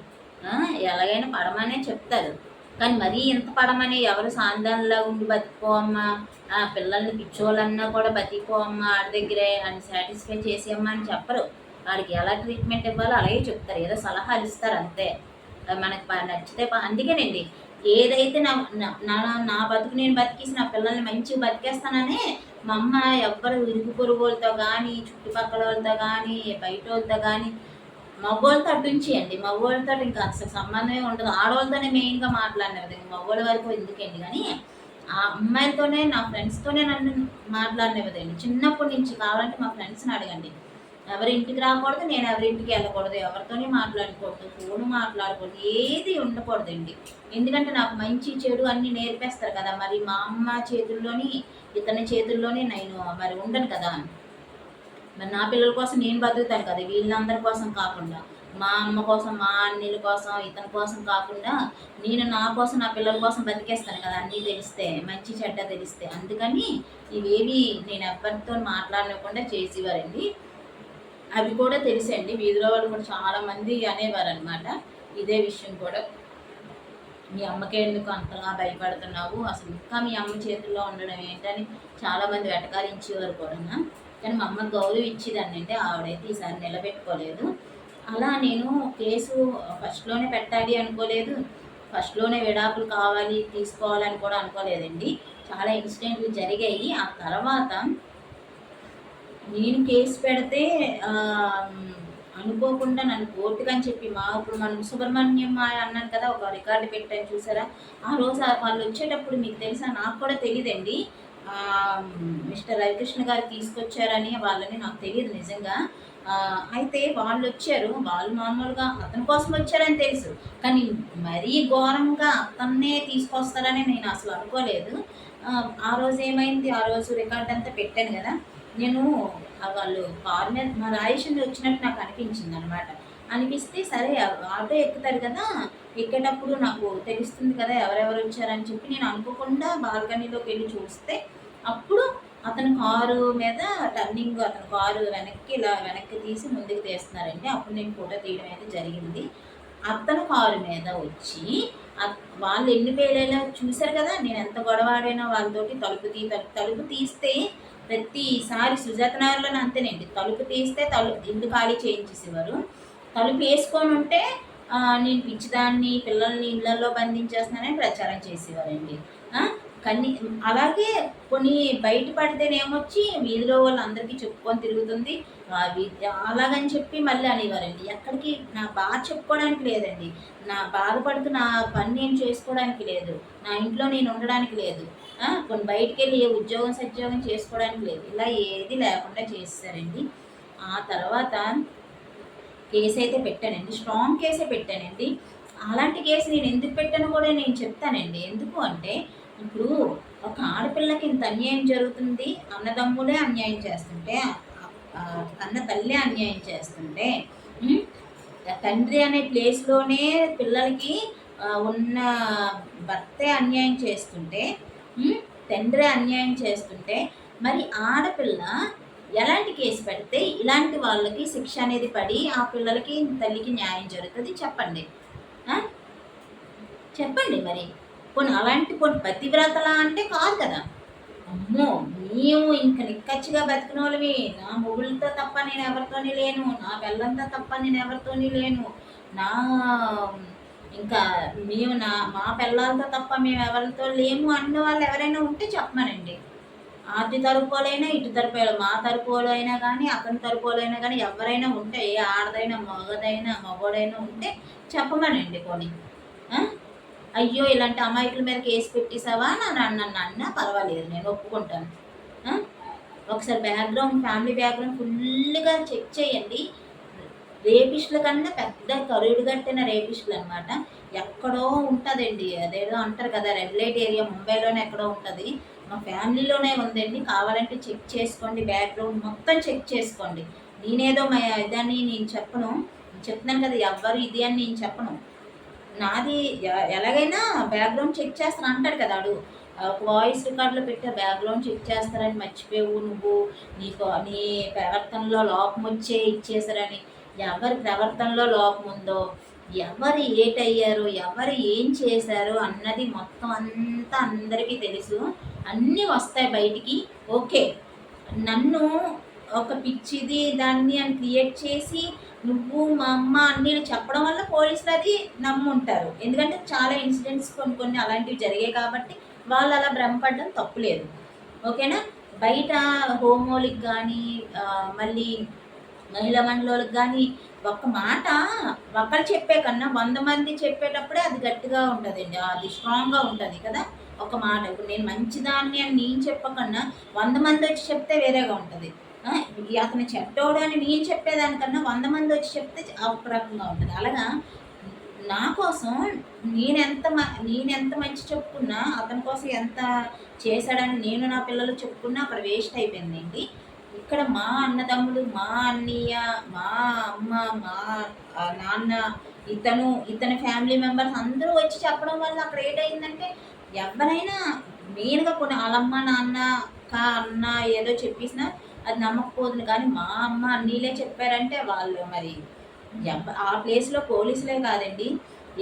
ఎలాగైనా పడమనే చెప్తారు. కానీ మరీ ఇంత పడమని ఎవరు సాందాన్లా ఉండి బతికిపోవమ్మా, పిల్లల్ని పిచ్చోళ్ళన్నా కూడా బతికిపోవమ్మా ఆడి దగ్గరే అని సాటిస్ఫై చేసేయమ్మా అని చెప్పరు. వాడికి ఎలా ట్రీట్మెంట్ ఇవ్వాలో అలాగే చెప్తారు, ఏదో సలహాలు ఇస్తారు అంతే. మనకి నచ్చితే అందుకేనండి ఏదైతే నా బతుకు నేను బతికేసి నా పిల్లల్ని మంచిగా బతికేస్తానని మా అమ్మ ఎవ్వరు ఇరుగు పొరుగు వాళ్ళతో కానీ, చుట్టుపక్కల వాళ్ళతో కానీ, బయట వాళ్ళతో కానీ, మగవాళ్ళతో అడ్డుంచేయండి. మగవాళ్ళతో ఇంకా అసలు సంబంధమే ఉండదు. ఆడవాళ్ళతోనే మెయిన్గా మాట్లాడినది, మగవాళ్ళ వరకు ఎందుకండి. కానీ ఆ అమ్మాయిలతోనే, నా ఫ్రెండ్స్తోనే నన్ను మాట్లాడినదండి. చిన్నప్పటి నుంచి కావాలంటే మా ఫ్రెండ్స్ని అడగండి. ఎవరి ఇంటికి రాకూడదు, నేను ఎవరింటికి వెళ్ళకూడదు, ఎవరితోనే మాట్లాడకూడదు, ఫోను మాట్లాడకూడదు, ఏది ఉండకూడదండి. ఎందుకంటే నాకు మంచి చెడు అన్నీ నేర్పేస్తారు కదా. మరి మా అమ్మ చేతుల్లోని ఇతని చేతుల్లోని నేను మరి ఉండను కదా. మరి నా పిల్లల కోసం నేను బతుకుతాను కదా, వీళ్ళందరి కోసం కాకుండా. మా అమ్మ కోసం, మా అన్నీల కోసం, ఇతని కోసం కాకుండా నేను నా కోసం, నా పిల్లల కోసం బతికేస్తాను కదా, అన్నీ తెలిస్తే, మంచి చెడ్డ తెలిస్తే. అందుకని ఇవేవి నేను ఎవరితో మాట్లాడకుండా చేసేవారండి. అవి కూడా తెలిసండి. వీధిలో వాళ్ళు కూడా చాలామంది అనేవారు అనమాట ఇదే విషయం కూడా. మీ అమ్మకే ఎందుకు అంతగా భయపడుతున్నావు, అసలు ఇంకా మీ అమ్మ చేతుల్లో ఉండడం ఏంటని చాలామంది వెటకారించేవారు కూడా. కానీ మా అమ్మ గౌరవం ఇచ్చేదాన్ని అంటే ఆవిడైతే ఈసారి నిలబెట్టుకోలేదు. అలా నేను కేసు ఫస్ట్లోనే పెట్టాలి అనుకోలేదు, ఫస్ట్లోనే విడాకులు కావాలి తీసుకోవాలని కూడా అనుకోలేదండి. చాలా ఇన్సిడెంట్లు జరిగాయి. ఆ తర్వాత నేను కేసు పెడితే అనుకోకుండా నన్ను కోర్టుగా అని చెప్పి ఇప్పుడు మనం సుబ్రహ్మణ్యం అన్నాను కదా, ఒక రికార్డు పెట్టాను చూసారా. ఆ రోజు వాళ్ళు వచ్చేటప్పుడు మీకు తెలుసా, నాకు కూడా తెలియదండి. మిస్టర్ రవికృష్ణ గారు తీసుకొచ్చారని వాళ్ళని నాకు తెలియదు నిజంగా. అయితే వాళ్ళు వచ్చారు, వాళ్ళు మామూలుగా అతని కోసం వచ్చారని తెలుసు, కానీ మరీ ఘోరంగా అతన్నే తీసుకొస్తారని నేను అసలు అనుకోలేదు. ఆ రోజు ఏమైంది, ఆ రోజు రికార్డ్ అంతా పెట్టాను కదా నేను. వాళ్ళు కారు మీద మా రాయేషన్ వచ్చినట్టు నాకు అనిపించింది అనమాట. అనిపిస్తే సరే ఆటో ఎక్కుతారు కదా, ఎక్కేటప్పుడు నాకు తెలుస్తుంది కదా ఎవరెవరు వచ్చారని చెప్పి నేను అనుకోకుండా బాల్కనీలోకి వెళ్ళి చూస్తే అప్పుడు అతని కారు మీద టర్నింగ్, అతని కారు వెనక్కి తీసి ముందుకు తీస్తున్నారండి. అప్పుడు నేను ఫోటో తీయడం అయితే జరిగింది. అతని కారు మీద వచ్చి వాళ్ళు ఎన్ని పేలేలా చూశారు కదా, నేను ఎంత గొడవాడైనా వాళ్ళతోటి తలుపు తీస్తే ప్రతిసారి సుజాత నగర్లోనే అంతేనండి. తలుపు తీస్తే ఇల్లు ఖాళీ చేయించేసేవారు. తలుపు వేసుకొని ఉంటే నేను పిచ్చిదాన్ని, పిల్లల్ని ఇళ్లలో బంధించేస్తున్నానని ప్రచారం చేసేవారండి. కానీ అలాగే కొన్ని బయటపడితేనేమొచ్చి వీధిలో వాళ్ళందరికీ చెప్పుకొని తిరుగుతుంది అలాగని చెప్పి మళ్ళీ అనేవారండి. ఎక్కడికి నా బాధ చెప్పుకోవడానికి లేదండి, నా బాధపడుతూ నా పని నేను చేసుకోవడానికి లేదు, నా ఇంట్లో నేను ఉండడానికి లేదు, కొన్ని బయటికి వెళ్ళి ఏ సద్యోగం చేసుకోవడానికి లేదు. ఇలా ఏది లేకుండా చేస్తారండి. ఆ తర్వాత కేసు అయితే పెట్టానండి, స్ట్రాంగ్ కేసే పెట్టానండి. అలాంటి కేసు నేను ఎందుకు పెట్టానో కూడా నేను చెప్తానండి. ఎందుకు అంటే ఇప్పుడు ఒక ఆడపిల్లకి ఇంత అన్యాయం జరుగుతుంది, అన్నదమ్ములే అన్యాయం చేస్తుంటే, కన్న తల్లే అన్యాయం చేస్తుంటే, తండ్రి అనే ప్లేస్లోనే పిల్లలకి ఉన్న భర్తే అన్యాయం చేస్తుంటే, తండ్రి అన్యాయం చేస్తుంటే, మరి ఆడపిల్ల ఎలాంటి కేసు పెడితే ఇలాంటి వాళ్ళకి శిక్ష అనేది పడి ఆ పిల్లలకి తల్లికి న్యాయం జరుగుతుంది చెప్పండి. చెప్పండి మరి. అలాంటి పతివ్రతలా అంటే కాదు కదా. అమ్మో! మేము ఇంక నిక్కచ్చిగా బతికినోళ్ళమి. నా మొగుళ్ళతో తప్ప నేను ఎవరితోని లేను. నా పెళ్ళంతో తప్ప నేను ఎవరితోని లేను. నా ఇంకా మా పిల్లలతో తప్ప మేము ఎవరితో లేము అన్న వాళ్ళు ఎవరైనా ఉంటే చెప్పమనండి. అటు తరపులైనా ఇటు తరపు మా తరపులైనా కానీ అతని తరపులైనా కానీ ఎవరైనా ఉంటే ఏ ఆడదైనా మగోడైనా ఉంటే చెప్పమనండి పోనీ. అయ్యో ఇలాంటి అమాయకుల మీద కేసు పెట్టేసావా నన్ను అన్నా పర్వాలేదు, నేను ఒప్పుకుంటాను. ఒకసారి ఫ్యామిలీ బ్యాక్గ్రౌండ్ ఫుల్గా చెక్ చేయండి. రేపిస్టుల కన్నా పెద్ద కరుడు కట్టిన రేపిస్టులు అనమాట. ఎక్కడో ఉంటుందండి, అదేదో అంటారు కదా రెడ్ లైట్ ఏరియా, ముంబైలోనే ఎక్కడో ఉంటుంది. మా ఫ్యామిలీలోనే ఉందండి, కావాలంటే చెక్ చేసుకోండి, బ్యాక్గ్రౌండ్ మొత్తం చెక్ చేసుకోండి. నేనేదో ఇదని నేను చెప్పను, చెప్తున్నాను కదా ఎవ్వరు ఇది అని నేను చెప్పను. నాది ఎలాగైనా బ్యాక్గ్రౌండ్ చెక్ చేస్తాను అంటాడు కదా వాడు. వాయిస్ రికార్డులో పెట్టే బ్యాక్గ్రౌండ్ చెక్ చేస్తారని మర్చిపోయావు నువ్వు, నీ ప్రవర్తనలో లోపం వచ్చే ఇచ్చేసారని. ఎవరి ప్రవర్తనలో లోపం ఉందో, ఎవరు ఏటయ్యారు, ఎవరు ఏం చేశారు అన్నది మొత్తం అంతా అందరికీ తెలుసు. అన్నీ వస్తాయి బయటికి. ఓకే, నన్ను ఒక పిచ్చిది దాన్ని అని క్రియేట్ చేసి నువ్వు మా అమ్మ అన్నీ చెప్పడం వల్ల పోలీసులు అది నమ్ముంటారు. ఎందుకంటే చాలా ఇన్సిడెంట్స్ కొన్ని అలాంటివి జరిగాయి కాబట్టి వాళ్ళు అలా భ్రమపడడం తప్పులేదు. ఓకేనా. బయట హోమోలకు కానీ మళ్ళీ మహిళా మండలికి కానీ ఒక్క మాట ఒకరు చెప్పే కన్నా 100 మంది చెప్పేటప్పుడే అది గట్టిగా ఉంటుందండి, అది స్ట్రాంగ్గా ఉంటుంది కదా. ఒక మాట ఇప్పుడు నేను మంచిదాన్ని అని నేను చెప్పకన్నా 100 మంది వచ్చి చెప్తే వేరేగా ఉంటుంది. అతను చెడ్డోడు అని నేను చెప్పేదానికన్నా 100 మంది వచ్చి చెప్తే ఒక రకంగా ఉంటుంది. అలాగా నా కోసం నేనెంత మంచి చెప్పుకున్నా, అతని కోసం ఎంత చేశాడని నేను నా పిల్లలు చెప్పుకున్నా అక్కడ వేస్ట్ అయిపోయిందండి. ఇక్కడ మా అన్నదమ్ములు, మా అన్నయ్య, మా అమ్మ, మా నాన్న, ఇతని ఫ్యామిలీ మెంబర్స్ అందరూ వచ్చి చెప్పడం వల్ల అక్కడ ఏంటయిందంటే ఎవరైనా మెయిన్గా కొన్ని వాళ్ళమ్మ నాన్న అన్న ఏదో చెప్పేసినా అది నమ్మకపోతుంది. కానీ మా అమ్మ అన్నీలే చెప్పారంటే వాళ్ళు మరి ఆ ప్లేస్లో పోలీసులే కాదండి,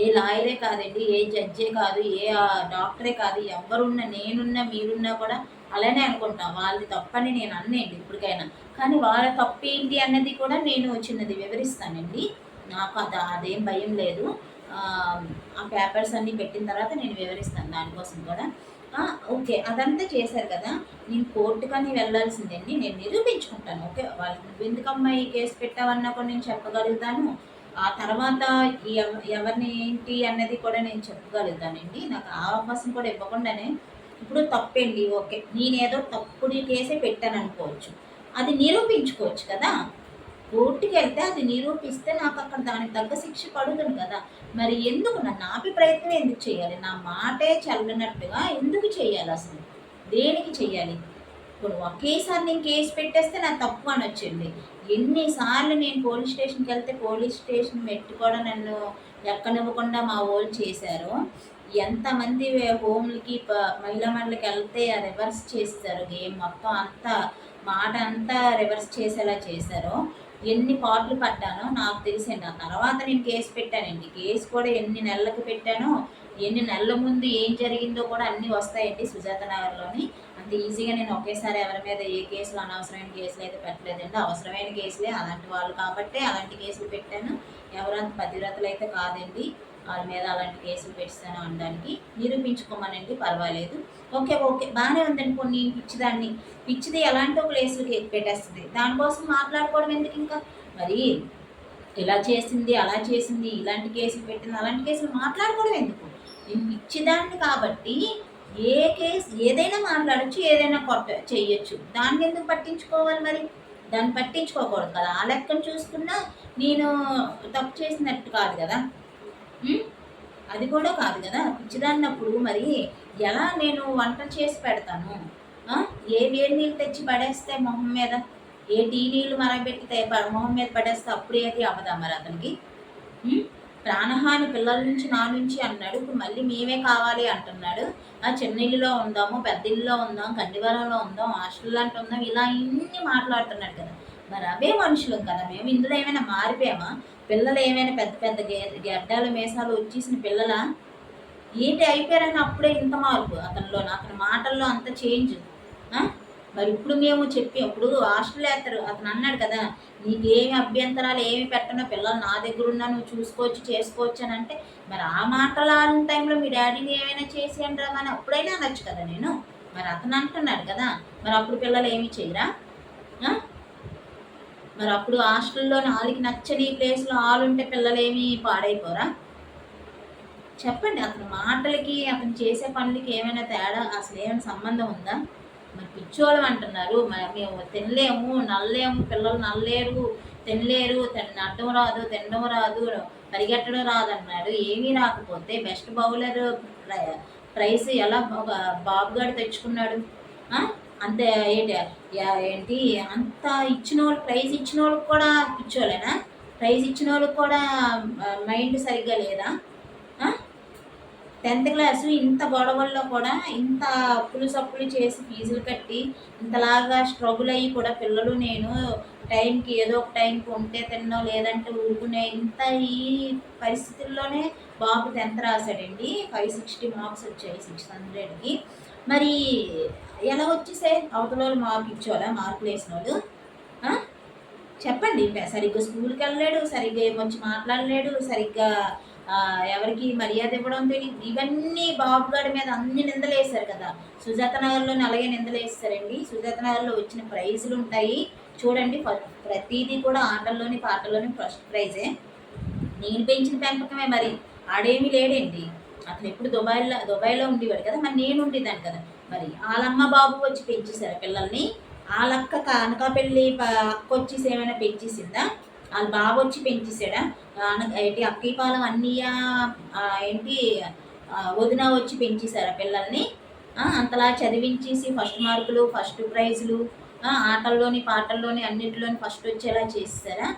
ఏ లాయరే కాదండి, ఏ జడ్జే కాదు, ఏ డాక్టరే కాదు, ఎవరున్నా నేనున్నా మీరున్నా కూడా అలానే అనుకుంటాం. వాళ్ళది తప్పని నేను అన్నేయండి ఇప్పటికైనా. కానీ వాళ్ళ తప్పు ఏంటి అన్నది కూడా నేను చిన్నది వివరిస్తానండి. నాకు అదేం భయం లేదు. ఆ పేపర్స్ అన్నీ పెట్టిన తర్వాత నేను వివరిస్తాను దానికోసం కూడా. ఓకే, అదంతా చేశారు కదా, నేను కోర్టుకని వెళ్ళాల్సిందండి, నేను నిరూపించుకుంటాను. ఓకే, వాళ్ళు ఎందుకమ్మా ఈ కేసు పెట్టావన్నా కూడా నేను చెప్పగలుగుతాను. ఆ తర్వాత ఎవరిని ఏంటి అన్నది కూడా నేను చెప్పగలుగుతానండి. నాకు ఆ అవకాశం కూడా ఇవ్వకుండానే ఇప్పుడు తప్పండి, ఓకే నేనేదో తప్పుడు కేసే పెట్టాను అనుకోవచ్చు, అది నిరూపించుకోవచ్చు కదా. కోర్టుకి వెళ్తే అది నిరూపిస్తే నాకు అక్కడ దానికి తగ్గ శిక్ష పడుతుంది కదా. మరి ఎందుకు నన్ను ఆపి ప్రయత్నం ఎందుకు చేయాలి? నా మాటే చల్లనట్టుగా ఎందుకు చేయాలి? అసలు దేనికి చేయాలి? ఇప్పుడు ఒకేసారి నేను కేసు పెట్టేస్తే నా తప్పు అని వచ్చింది. ఎన్నిసార్లు నేను పోలీస్ స్టేషన్కి వెళ్తే పోలీస్ స్టేషన్ మెట్టు కూడా నన్ను ఎక్కనివ్వకుండా మా వాళ్ళు చేశారు. ఎంతమంది హోమ్లకి మహిళా మండలికి వెళ్తే రివర్స్ చేస్తారు, గేమ్ మొత్తం అంతా మాట అంతా రివర్స్ చేసేలా చేశారో, ఎన్ని పాటలు పడ్డానో నాకు తెలిసండి. ఆ తర్వాత నేను కేసు పెట్టానండి. కేసు కూడా ఎన్ని నెలలకు పెట్టానో, ఎన్ని నెలల ముందు ఏం జరిగిందో కూడా అన్నీ వస్తాయండి సుజాత నగర్లోని. అంత ఈజీగా నేను ఒకేసారి ఎవరి మీద ఏ కేసులు అనవసరమైన కేసులు అయితే పెట్టలేదండి. అవసరమైన కేసులే, అలాంటి వాళ్ళు కాబట్టి అలాంటి కేసులు పెట్టాను. ఎవరంత పతివ్రతలు అయితే కాదండి వాళ్ళ మీద అలాంటి కేసులు పెట్టాను అనడానికి. నిరూపించుకోమనండి, పర్వాలేదు. ఓకే బాగానే ఉందండి. కొన్ని పిచ్చిది ఎలాంటి ఒక కేసులు పెట్టేస్తుంది, దానికోసం మాట్లాడుకోవడం ఎందుకు? ఇంకా మరి ఇలా చేసింది అలా చేసింది ఇలాంటి కేసులు పెట్టింది అలాంటి కేసులు మాట్లాడుకోవడం ఎందుకు? నేను పిచ్చిదాన్ని కాబట్టి ఏ కేసు ఏదైనా మాట్లాడచ్చు, ఏదైనా చెయ్యొచ్చు. దాన్ని ఎందుకు పట్టించుకోవాలి? మరి దాన్ని పట్టించుకోకూడదు కదా. ఆ లెక్కను చూసుకున్నా నేను తప్పు చేసినట్టు కాదు కదా, అది కూడా కాదు కదా. పిచ్చిదాన్నప్పుడు మరి ఎలా నేను వంట చేసి పెడతాను? ఏ వేడి నీళ్ళు తెచ్చి పడేస్తే మొహం మీద, ఏ టీ నీళ్ళు మరగబెట్టితే మొహం మీద పడేస్తే అప్పుడు ఏది అవ్వదా మరి అతనికి? ప్రాణహాని పిల్లల నుంచి నా నుంచి అన్నాడు. ఇప్పుడు మళ్ళీ మేమే కావాలి అంటున్నాడు. చిన్న ఇల్లులో ఉందాము, పెద్ద ఇల్లులో ఉందాం, గండివరంలో ఉందాం, హాస్టల్ లాంటి ఉందాం, ఇలా ఇన్ని మాట్లాడుతున్నాడు కదా. మరి అవే మనుషులం కదా మేము. ఇందులో ఏమైనా మారిపోయామా? పిల్లలు ఏమైనా పెద్ద పెద్ద గెడ్డాలు మీసాలు వచ్చేసిన పిల్లల ఏంటి అయిపోయారని అప్పుడే ఇంత మార్పు అతని మాటల్లో అంత చేంజ్. మరి ఇప్పుడు మేము చెప్పి ఇప్పుడు హాస్టల్ వేస్తారు. అతను అన్నాడు కదా, నీకేమి అభ్యంతరాలు ఏమి పెట్టనో, పిల్లలు నా దగ్గర ఉన్నా నువ్వు చూసుకోవచ్చు చేసుకోవచ్చు అని అంటే, మరి ఆ మాటలు ఆడిన టైంలో మీ డాడీని ఏమైనా చేసేయండి రామని అప్పుడైనా అనొచ్చు కదా నేను. మరి అతను అంటున్నాడు కదా, మరి అప్పుడు పిల్లలు ఏమి చేయరా? మరి అప్పుడు హాస్టల్లో వాళ్ళకి నచ్చని ప్లేస్లో ఉంటే పిల్లలు ఏమి పాడైపోరా? చెప్పండి. అతని మాటలకి అతను చేసే పనులకి ఏమైనా తేడా, అసలు ఏమైనా సంబంధం ఉందా? మరి పిచ్చోళ్ళం అంటున్నారు. మరి మేము తినలేము, నల్లేము, పిల్లలు నల్లేరు, తినలేరు, నడడం రాదు, తినడం రాదు, పరిగెట్టడం రాదు అన్నాడు. ఏమీ రాకపోతే బెస్ట్ బౌలర్ ప్రైజ్ ఎలా బాబు గారు తెచ్చుకున్నాడు? అంతే ఏంటి అంత ఇచ్చిన వాళ్ళు, ప్రైజ్ ఇచ్చిన వాళ్ళకి కూడా పిచ్చోలేనా? ప్రైజ్ ఇచ్చిన వాళ్ళకి కూడా మైండ్ సరిగ్గా లేదా? 10th క్లాసు ఇంత గొడవల్లో కూడా ఇంత అప్పులు సప్పులు చేసి ఫీజులు కట్టి ఇంతలాగా స్ట్రగుల్ అయ్యి కూడా పిల్లలు నేను టైంకి ఏదో ఒక టైంకి ఉంటే తిన్నాం, లేదంటే ఊరుకునే ఇంత ఈ పరిస్థితుల్లోనే బాబు 10th రాశాడండి. 560 మార్క్స్ వచ్చాయి 600కి. మరి ఎలా వచ్చేసాయి? అవతల మార్కు ఇచ్చేవాళ్ళ, మార్కులు వేసిన వాళ్ళు? చెప్పండి. సరిగ్గా స్కూల్కి వెళ్ళలేడు, సరిగ్గా ఏమొచ్చి మాట్లాడలేడు, సరిగ్గా ఎవరికి మర్యాద ఇవ్వడం తెలియదు. ఇవన్నీ బాబు గారి మీద అన్ని నిందలు వేశారు కదా. సుజాత నగర్లోని అలాగే నిందలు వేస్తారండి. సుజాత నగర్లో వచ్చిన ప్రైజులు ఉంటాయి చూడండి. ప్రతిదీ కూడా ఆటల్లోని పాటల్లోని ఫస్ట్ ప్రైజే. నేను పెంచిన పెంపకమే. మరి ఆడేమీ లేడండి. అతను ఎప్పుడు దుబాయ్లో ఉండేవాడు కదా, మరి నేను ఉండేదాన్ని కదా. మరి వాళ్ళమ్మ బాబు వచ్చి పెంచేశారు పిల్లల్ని. వాళ్ళక్క అనకాపల్లి అక్క వచ్చేసి ఏమైనా పెంచేసిందా? వాళ్ళ బాబు వచ్చి పెంచేసాడా? ఏంటి అక్కీపాలెం అన్నయ్య ఏంటి వదిన వచ్చి పెంచేశారా పిల్లల్ని? అంతలా చదివించేసి ఫస్ట్ మార్కులు, ఫస్ట్ ప్రైజులు, ఆటల్లోని పాటల్లోని అన్నింటిలోని ఫస్ట్ వచ్చేలా చేస్తారా?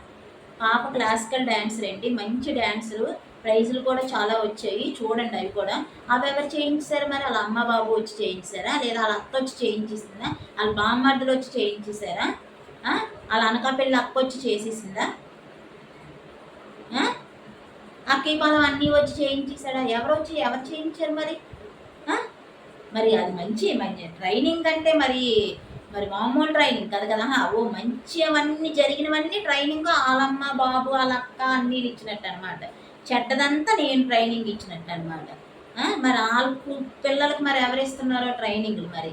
పాప క్లాసికల్ డాన్సర్ అండి, మంచి డాన్సరు, ప్రైజులు కూడా చాలా వచ్చాయి చూడండి. అవి కూడా అవి ఎవరు చేయించారు? మరి వాళ్ళ అమ్మ బాబు వచ్చి చేయించారా, లేదా వాళ్ళ అక్క వచ్చి చేయించేసిందా, వాళ్ళ బామ్మర్దులు వచ్చి చేయించేశారా, వాళ్ళ అనకాపల్లి అక్క వచ్చి చేసేసిందా? అక్కీపాలెం అన్నీ వచ్చి చేయించేశాడా? ఎవరు చేయించారు మరి? మరి అది మంచి ట్రైనింగ్ అంటే మరి మామూలు ట్రైనింగ్ కదా కదా. మంచి అవన్నీ జరిగినవన్నీ ట్రైనింగ్ వాళ్ళమ్మ బాబు వాళ్ళ అక్క అన్నీ ఇచ్చినట్టు అనమాట. చెడ్డదంతా నేను ట్రైనింగ్ ఇచ్చినట్టు అనమాట. మరి వాళ్ళ పిల్లలకి మరి ఎవరిస్తున్నారో ట్రైనింగ్లు మరి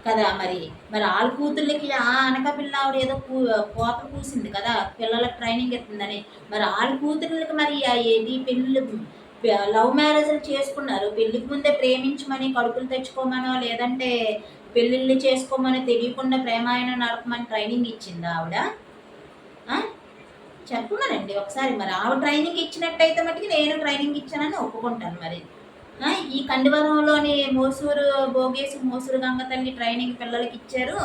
కదా. మరి వాళ్ళ కూతుళ్ళకి అనకపిల్ల ఆవిడ ఏదో కోత కూసింది కదా, పిల్లలకు ట్రైనింగ్ ఇస్తుందని. మరి వాళ్ళ కూతుళ్ళకి మరి ఏది పెళ్ళి లవ్ మ్యారేజ్లు చేసుకున్నారు. పెళ్ళికి ముందే ప్రేమించమని కడుపులు తెచ్చుకోమనో, లేదంటే పెళ్ళిళ్ళు చేసుకోమని తెలియకుండా ప్రేమాయణం నడపమని ట్రైనింగ్ ఇచ్చింది ఆవిడ? చెప్పమనండి ఒకసారి. మరి ఆవిడ ట్రైనింగ్ ఇచ్చినట్టయితే మటుకు నేను ట్రైనింగ్ ఇచ్చానని ఒప్పుకుంటాను. మరి ఈ కండివరంలోని మోసూరు గంగ తల్లి ట్రైనింగ్ పిల్లలకి ఇచ్చారు.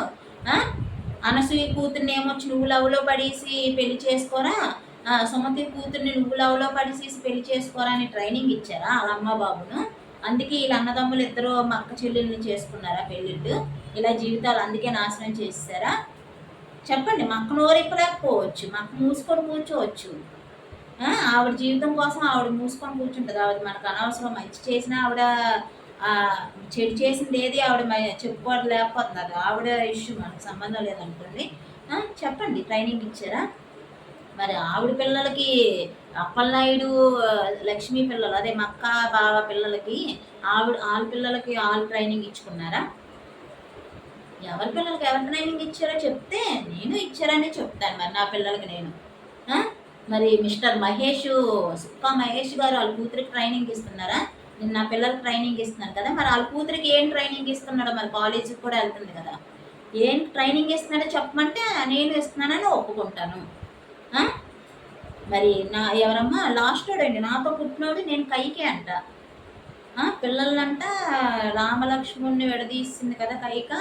అనసూయ కూతుర్ని ఏమొచ్చి నువ్వు లవ్లో పడేసి పెళ్లి చేసుకోరా, సుమతి కూతుర్ని నువ్వు లవ్లో పడేసి పెళ్లి చేసుకోరా అని ట్రైనింగ్ ఇచ్చారా వాళ్ళ అమ్మ బాబును? అందుకే వీళ్ళ అన్నదమ్ములు ఇద్దరు అక్క చెల్లెల్ని చేసుకున్నారా పెళ్ళిళ్ళు? ఇలా జీవితాలు అందుకే నాశనం చేస్తారా? చెప్పండి. మక్క నోరిప్పలేకపోవచ్చు, మక్క మూసుకొని కూర్చోవచ్చు. ఆవిడ జీవితం కోసం ఆవిడ మూసుకొని కూర్చుంటుంది. ఆవిడ మనకు అనవసరం. మంచి చేసినా ఆవిడ చెడు చేసింది ఏది ఆవిడ చెప్పుకోలేకపోతున్నారు. ఆవిడ ఇష్యూ, మనకు సంబంధం లేదనుకోండి. చెప్పండి. ట్రైనింగ్ ఇచ్చారా? మరి ఆవిడ పిల్లలకి అప్పలనాయుడు లక్ష్మీ పిల్లలు, అదే మక్క బావ పిల్లలకి వాళ్ళ పిల్లలకి ట్రైనింగ్ ఇచ్చుకున్నారా? ఎవరి పిల్లలకి ఎవరు ట్రైనింగ్ ఇచ్చారో చెప్తే నేను ఇచ్చారని చెప్తాను. మరి నా పిల్లలకి నేను మరి మిస్టర్ సుక్కా మహేష్ గారు వాళ్ళ కూతురికి ట్రైనింగ్ ఇస్తున్నారా? నేను నా పిల్లలకి ట్రైనింగ్ ఇస్తున్నాను కదా. మరి వాళ్ళ కూతురికి ఏం ట్రైనింగ్ ఇస్తున్నాడో? మరి కాలేజీకి కూడా వెళ్తుంది కదా. ఏం ట్రైనింగ్ ఇస్తున్నాడో చెప్పమంటే నేను ఇస్తున్నానని ఒప్పుకుంటాను. మరి ఎవరమ్మా లాస్టోడు అండి, నాతో పుట్టినోడు, నేను కైకే అంట. పిల్లలంట రామలక్ష్మణ్ణి విడదీసింది కదా కైక.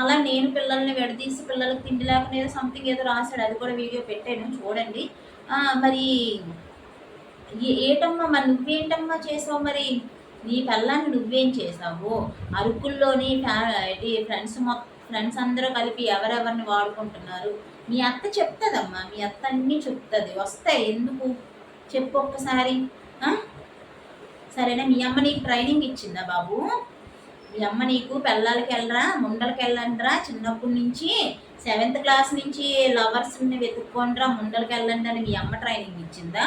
అలా నేను పిల్లల్ని విడదీసి పిల్లలకి తిండి లేకుండా ఏదో సంథింగ్ ఏదో రాశాడు. అది కూడా వీడియో పెట్టాను చూడండి. మరి ఏటమ్మా మరి నువ్వేంటమ్మా చేసావు మరి? నీ పిల్లాన్ని నువ్వేం చేసావు? అరకుల్లోని ఫ్రెండ్స్ అందరూ కలిపి ఎవరెవరిని వాడుకుంటున్నారు? మీ అత్త చెప్తుందమ్మా, మీ అత్త అన్నీ చెప్తుంది, వస్తాయి. ఎందుకు చెప్పు ఒక్కసారి. సరేనా? మీ అమ్మ నీకు ట్రైనింగ్ ఇచ్చిందా బాబు? మీ అమ్మ నీకు పెళ్ళాలకి వెళ్ళరా, ముండలకి వెళ్ళండిరా, చిన్నప్పటి నుంచి 7th క్లాస్ నుంచి లవర్స్ని వెతుక్కోండిరా, ముండలకి వెళ్ళండి అని మీ అమ్మ ట్రైనింగ్ ఇచ్చిందా?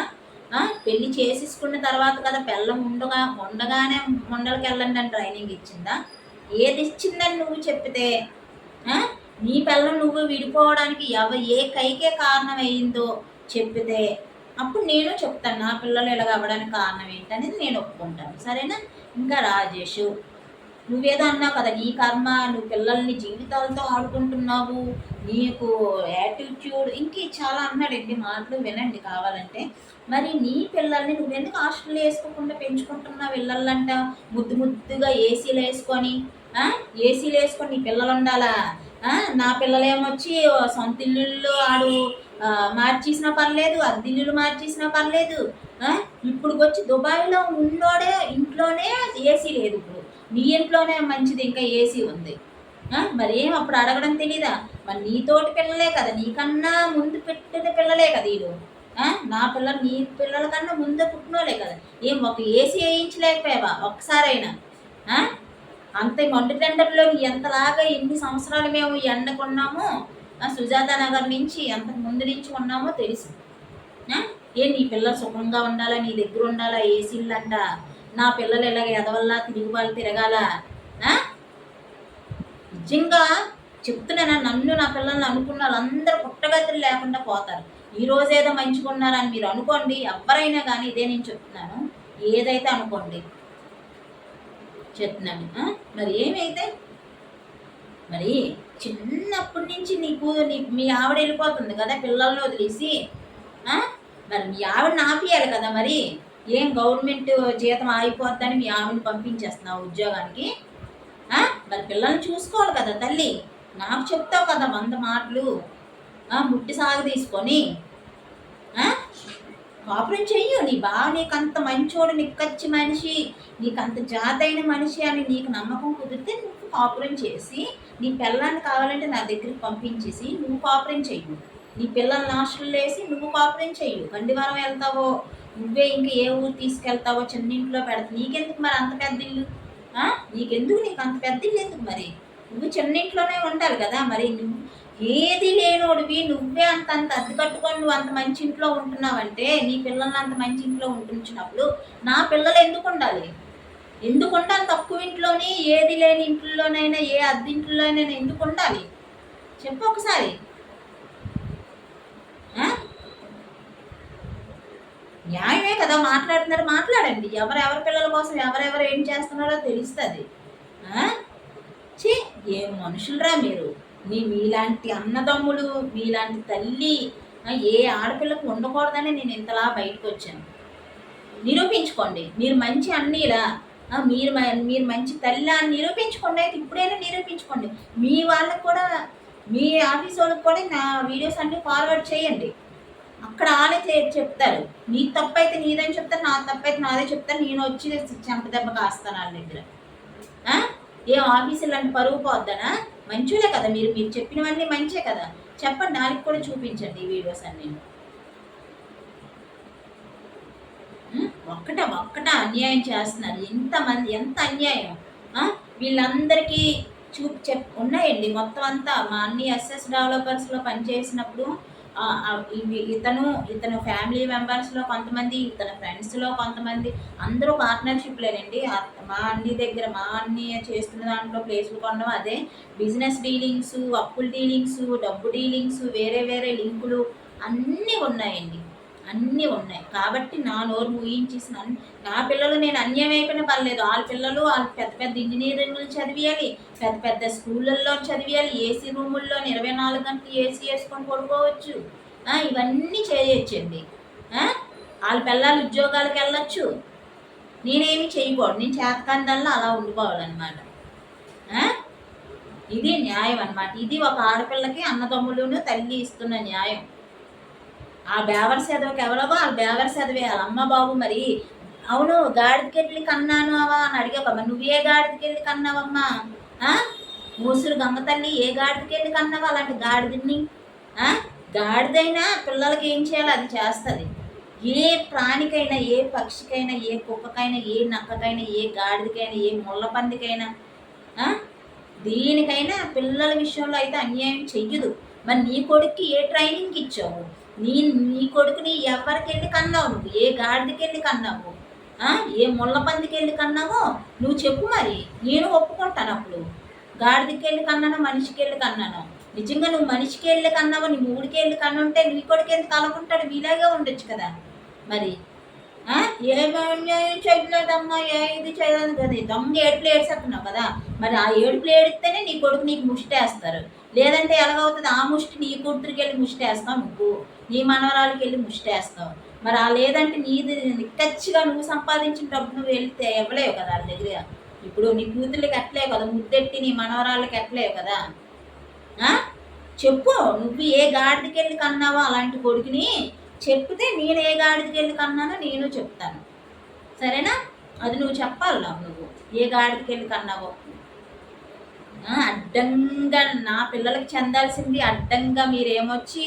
పెళ్లి చేసేసుకున్న తర్వాత కదా పిల్లం ఉండగానే ముండలకి వెళ్ళండి అని ట్రైనింగ్ ఇచ్చిందా? ఏది ఇచ్చిందని నువ్వు చెప్తే, నీ పిల్లం నువ్వు విడిపోవడానికి ఏ కైకే కారణం అయిందో చెప్పితే అప్పుడు నేను చెప్తాను నా పిల్లలు ఇలాగ అవ్వడానికి కారణం ఏంటనేది నేను ఒప్పుకుంటాను. సరేనా? ఇంకా రాజేష్, నువ్వేదో అన్నావు కదా, నీ కర్మ, నువ్వు పిల్లల్ని జీవితాలతో ఆడుకుంటున్నావు, నీకు యాటిట్యూడ్, ఇంక చాలా అన్నాడండి. మాటలు వినండి కావాలంటే. మరి నీ పిల్లల్ని నువ్వెందుకు హాస్టల్లో వేసుకోకుండా పెంచుకుంటున్నావు? పిల్లలంట ముద్దు ముద్దుగా ఏసీలు వేసుకొని నీ పిల్లలు ఉండాలా? నా పిల్లలేమొచ్చి సొంత ఇల్లుల్లో ఆడు మార్చేసినా పర్లేదు, అద్దిల్లులు మార్చేసినా పర్లేదు. ఇప్పుడు వచ్చి దుబాయ్లో ఉన్నోడే ఇంట్లోనే ఏసీ లేదు. ఇప్పుడు నీ ఇంట్లోనే మంచిది, ఇంకా ఏసీ ఉంది. మరి ఏం అప్పుడు అడగడం తెలీదా? మరి నీతోటి పిల్లలే కదా, నీకన్నా ముందు పెట్టిన పిల్లలే కదా వీళ్ళు. నా పిల్లలు నీ పిల్లల కన్నా ముందే పుట్టినోలే కదా. ఏం ఒక ఏసీ వేయించలేకపోయావా ఒక్కసారైనా? అంత మండు టెండర్లో ఎంతలాగా ఎన్ని సంవత్సరాలు మేము ఎండకున్నామో, సుజాత నగర్ నుంచి అంతకు ముందు నుంచి ఉన్నామో తెలుసు. నీ పిల్లలు సుఖంగా ఉండాలా, నీ దగ్గర ఉండాలా, ఏసీలంట, నా పిల్లలు ఇలాగ ఎదవల్లా తిరిగి వాళ్ళు తిరగాల? నిజంగా చెప్తున్నానా, నన్ను నా పిల్లల్ని అనుకున్న వాళ్ళందరూ పుట్టగతులు లేకుండా పోతారు. ఈ రోజేదో మంచుకున్నారని మీరు అనుకోండి, ఎవరైనా కానీ ఇదే నేను చెప్తున్నాను, ఏదైతే అనుకోండి చెప్తున్నాను. మరి ఏమైతే మరి చిన్నప్పటి నుంచి మీ ఆవిడ వెళ్ళిపోతుంది కదా పిల్లల్ని వదిలేసి, మరి మీ ఆవిడని ఆపియాలి కదా. మరి ఏం గవర్నమెంట్ జీతం ఆగిపోద్దని మీ ఆవిడని పంపించేస్తున్నావు ఉద్యోగానికి? మరి పిల్లల్ని చూసుకోవాలి కదా తల్లి. నాకు చెప్తావు కదా 100 మాటలు, ముట్టి సాగు తీసుకొని కాపురం చెయ్యు. నీ బావ నీకంత మంచోడు, నిక్కచ్చి మనిషి, నీకంత జాతైన మనిషి అని నీకు నమ్మకం కుదిరితే నువ్వు కాపురం చేసి నీ పిల్లల్ని కావాలంటే నా దగ్గరికి పంపించేసి నువ్వు కాపురం చెయ్యు. నీ పిల్లల్ని హాస్టల్లో వేసి నువ్వు కాపురం చెయ్యు. గండివారం వెళ్తావో, నువ్వే ఇంకా ఏ ఊరు తీసుకెళ్తావో, చిన్నింట్లో పెడతా. నీకెందుకు మరి అంత పెద్ద ఇల్లు? నీకు అంత పెద్ద ఇల్లు ఎందుకు? మరి నువ్వు చిన్నింట్లోనే ఉండాలి కదా. మరి నువ్వు ఏది లేనోడివి, నువ్వే అంత అద్దె కట్టుకొని నువ్వు అంత మంచి ఇంట్లో ఉంటున్నావంటే, నీ పిల్లల్ని అంత మంచి ఇంట్లో ఉంటున్నప్పుడు నా పిల్లలు ఎందుకు ఉండాలి? ఎందుకు ఉండాలి తక్కువ ఇంట్లోని, ఏది లేని ఇంట్లోనైనా, ఏ అద్దెంట్లోనైనా ఎందుకు ఉండాలి చెప్పు ఒకసారి. న్యాయమే కదా మాట్లాడుతున్నారు, మాట్లాడండి. ఎవరెవరి పిల్లల కోసం ఎవరెవరు ఏం చేస్తున్నారో తెలుస్తుంది. ఏం మనుషులరా మీరు! మీలాంటి అన్నదమ్ములు, మీలాంటి తల్లి ఏ ఆడపిల్లకు ఉండకూడదని నేను ఇంతలా బయటకు వచ్చాను. నిరూపించుకోండి. మీరు మంచి అన్నీలా, మీరు మంచి తల్లి అని నిరూపించుకోండి. అయితే ఇప్పుడైనా నిరూపించుకోండి. మీ వాళ్ళకు కూడా, మీ ఆఫీస్ వాళ్ళకి కూడా నా వీడియోస్ అన్నీ ఫార్వర్డ్ చేయండి. అక్కడ వాళ్ళే చెప్తారు. నీ తప్పు అయితే నీదని చెప్తారు, నా తప్పు అయితే నాదే చెప్తారు. నేను వచ్చి చెంపదెబ్బ కాస్తాను వాళ్ళ దగ్గర. ఏం ఆఫీసులు అంటే పరుగు పోద్దనా? మంచిలే కదా మీరు చెప్పినవన్నీ మంచే కదా. చెప్పండి, వాళ్ళకి కూడా చూపించండి ఈ వీడియోస్ అన్నీ. ఒక్కట అన్యాయం చేస్తున్నారు. ఎంత అన్యాయం! వీళ్ళందరికీ ఉన్నాయండి మొత్తం అంతా. మా అన్ని ఎస్ఎస్ డెవలపర్స్లో పనిచేసినప్పుడు ఇతను ఫ్యామిలీ మెంబర్స్లో కొంతమంది, ఇతని ఫ్రెండ్స్లో కొంతమంది, అందరూ పార్ట్నర్షిప్లేనండి. మా అన్ని చేస్తున్న దాంట్లో ప్లేసులు కొనడం, అదే బిజినెస్ డీలింగ్స్, అప్పుల డీలింగ్స్, డబ్బు డీలింగ్స్, వేరే వేరే లింకులు అన్నీ ఉన్నాయండి. అన్నీ ఉన్నాయి. కాబట్టి నా నోరు ముయించేసిన నా పిల్లలు నేను అన్యాయం అయిపోయినా పర్లేదు. వాళ్ళ పిల్లలు వాళ్ళు పెద్ద పెద్ద ఇంజనీరింగ్లు చదివేయాలి, పెద్ద పెద్ద స్కూళ్ళల్లో చదివేయాలి, ఏసీ రూముల్లో 24 గంటలు ఏసీ వేసుకొని పడుకోవచ్చు. ఇవన్నీ చేయొచ్చండి. వాళ్ళ పిల్లలు ఉద్యోగాలకు వెళ్ళొచ్చు. నేనేమి చేయకూడదు. నేను చేతకాందల్లా అలా ఉండిపోవాలన్నమాట. ఇది న్యాయం అన్నమాట. ఇది ఒక ఆడపిల్లకి అన్నదమ్ములను తల్లి ఇస్తున్న న్యాయం. ఆ బేవర్ చదవకి ఎవరవో ఆ బేవర్ చదివే అమ్మ బాబు మరి. అవును గాడిదకెళ్ళి కన్నాను అవా అని అడిగావు మరి నువ్వే గాడిదకెళ్ళి కన్నావమ్మా? మూసురు గంగ తల్లి ఏ గాడిదకెళ్ళి కన్నావా అలాంటి గాడిదని? గాడిదైనా పిల్లలకి ఏం చేయాలో అది చేస్తుంది. ఏ ప్రాణికైనా, ఏ పక్షికైనా, ఏ కుక్కకైనా, ఏ నక్కకైనా, ఏ గాడిదకైనా, ఏ ముళ్ళ పందికైనా, దీనికైనా పిల్లల విషయంలో అయితే అన్యాయం చెయ్యదు. మరి నీ కొడుక్కి ఏ ట్రైనింగ్ ఇచ్చావు? నీ కొడుకుని ఎవరికి వెళ్ళి కన్నావు? నువ్వు ఏ గాడిదకి వెళ్ళి కన్నావు? ఏ ముళ్ళ పందికి వెళ్ళి కన్నావో నువ్వు చెప్పు మరి, నేను ఒప్పుకుంటాను. అప్పుడు గాడిదకి వెళ్ళి కన్నాను, మనిషికి వెళ్ళి కన్నాను. నిజంగా నువ్వు మనిషికి వెళ్ళి కన్నావు, నీ మూడికి వెళ్ళి కన్నుంటే నీ కొడుకు ఎందుకు కలకుంటాడు? మీలాగే ఉండొచ్చు కదా మరి. చేయలేదమ్మా, ఇది చేయలేదు కదా, దమ్ము ఏడుపులు ఏడ్చేస్తున్నావు కదా. మరి ఆ ఏడుపులు ఏడిస్తేనే నీ కొడుకు నీకు ముష్టేస్తారు. లేదంటే ఎలాగవుతుంది? ఆ ముష్టి నీ కూతురికి వెళ్ళి ముష్టేస్తావు, నువ్వు నీ మనవరాలకి వెళ్ళి ముష్టేస్తావు. మరి ఆ లేదంటే నీది నిక్కచ్చిగా నువ్వు సంపాదించిన డబ్బు నువ్వు వెళ్తే ఇవ్వలేవు కదా వాళ్ళ దగ్గర. ఇప్పుడు నీ కూతుర్లకి ఎట్లేవు కదా, ముద్దెట్టి నీ మనవరాళ్ళకి ఎట్లేవు కదా. చెప్పు, నువ్వు ఏ గాడిదకి వెళ్ళి కన్నావో అలాంటి కొడుకుని చెప్తే నేను ఏ గాడిదకి వెళ్ళి కన్నానో నేను చెప్తాను, సరేనా? అది నువ్వు చెప్పాలి నాకు, నువ్వు ఏ గాడిదకి వెళ్ళి కన్నావో. అడ్డంగా నా పిల్లలకి చెందాల్సింది అడ్డంగా మీరేమొచ్చి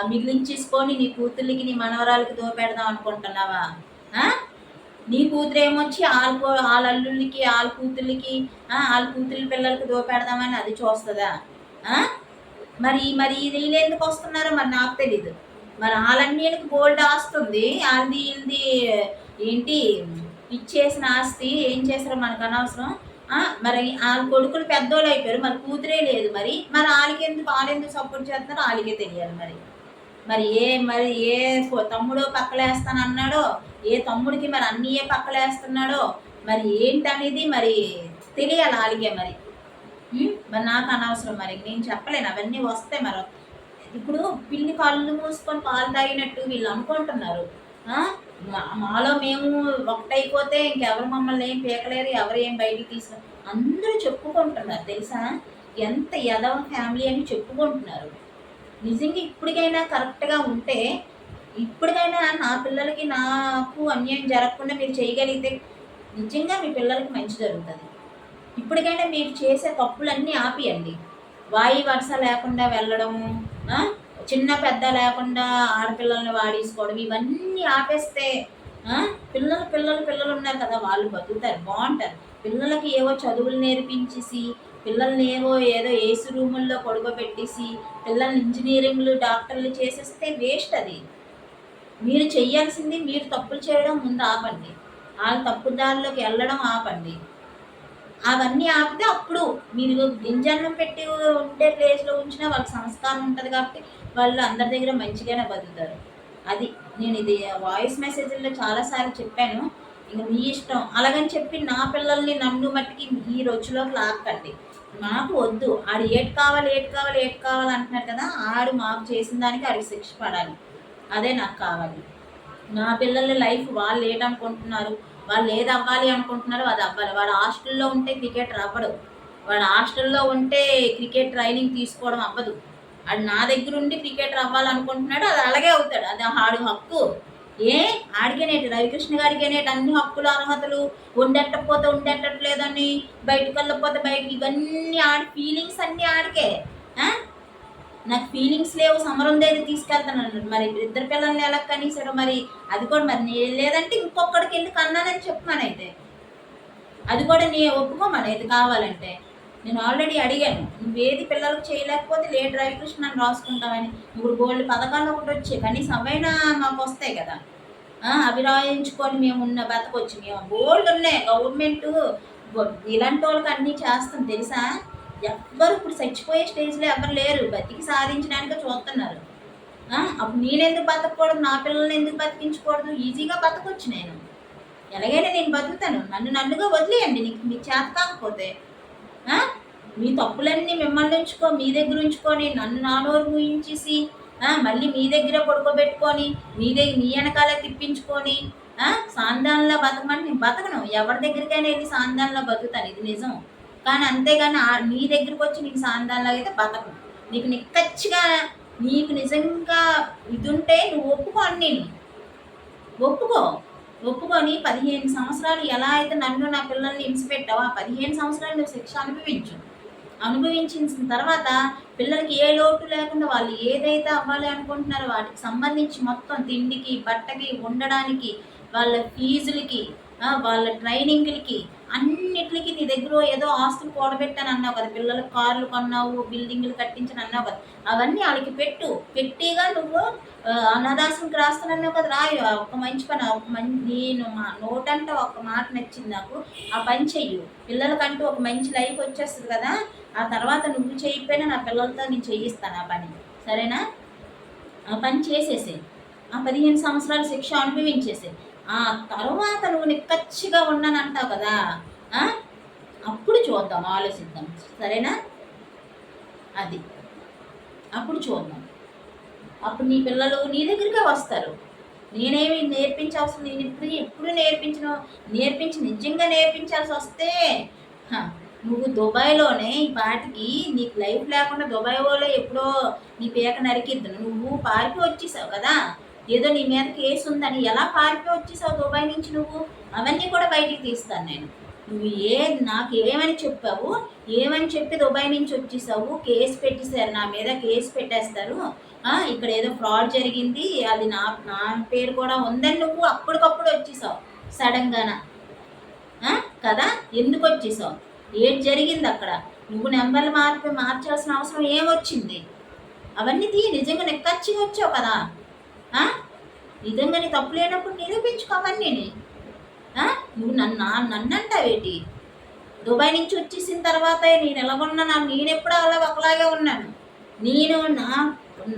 మిగిలించేసుకొని నీ కూతుర్లకి నీ మనవరాలకి దోపెడదాం అనుకుంటున్నావా? నీ కూతురు ఏమొచ్చి వాళ్ళ అల్లుళ్ళకి వాళ్ళ కూతుర్లకి వాళ్ళ కూతుర్ల పిల్లలకి దోపెడదామని అది చూస్తుందా? మరి మరి వీళ్ళు ఎందుకు వస్తున్నారో మరి నాకు తెలీదు. మరి వాళ్ళన్నీళ్ళకి గోల్డ్ ఆస్తుంది, వాళ్ళది వీళ్ళది ఏంటి ఇచ్చేసిన ఆస్తి ఏం చేస్తారో మనకు అనవసరం. మరి వాళ్ళ కొడుకులు పెద్దోళ్ళు అయిపోయారు, మరి కూతురే లేదు. మరి వాళ్ళెందుకు సపోర్ట్ చేస్తున్నారో వాళ్ళకే తెలియాలి. మరి ఏ తమ్ముడో పక్కలేస్తానన్నాడో, ఏ తమ్ముడికి మరి అన్నయ్యే పక్కలేస్తున్నాడో మరి ఏంటనేది మరి తెలియాలి వాళ్ళకే. మరి నాకు అనవసరం, మరి నేను చెప్పలేను. అవన్నీ వస్తాయి. మరి ఇప్పుడు పిల్లి కళ్ళు మూసుకొని పాలు తాగినట్టు వీళ్ళు అనుకుంటున్నారు. మాలో మేము ఒకటైపోతే ఇంకెవరు మమ్మల్ని ఏం పీకలేరు, ఎవరు ఏం బయటికి తీసుకు అందరూ చెప్పుకుంటున్నారు తెలుసా. ఎంత యదవ ఫ్యామిలీ అని చెప్పుకుంటున్నారు. నిజంగా ఇప్పటికైనా కరెక్ట్గా ఉంటే, ఇప్పటికైనా నా పిల్లలకి నాకు అన్యాయం జరగకుండా మీరు చేయగలిగితే నిజంగా మీ పిల్లలకి మంచి జరుగుతుంది. ఇప్పటికైనా మీరు చేసే తప్పులన్నీ ఆపియండి. వాయి వరుస లేకుండా వెళ్ళడము, చిన్న పెద్ద లేకుండా ఆడపిల్లల్ని వాడేసుకోవడం, ఇవన్నీ ఆపేస్తే పిల్లలు ఉన్నారు కదా, వాళ్ళు బతుకుతారు, బాగుంటారు. పిల్లలకి ఏవో చదువులు నేర్పించేసి, పిల్లల్ని ఏదో ఏసీ రూముల్లో పడుకోబెట్టేసి, పిల్లల్ని ఇంజనీరింగ్లు డాక్టర్లు చేసేస్తే వేస్ట్. అది మీరు చెయ్యాల్సింది, మీరు తప్పులు చేయడం ముందు ఆపండి, వాళ్ళ తప్పుదారిలోకి వెళ్ళడం ఆపండి. అవన్నీ ఆపితే అప్పుడు మీరు గింజన్నం పెట్టి ఉండే ప్లేస్లో ఉంచినా వాళ్ళకి సంస్కారం ఉంటుంది కాబట్టి వాళ్ళు అందరి దగ్గర మంచిగానే బతుకుతారు. అది నేను ఇది వాయిస్ మెసేజ్లో చాలాసార్లు చెప్పాను. ఇంకా మీ ఇష్టం. అలాగని చెప్పి నా పిల్లల్ని నన్ను మట్టికి ఈ రొచ్చులోకి లాక్కండి. నాకు వద్దు. ఆడు ఏటి కావాలి అంటున్నారు కదా, ఆడు మాకు చేసిన దానికి ఆడికి శిక్ష పడాలి. అదే నాకు కావాలి. నా పిల్లల లైఫ్ వాళ్ళు ఏటనుకుంటున్నారు, వాళ్ళు ఏది అవ్వాలి అనుకుంటున్నారో అది అవ్వాలి. వాడు హాస్టల్లో ఉంటే క్రికెటర్ అవ్వడు, వాడు హాస్టల్లో ఉంటే క్రికెట్ ట్రైనింగ్ తీసుకోవడం అవ్వదు. అది నా దగ్గర ఉండి క్రికెటర్ అవ్వాలనుకుంటున్నాడు, అది అలాగే అవుతాడు. అది ఆడు హక్కు. ఆడికేనేటి, రవికృష్ణ గారికేనేటి అన్ని హక్కులు అర్హతలు. ఉండెట్టట్లేదని, బయటకు వెళ్ళకపోతే బయటకి, ఇవన్నీ ఆడి ఫీలింగ్స్ అన్నీ ఆడికే. నాకు ఫీలింగ్స్ లేవు, సమరం దగ్గర తీసుకెళ్తాను. మరి ఇద్దరు పిల్లల్ని ఎలా కనీసాడు మరి, అది కూడా మరి లేదంటే ఇంకొకడికి వెళ్ళి కన్నానని చెప్పమనైతే, అది కూడా నీ ఒప్పుకోమనైతే కావాలంటే. నేను ఆల్రెడీ అడిగాను, నువ్వేది పిల్లలకు చేయలేకపోతే లేట్ రవికృష్ణ అని రాసుకుంటామని. ఇప్పుడు గోల్డ్ పథకాలు ఒకటి వచ్చాయి, కనీసం అవైనా మాకు వస్తాయి కదా. అవి రాయించుకొని మేము ఉన్న బతకొచ్చి, మేము గోల్డ్ ఉన్నాయి. గవర్నమెంట్ ఇలాంటి వాళ్ళకి అన్నీ చేస్తాం తెలుసా. ఎవ్వరు ఇప్పుడు చచ్చిపోయే స్టేజ్లో ఎవరు లేరు, బతికి సాధించడానికి చూస్తున్నారు. అప్పుడు నేనెందుకు బతకూడదు, నా పిల్లల్ని ఎందుకు బతికించకూడదు? ఈజీగా బతకొచ్చు నేను, ఎలాగైనా నేను బతుకుతాను. నన్నుగా వదిలేయండి. మీకు చేత కాకపోతే మీ తప్పులన్నీ మిమ్మల్ని మీ దగ్గర ఉంచుకొని, నన్ను నానోరు ఊహించేసి మళ్ళీ మీ దగ్గర పడుకోబెట్టుకొని, మీ వెనకాలే తిప్పించుకొని సాందానంలో బతకమంటే నేను బతకను. ఎవరి దగ్గరికైనా వెళ్ళి సాందానంలో బతుకుతాను, ఇది నిజం. కానీ అంతేగాని నీ దగ్గరికి వచ్చి నీకు సాందానంలో అయితే బతకను. నీకు నిక్కచ్చిగా నీకు నిజంగా ఇది ఉంటే నువ్వు ఒప్పుకో అన్నీని. ఒప్పుకో. ఒప్పుకొని 15 సంవత్సరాలు ఎలా అయితే నన్ను నా పిల్లల్ని హింస పెట్టావో, ఆ 15 సంవత్సరాలు నువ్వు శిక్ష అనుభవించు. అనుభవించిన తర్వాత పిల్లలకి ఏ లోటు లేకుండా వాళ్ళు ఏదైతే అవ్వాలి అనుకుంటున్నారో వాటికి సంబంధించి మొత్తం తిండికి, బట్టకి, ఉండడానికి, వాళ్ళ ఫీజులకి, వాళ్ళ ట్రైనింగ్‌లకి అన్నిట్లికి నీ దగ్గర ఏదో ఆస్తులు కూడబెట్టాను అన్నావు కదా! పిల్లలకి కార్లు కొన్నావు, బిల్డింగులు కట్టించాను అన్నావు కదా! అవన్నీ ఆళ్ళకి పెట్టు. పెట్టిగా నువ్వు అనాథాశ్రమంకి రాస్తానన్నావు కదా! రాయి. ఒక మంచి పని నేను మా నోటంట ఒక మాట నచ్చింది నాకు. ఆ పని చెయ్యు. పిల్లలకంటూ ఒక మంచి లైఫ్ వచ్చేస్తది కదా! ఆ తర్వాత నువ్వు చేయకపోయినా నా పిల్లలతో నేను చేయిస్తాను ఆ పని. సరేనా? ఆ పని చేసేసేయి. ఆ 15 సంవత్సరాలు శిక్ష అనుభవించేసేయి. ఆ తర్వాత నువ్వు నిక్కచ్చిగా ఉన్నానంటావు కదా! అప్పుడు చూద్దాం, ఆలోచిద్దాం. సరేనా? అది. అప్పుడు చూద్దాం. అప్పుడు నీ పిల్లలు నీ దగ్గరికే వస్తారు. నేనేమి నేర్పించాల్సిన నేను ఎప్పుడు నేర్పించి నిజంగా నేర్పించాల్సి వస్తే నువ్వు దుబాయ్‌లోనే ఈ పాటికి నీకు లైఫ్ లేకుండా దుబాయ్ వోళ్ళే ఎప్పుడో నీ పీక నరికిద్దును. నువ్వు పారిపోయి వచ్చేసావు కదా! ఏదో నీ మీద కేసు ఉందని ఎలా పారిపోయి వచ్చేసావు దుబాయ్ నుంచి నువ్వు? అవన్నీ కూడా బయటికి తీస్తాను నేను. నువ్వు నాకు ఏమని చెప్పావు? ఏమని చెప్పి దుబాయ్ నుంచి వచ్చేసావు? కేసు పెట్టేశారు నా మీద, కేసు పెట్టేస్తారు. ఇక్కడ ఏదో ఫ్రాడ్ జరిగింది, అది నా నా పేరు కూడా ఉందని నువ్వు అప్పటికప్పుడు వచ్చేసావు సడన్‌గాన. కదా! ఎందుకు వచ్చేసావు? ఏది జరిగింది అక్కడ? నువ్వు నెంబర్లు మార్చాల్సిన అవసరం ఏమొచ్చింది? అవన్నీ నిజంగా నిక్కచ్చిగా వచ్చావు కదా! నిజంగా నీ తప్పు లేనప్పుడు నిరూపించుకో అవన్నీని. నువ్వు నన్నంటావేటి? దుబాయ్ నుంచి వచ్చేసిన తర్వాత నేను ఎలాగున్నాను? నేనెప్పుడు ఒకలాగే ఉన్నాను.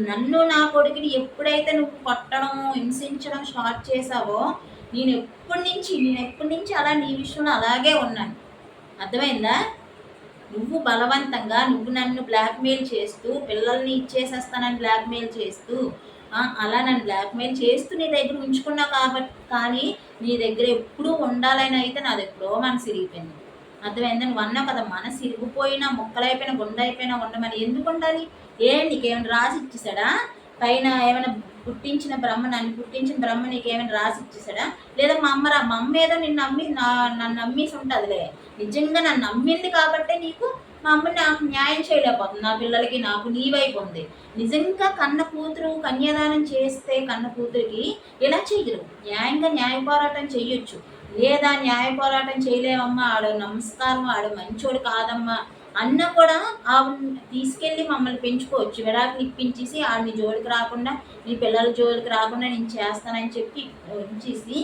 నన్ను నా కొడుకుని ఎప్పుడైతే నువ్వు కొట్టడం, హింసించడం స్టార్ట్ చేసావో నేను ఎప్పటి నుంచి అలా నీ విషయంలో అలాగే ఉన్నాను. అర్థమైందా? నువ్వు బలవంతంగా నన్ను బ్లాక్మెయిల్ చేస్తూ, పిల్లల్ని ఇచ్చేసేస్తానని బ్లాక్మెయిల్ చేస్తూ, అలా నన్ను బ్లాక్మెయిల్ చేస్తూ నీ దగ్గర ఉంచుకున్నావు కాబట్టి, కానీ నీ దగ్గర ఎప్పుడూ ఉండాలని అయితే నాది ఎప్పుడో మనసు ఇరిగిపోయింది. అర్థమైందా? నువ్వు అన్నావు కదా, మనసు ఇరిగిపోయినా, ముక్కలైపోయినా, గుండైపోయినా ఉండమని. ఎందుకు ఉండాలి? నీకేమైనా రాసి ఇచ్చేసాడా? పైన ఏమైనా నన్ను పుట్టించిన బ్రహ్మ నీకేమైనా రాసి ఇచ్చేసాడా? లేదా మా అమ్మ ఏదో నన్ను నమ్మేసి ఉంటుందిలే. నిజంగా నన్ను నమ్మింది కాబట్టే నీకు మా అమ్మ నాకు న్యాయం చేయలేకపోతుంది. నా పిల్లలకి నాకు నీ వైపు ఉంది. నిజంగా కన్న కూతురు కన్యాదానం చేస్తే కన్న కూతురికి ఇలా చెయ్యరు. న్యాయ పోరాటం చెయ్యొచ్చు. లేదా న్యాయ పోరాటం చేయలేమమ్మా, ఆడు నమస్కారం, ఆడు మంచోడు కాదమ్మా అన్న కూడా ఆవిడ తీసుకెళ్ళి మమ్మల్ని పెంచుకోవచ్చు. విడాకులు ఇప్పించేసి ఆవిడ జోలికి రాకుండా, నీ పిల్లల జోలికి రాకుండా నేను చేస్తానని చెప్పి ఉంచేసి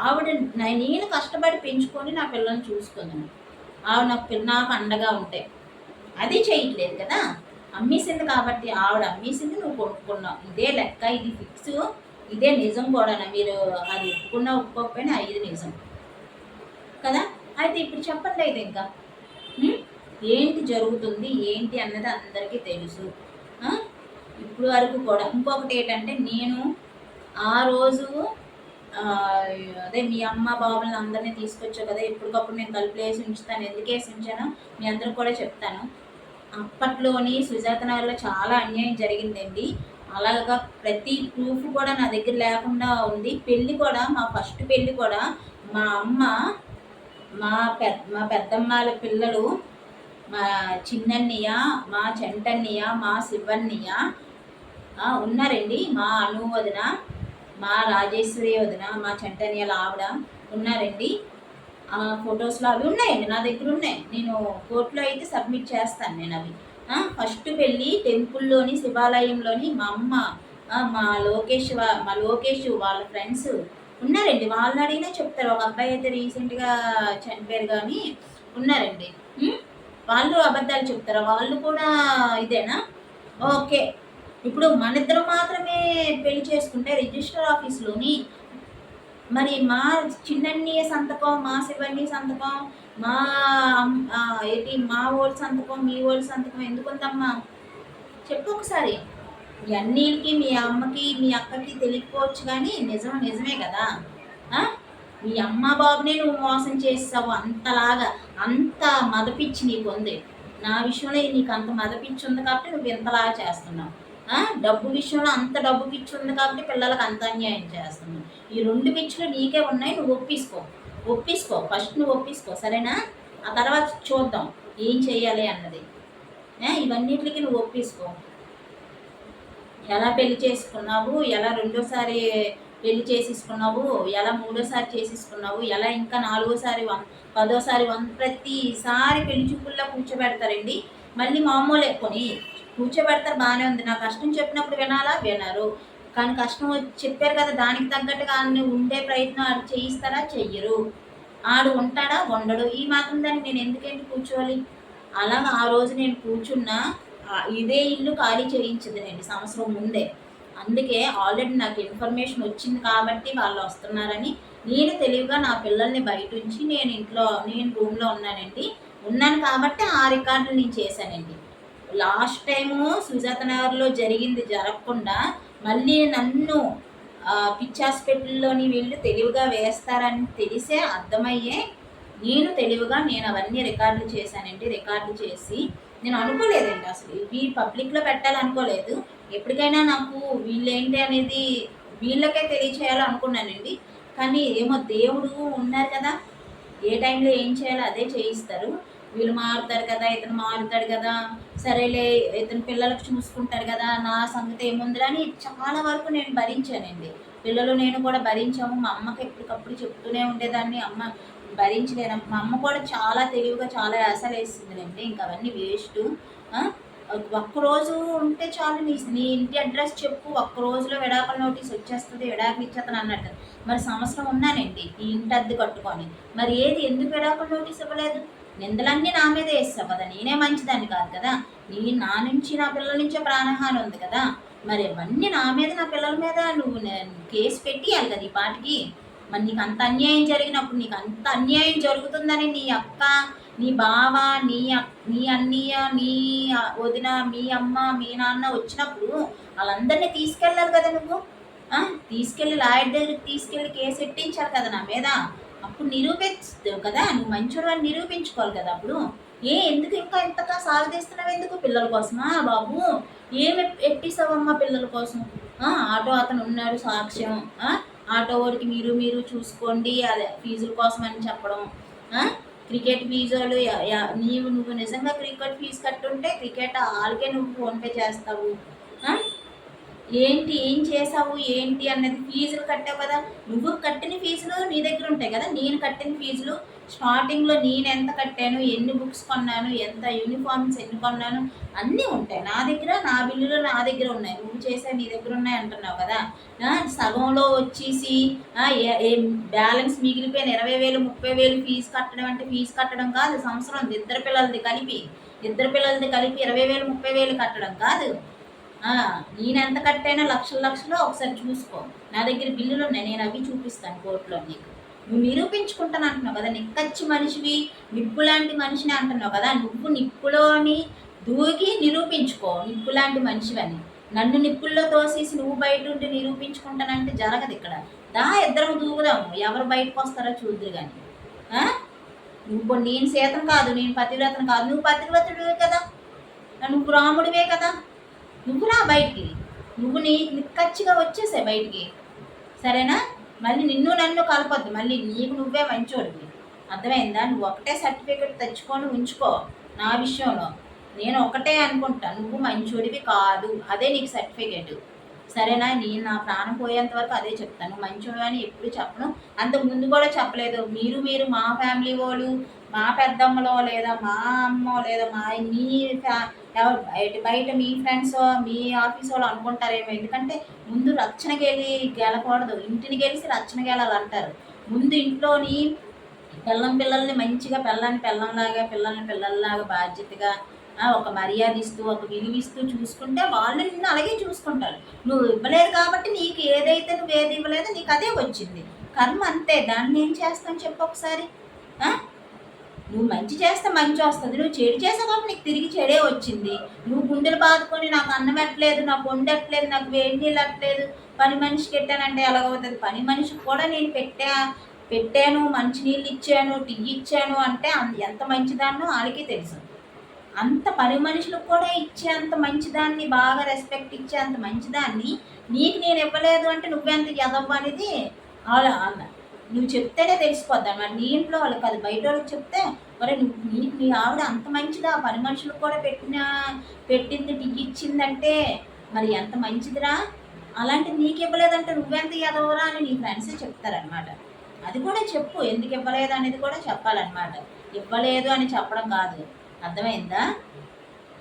ఆవిడ నేను కష్టపడి పెంచుకొని నా పిల్లల్ని చూసుకున్నాను. ఆవిడ నాకు అండగా ఉంటే అది చేయట్లేదు కదా. అమ్మేసింది కాబట్టి, ఆవిడ అమ్మేసింది, నువ్వు కొనుక్కున్నావు. ఇదే లెక్క, ఇది ఫిక్స్, ఇదే నిజం కూడా. మీరు అది ఒప్పుకోకపోయినా ఇది నిజం కదా. అయితే ఇప్పుడు చెప్పండి, అయితే ఇంకా ఏంటి జరుగుతుంది ఏంటి అన్నది అందరికీ తెలుసు. ఇప్పుడు వరకు కూడా ఇంకొకటి ఏంటంటే, నేను ఆ రోజు అదే మీ అమ్మ బాబులను అందరినీ తీసుకొచ్చావు కదా, ఎప్పటికప్పుడు నేను తలుపులు వేసి ఉంచుతాను. ఎందుకు వేసి ఉంచానో మీ అందరూ కూడా చెప్తాను. అప్పట్లోని సుజాత నగర్లో చాలా అన్యాయం జరిగిందండి. అలాగా ప్రతి ప్రూఫ్ కూడా నా దగ్గర లేకుండా ఉంది. పెళ్ళి కూడా, మా ఫస్ట్ పెళ్ళి కూడా మా అమ్మ, మా పెద్దమ్మాల పిల్లలు, మా చిన్నన్నయ్య, మా చెంటన్నయ్య, మా శివన్నయ్య ఉన్నారండి. మా అను వదిన, మా రాజేశ్వరి వదిన, మా చెంటన్నయ్యల ఆవిడ ఉన్నారండి. ఫొటోస్లో అవి ఉన్నాయండి, నా దగ్గర ఉన్నాయి. నేను కోర్టులో అయితే సబ్మిట్ చేస్తాను నేను అవి. ఫస్ట్ పెళ్ళి టెంపుల్లోని, శివాలయంలోని మా అమ్మ, మా లోకేష్ వాళ్ళ ఫ్రెండ్స్ ఉన్నారండి. వాళ్ళని అడిగినా చెప్తారు. ఒక అబ్బాయి అయితే రీసెంట్గా చనిపోయారు కానీ ఉన్నారండి. వాళ్ళు అబద్ధాలు చెప్తారా? వాళ్ళు కూడా ఇదేనా? ఓకే. ఇప్పుడు మన ఇద్దరు మాత్రమే పెళ్లి చేసుకుంటే రిజిస్టర్ ఆఫీస్లోని మరి మా చిన్నన్నయ్య సంతకం, మా శివన్ని సంతకం, మా మా ఓడి సంతకం, మీ ఓడి సంతకం ఎందుకుందమ్మా చెప్పు ఒకసారి. మీ అన్నీలకి, మీ అమ్మకి, మీ అక్కకి తెలియకపోవచ్చు కానీ నిజమే కదా. మీ అమ్మ బాబునే నువ్వు మోసం చేసావు. అంతలాగా అంత మదపిచ్చి నీకు ఉంది. నా విషయంలో నీకు అంత మదపిచ్చి ఉంది కాబట్టి నువ్వు ఇంతలాగా చేస్తున్నావు. డబ్బు విషయంలో అంత డబ్బు పిచ్చి ఉంది కాబట్టి పిల్లలకు అంత అన్యాయం చేస్తున్నావు. ఈ 2 పిచ్చులు నీకే ఉన్నాయి, నువ్వు ఒప్పించుకో ఫస్ట్, నువ్వు ఒప్పించుకో సరేనా? ఆ తర్వాత చూద్దాం ఏం చెయ్యాలి అన్నది. ఇవన్నిటికి నువ్వు ఒప్పించుకో. ఎలా పెళ్లి చేసుకున్నావు, ఎలా రెండోసారి పెళ్లి చేసేసుకున్నావు, ఎలా మూడోసారి చేసేసుకున్నావు, ఎలా ఇంకా నాలుగోసారి 10ఓసారి ప్రతిసారి పెళ్లి చూపుల్లో కూర్చోబెడతారండి. మళ్ళీ మామూలే కొని కూర్చోబెడతారు, బాగానే ఉంది. నా కష్టం చెప్పినప్పుడు వినరు. కానీ కష్టం చెప్పారు కదా, దానికి తగ్గట్టుగా ఉండే ప్రయత్నం ఆడు చేయిస్తారా? చెయ్యరు. ఆడు ఉంటాడా? ఉండడు. ఈ మాత్రం దాన్ని నేను ఎందుకంటే కూర్చోవాలి? అలాగా ఆ రోజు నేను కూర్చున్నా, ఇదే ఇల్లు ఖాళీ చేయించదులేండి సంవత్సరం ముందే. అందుకే ఆల్రెడీ నాకు ఇన్ఫర్మేషన్ వచ్చింది కాబట్టి వాళ్ళు వస్తున్నారని నేను తెలివిగా నా పిల్లల్ని బయట ఉంచి నేను రూమ్లో ఉన్నాను కాబట్టి ఆ రికార్డులు నేను చేశానండి. లాస్ట్ టైము సుజాత నగర్లో జరిగింది జరగకుండా మళ్ళీ నన్ను పిచ్చి హాస్పిటల్లోని వీళ్ళు తెలివిగా వేస్తారని తెలిసే అర్థమయ్యే నేను అవన్నీ రికార్డులు చేశానండి. రికార్డు చేసి నేను అనుకోలేదండి అసలు ఇవి పబ్లిక్లో పెట్టాలనుకోలేదు. ఎప్పటికైనా నాకు వీళ్ళేంటి అనేది వీళ్ళకే తెలియచేయాలో అనుకున్నానండి. కానీ ఏమో దేవుడు ఉన్నారు కదా, ఏ టైంలో ఏం చేయాలో అదే చేయిస్తారు. వీళ్ళు మారుతారు కదా, ఇతను మారుతాడు కదా, సరేలే ఇతను పిల్లలకు చూసుకుంటారు కదా, నా సంగతి ఏముందిరా అని చాలా వరకు నేను భరించానండి. పిల్లలు నేను కూడా భరించాము. మా అమ్మకి ఎప్పటికప్పుడు చెప్తూనే ఉండేదాన్ని, అమ్మ భరించలేను. మా అమ్మ కూడా చాలా తెలివిగా చాలా యాసలు వేస్తుందిలేండి. ఇంకా అవన్నీ వేస్ట్. ఒక్కరోజు ఉంటే చాలు, నీ ఇంటి అడ్రస్ చెప్పు, ఒక్కరోజులో విడాకుల నోటీస్ వచ్చేస్తుంది, విడాకులు ఇచ్చేస్తాను అన్నట్టు. మరి సంవత్సరం ఉన్నానండి ఈ ఇంటి అద్దె కట్టుకొని, మరి ఏది ఎందుకు విడాకుల నోటీస్ ఇవ్వలేదు? నిందలన్నీ నా మీదే వేస్తావు కదా, నేనే మంచిదాన్ని కాదు కదా, నా నుంచి నా పిల్లల నుంచే ప్రాణహాని ఉంది కదా, మరి అవన్నీ నా మీద నా పిల్లల మీద నువ్వు కేసు పెట్టియాలి కదా ఈ పాటికి. మరి నీకు అంత అన్యాయం జరిగినప్పుడు, నీకు అంత అన్యాయం జరుగుతుందని నీ అక్క, నీ బావ, నీ అన్నయ్య, నీ వదిన, మీ అమ్మ, మీ నాన్న వచ్చినప్పుడు వాళ్ళందరినీ తీసుకెళ్ళాలి కదా నువ్వు. తీసుకెళ్ళి లాయర్ దగ్గరికి తీసుకెళ్ళి కేసు ఎట్టించాలి కదా నా మీద. అప్పుడు నిరూపిస్తావు కదా, నువ్వు మంచోడు అని నిరూపించుకోవాలి కదా. అప్పుడు ఎందుకు ఇంకా ఇంతగా సాగదీస్తున్నావు? ఎందుకు? పిల్లల కోసమా బాబు? ఏమి ఎట్టిస్తావమ్మా పిల్లల కోసం? ఆటో అతను ఉన్నాడు సాక్ష్యం, ఆటో వాడికి మీరు చూసుకోండి అదే ఫీజుల కోసం అని చెప్పడం. క్రికెట్ ఫీజులు నువ్వు నిజంగా క్రికెట్ ఫీజు కట్టుంటే క్రికెట్ వాళ్ళకే నువ్వు ఫోన్పే చేస్తావు. ఏం చేసావు ఏంటి అన్నది ఫీజులు కట్టావు కదా, నువ్వు కట్టిన ఫీజులు నీ దగ్గర ఉంటాయి కదా. నేను కట్టిన ఫీజులు స్టార్టింగ్లో నేను ఎంత కట్టాను, ఎన్ని బుక్స్ కొన్నాను, ఎంత యూనిఫామ్స్ ఎన్ని కొన్నాను అన్నీ ఉంటాయి నా దగ్గర. నా బిల్లులు నా దగ్గర ఉన్నాయి, నువ్వు చేసే నీ దగ్గర ఉన్నాయి అంటున్నావు కదా. సగంలో వచ్చేసి బ్యాలెన్స్ మిగిలిపోయిన 20,000 30,000 ఫీజు కట్టడం అంటే ఫీజు కట్టడం కాదు. సంవత్సరం ఇద్దరు పిల్లలది కలిపి 20,000 30,000 కట్టడం కాదు. నేను ఎంత కట్టైనా లక్షలు ఒకసారి చూసుకో. నా దగ్గర బిల్లులు ఉన్నాయి, నేను అవి చూపిస్తాను కోర్టులో. నీకు నువ్వు నిరూపించుకుంటాను అంటున్నావు కదా, నిక్కచ్చి మనిషివి, నిప్పు లాంటి మనిషిని అంటున్నావు కదా. నువ్వు నిప్పులోని దూకి నిరూపించుకో నిప్పు లాంటి మనిషివని. నన్ను నిప్పుల్లో తోసేసి నువ్వు బయట ఉండి నిరూపించుకుంటానంటే జరగదు ఇక్కడ. ఇద్దరం దూకుదాము, ఎవరు బయటకు వస్తారో చూద్దరు కానీ. నేను సీతం కాదు, నేను పతివ్రతను కాదు, నువ్వు పతివ్రతుడివే కదా, నువ్వు రాముడివే కదా. నువ్వు రా బయటికి, నువ్వు నిక్కచ్చిగా వచ్చేసాయి బయటికి, సరేనా? మళ్ళీ నన్ను కలపొద్దు, మళ్ళీ నీకు నువ్వే మంచోడివి, అర్థమైందా? నువ్వు ఒకటే సర్టిఫికెట్ తెచ్చుకొని ఉంచుకో నా విషయంలో. నేను ఒకటే అనుకుంటా, నువ్వు మంచోడివి కాదు, అదే నీకు సర్టిఫికెట్, సరేనా? నేను నా ప్రాణం పోయేంత వరకు అదే చెప్తాను, మంచోడు అని ఎప్పుడు చెప్పను. అంతకు ముందు కూడా చెప్పలేదు. మీరు మా ఫ్యామిలీ వాళ్ళు, మా పెద్దమ్మలో లేదా మా అమ్మో లేదా మీ బయట మీ ఫ్రెండ్స్ మీ ఆఫీస్ వాళ్ళు అనుకుంటారేమో. ఎందుకంటే ముందు రక్షణకి గెలకూడదు, ఇంటిని గెలిచి రక్షణకి వెళ్ళాలంటారు. ముందు ఇంట్లోని పిల్లల్ని మంచిగా పెళ్ళంలాగా పిల్లల్ని పిల్లల్లాగా బాధ్యతగా ఒక మర్యాద ఇస్తూ ఒక విలువిస్తూ చూసుకుంటే వాళ్ళు నిన్ను అలాగే చూసుకుంటారు. నువ్వు ఇవ్వలేదు కాబట్టి నీకు ఏదైతే నువ్వు ఏది ఇవ్వలేదో నీకు అదే వచ్చింది. కర్మ అంతే, దాన్ని ఏం చేస్తాను చెప్పు ఒకసారి. నువ్వు మంచి చేస్తే మంచి వస్తుంది, నువ్వు చెడు చేసావు కాబట్టి నీకు తిరిగి చెడే వచ్చింది. నువ్వు గుండెలు బాదుకొని నాకు అన్నం పెట్టలేదు, నాకు వండట్లేదు, నాకు వేడి నీళ్ళు అట్టలేదు, పని మనిషికి పెట్టానంటే ఎలాగవుతుంది? పని మనిషికి కూడా నేను పెట్టాను, మంచి నీళ్ళు ఇచ్చాను, టీ ఇచ్చాను అంటే ఎంత మంచిదాన్నో వాళ్ళకి తెలుసు. అంత పని మనుషులకు కూడా ఇచ్చే అంత మంచిదాన్ని, బాగా రెస్పెక్ట్ ఇచ్చే అంత మంచిదాన్ని నీకు నేను ఇవ్వలేదు అంటే నువ్వెంత ఎదవ్వు అనేది నువ్వు చెప్తేనే తెలిసిపోద్ది అన్నమాట. నీ ఇంట్లో వాళ్ళకి అది బయట వాళ్ళకి చెప్తే మరి నీకు నీ ఆవిడ అంత మంచిదా, పని మనుషులకు కూడా పెట్టింది నీకు ఇచ్చిందంటే మరి ఎంత మంచిదిరా, అలాంటి నీకు ఇవ్వలేదంటే నువ్వెంత ఎదవరా అని నీ ఫ్రెండ్స్ చెప్తారనమాట. అది కూడా చెప్పు, ఎందుకు ఇవ్వలేదు అనేది కూడా చెప్పాలన్నమాట. ఇవ్వలేదు అని చెప్పడం కాదు, అర్థమైందా?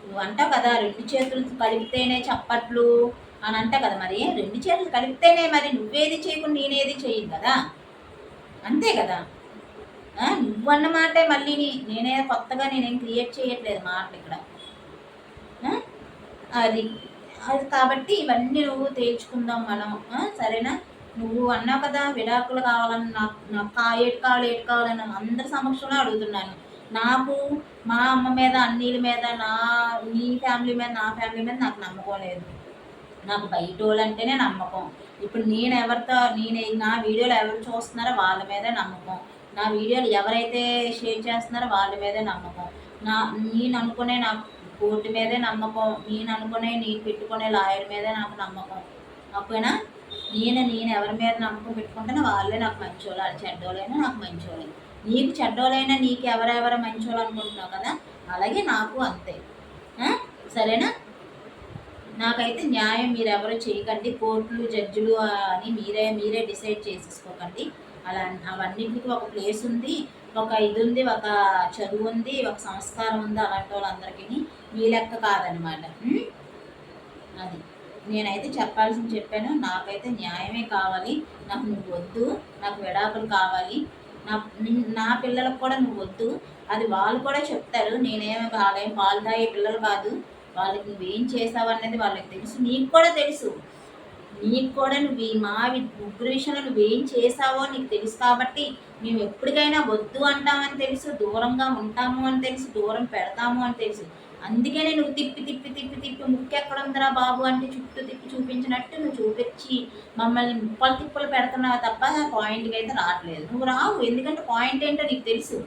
నువ్వు అంటావు కదా 2 చేతులు కలిపితేనే చప్పట్లు అని అంటావు కదా, మరి 2 చేతులు కలిపితేనే మరి నువ్వేది చేయకుండా నేనేది చేయను కదా, అంతే కదా. నువ్వన్న మాటే మళ్ళీ నేనే కొత్తగా నేనేం క్రియేట్ చేయట్లేదు మాటలు ఇక్కడ. అది అది కాబట్టి ఇవన్నీ నువ్వు తేల్చుకుందాం మనం, సరేనా? నువ్వు అన్నావు కదా విడాకులు కావాలని, నాకు ఏటు కావాలని అందరి సమక్షంలో అడుగుతున్నాను. నాకు మా అమ్మ మీద, అన్నీల మీద, నీ ఫ్యామిలీ మీద, నా ఫ్యామిలీ మీద నాకు నమ్మకం లేదు. నాకు బయట వాళ్ళు అంటేనే నమ్మకం. ఇప్పుడు నా వీడియోలు ఎవరు చూస్తున్నారో వాళ్ళ మీదే నమ్మకం. నా వీడియోలు ఎవరైతే షేర్ చేస్తున్నారో వాళ్ళ మీదే నమ్మకం. నేను అనుకునే నా కోర్టు మీదే నమ్మకం. నేను పెట్టుకునే లాయర్ మీదే నాకు నమ్మకం. ఓకేనా? నేను ఎవరి మీద నమ్మకం పెట్టుకుంటానో వాళ్ళే నాకు మంచోళ్ళు, వాళ్ళు చెడ్డోళ్ళైనా నాకు మంచోళ్ళే. నీకు చెడ్డోళ్ళైనా నీకు ఎవరెవరు మంచోళ్ళు అనుకుంటున్నావు కదా, అలాగే నాకు అంతే. సరేనా? నాకైతే న్యాయం మీరెవరు చేయకండి, కోర్టులు జడ్జిలు అని మీరే డిసైడ్ చేసేసుకోకండి. అవన్నింటికి ఒక ప్లేస్ ఉంది, ఒక ఇది ఉంది, ఒక చదువు ఉంది, ఒక సంస్కారం ఉంది. అలాంటి వాళ్ళందరికీ మీ లెక్క కాదనమాట. అది నేనైతే చెప్పాను. నాకైతే న్యాయమే కావాలి. నాకు నువ్వు వద్దు, నాకు విడాకులు కావాలి. నా పిల్లలకు కూడా నువ్వు వద్దు. అది వాళ్ళు కూడా చెప్తారు. వాళ్ళేం పాలు తాగే పిల్లలు కాదు. వాళ్ళకి నువ్వేం చేసావు అనేది వాళ్ళకి తెలుసు, నీకు కూడా తెలుసు. నీకు కూడా మా ముగ్గురు విషయంలో నువ్వేం చేసావో నీకు తెలుసు. కాబట్టి మేము ఎప్పటికైనా వద్దు అంటామని తెలుసు, దూరంగా ఉంటాము అని తెలుసు, దూరం పెడతాము అని తెలుసు. అందుకనే నువ్వు తిప్పి ముక్కు ఎక్కడ ఉందిరా బాబు అంటే చుట్టూ తిప్పి చూపించినట్టు నువ్వు చూపించి మమ్మల్ని తిప్పలు పెడుతున్నావు తప్ప పాయింట్కి అయితే రావట్లేదు. నువ్వు రావు, ఎందుకంటే పాయింట్ ఏంటో నీకు తెలుసు.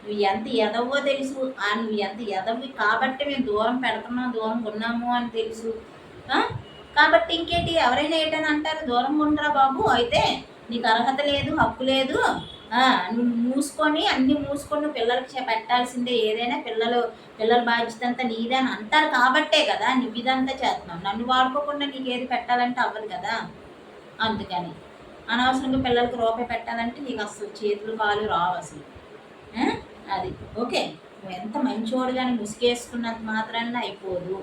నువ్వు ఎంత ఎదవో తెలుసు. నువ్వు ఎంత ఎదవి కాబట్టి మేము దూరం పెడుతున్నాం, దూరం ఉన్నాము అని తెలుసు. కాబట్టి ఇంకేంటి, ఎవరైనా ఏంటని అంటారు, దూరంగా ఉండరా బాబు, అయితే నీకు అర్హత లేదు, హక్కు లేదు, నువ్వు అన్నీ మూసుకొని పిల్లలకి పెట్టాల్సిందే. ఏదైనా పిల్లల బాధ్యత అంతా నీదే అని అంటారు కాబట్టే కదా నువ్వు ఇదంతా చేస్తున్నావు. నన్ను వాడుకోకుండా నీకు ఏది పెట్టాలంటే అవ్వదు కదా. అందుకని అనవసరంగా పిల్లలకి రూపాయి పెట్టాలంటే నీకు అసలు చేతులు కాలు రావు అసలు. అది ఓకే. నువ్వు ఎంత మంచివాడు కానీ ముసుగేసుకున్నంత మాత్రాన అయిపోదు,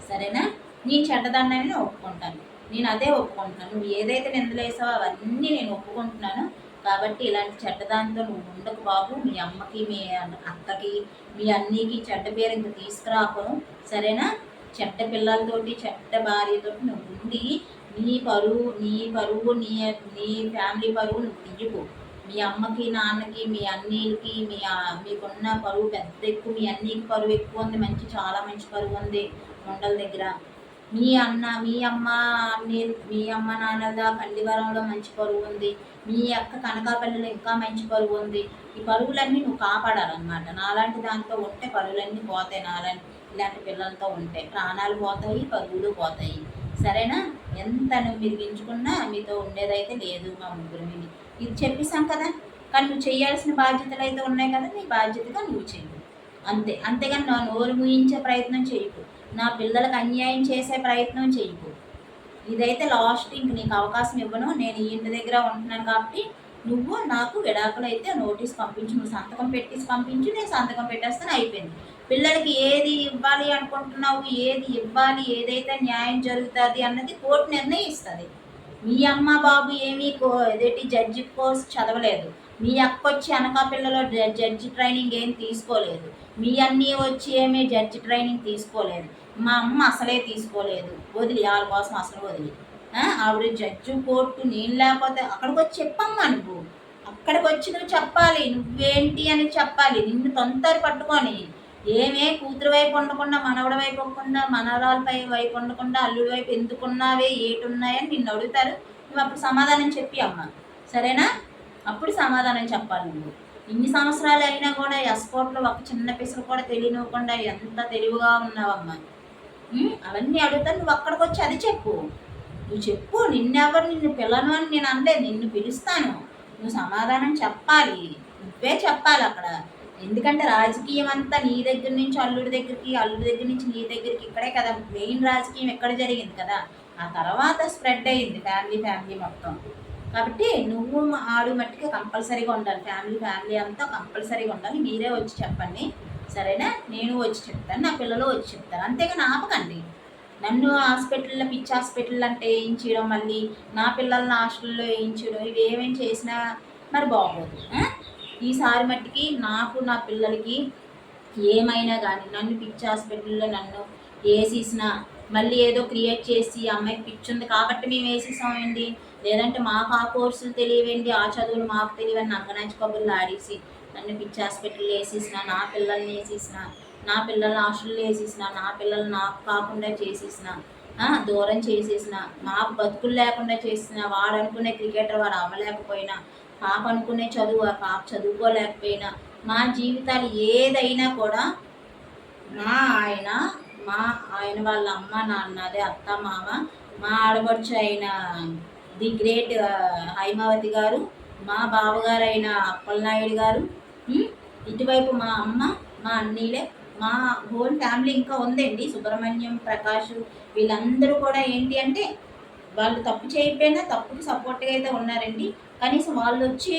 సరేనా? నీ చెడ్డదాన్ని ఒప్పుకుంటాను, నేను అదే ఒప్పుకుంటున్నాను. నువ్వు ఏదైతే నిందలు వేసావో అవన్నీ నేను ఒప్పుకుంటున్నాను. కాబట్టి ఇలాంటి చెడ్డదానితో నువ్వు ఉండకు బాబు. మీ అమ్మకి, మీ అక్కకి, మీ అన్నీకి చెడ్డ పేరు ఇంక తీసుకురాకు, సరేనా? చెడ్డ పిల్లలతోటి, చెడ్డ భార్యతోటి నువ్వు ఉండి నీ పరువు నీ ఫ్యామిలీ పరువు నువ్వు తీయకు. మీ అమ్మకి, నాన్నకి, మీ అన్నీలకి, మీకున్న పరువు పెద్ద ఎక్కువ. మీ అన్నీకి పరువు ఎక్కువ ఉంది, చాలా మంచి పరువు ఉంది మండల దగ్గర. మీ అమ్మ నాన్నల కండివరంలో మంచి పరువు ఉంది. మీ అక్క కనకాపల్లిలో ఇంకా మంచి పరువు ఉంది. ఈ పరువులన్నీ నువ్వు కాపాడాలన్నమాట. నాలాంటి దాంతో ఉంటే పరువులన్నీ పోతాయి. ఇలాంటి పిల్లలతో ఉంటే ప్రాణాలు పోతాయి, పరువులు పోతాయి, సరేనా? ఎంత నువ్వు మిరిగించుకున్నా మీతో ఉండేదైతే లేదు మా ముగ్గురు. ఇది చెప్పేసాం కదా. కానీ నువ్వు చేయాల్సిన బాధ్యతలు అయితే ఉన్నాయి కదా, నీ బాధ్యతగా నువ్వు చెయ్యి అంతే. అంతేగాని నా నోరు ముయించే ప్రయత్నం చేయకు, నా పిల్లలకు అన్యాయం చేసే ప్రయత్నం చేయకు. ఇదైతే లాస్ట్, ఇంక నీకు అవకాశం ఇవ్వను. నేను ఈ ఇంటి దగ్గర ఉంటున్నాను కాబట్టి నువ్వు నాకు విడాకులు అయితే నోటీస్ పంపించు, నువ్వు సంతకం పెట్టేసి పంపించు, నేను సంతకం పెట్టేస్తాను, అయిపోయింది. పిల్లలకి ఏది ఇవ్వాలి అనుకుంటున్నావు, ఏది ఇవ్వాలి, ఏదైతే న్యాయం జరుగుతుంది అన్నది కోర్టు నిర్ణయిస్తుంది. మీ అమ్మ బాబు ఏమీ జడ్జి కోర్స్ చదవలేదు. మీ అక్క వచ్చి అనకాపిల్లలో జడ్జి ట్రైనింగ్ ఏం తీసుకోలేదు. మీ అన్నీ వచ్చి ఏమీ జడ్జి ట్రైనింగ్ తీసుకోలేదు. మా అమ్మ అసలే తీసుకోలేదు, వాళ్ళ కోసం అసలు వదిలి. ఆవిడ జడ్జి కోర్టు నేను లేకపోతే అక్కడికి వచ్చి చెప్పమ్మా, అక్కడికి వచ్చి నువ్వు చెప్పాలి, నువ్వేంటి అని చెప్పాలి. నిన్ను తొందర పట్టుకొని కూతురు వైపు ఉండకుండా, మనవడి వైపు ఉండకుండా, మనవరాలపై వైపు ఉండకుండా, అల్లుడి వైపు ఎందుకున్నావే, ఏటున్నాయని నిన్ను అడుగుతారు. నువ్వు అప్పుడు సమాధానం చెప్పి అమ్మ, సరేనా? అప్పుడు సమాధానం చెప్పాలి నువ్వు. ఇన్ని సంవత్సరాలు అయినా కూడా ఎస్పోర్ట్లో ఒక చిన్న పిసరు కూడా తెలియనివ్వకుండా ఎంత తెలివిగా ఉన్నావమ్మా. అవన్నీ అడుగుతాను, నువ్వు అక్కడికి వచ్చి అది చెప్పు. నువ్వు చెప్పు, నిన్ను పిల్లను అని నేను అనలేదు, నిన్ను పిలుస్తాను, నువ్వు సమాధానం చెప్పాలి, నువ్వే చెప్పాలి అక్కడ. ఎందుకంటే రాజకీయం అంతా నీ దగ్గర నుంచి అల్లుడి దగ్గరికి, అల్లుడి దగ్గర నుంచి నీ దగ్గరికి, ఇక్కడే కదా మెయిన్ రాజకీయం, ఎక్కడ జరిగింది కదా. ఆ తర్వాత స్ప్రెడ్ అయ్యింది ఫ్యామిలీ మొత్తం. కాబట్టి నువ్వు ఆడు మట్టికి కంపల్సరీగా ఉండాలి, ఫ్యామిలీ అంతా కంపల్సరీగా ఉండాలి. మీరే వచ్చి చెప్పండి, సరేనా? నేను వచ్చి చెప్తాను, నా పిల్లలు వచ్చి చెప్తారు, అంతేగాని ఆపకండి. నన్ను హాస్పిటల్లో పిచ్చి హాస్పిటల్ అంటే వేయించడం, మళ్ళీ నా పిల్లల్ని హాస్టల్లో వేయించడం, ఇవి ఏమేమి చేసినా మరి బాగోదు. ఈసారి మట్టికి నాకు నా పిల్లలకి ఏమైనా కానీ నన్ను పిచ్చి హాస్పిటల్లో నన్ను వేసేసిన, మళ్ళీ ఏదో క్రియేట్ చేసి అమ్మాయికి పిచ్చి ఉంది కాబట్టి మేము వేసేసామండి, లేదంటే మాకు ఆ కోర్సులు తెలియవండి, ఆ చదువులు మాకు తెలియవని నంగనాచి కబుర్లు ఆడేసి నన్ను పిచ్చి హాస్పిటల్లో వేసేసిన, నా పిల్లల్ని వేసేసిన, నా పిల్లల్ని హాస్టల్లో వేసేసిన, నా పిల్లల్ని నాకు కాకుండా చేసేసిన, దూరం చేసేసిన, మాకు బతుకులు లేకుండా చేసిన, వాడు అనుకునే క్రికెటర్ వాడు అవ్వలేకపోయినా, పాప అనుకునే చదువు ఆ పాప చదువుకోలేకపోయినా, మా జీవితాలు ఏదైనా కూడా మా ఆయన వాళ్ళ అమ్మ నాన్న, అదే అత్త మామ, మా ఆడపడుచు అయిన ది గ్రేట్ హైమావతి గారు, మా బావగారు అయిన అప్పలనాయుడు గారు, ఇటువైపు మా అమ్మ, మా అన్నీలే, మా హోల్ ఫ్యామిలీ ఇంకా ఉందండి, సుబ్రహ్మణ్యం, ప్రకాష్, వీళ్ళందరూ కూడా ఏంటి అంటే వాళ్ళు తప్పు చేయకపోయినా తప్పుకి సపోర్ట్గా అయితే ఉన్నారండి. కనీసం వాళ్ళు వచ్చి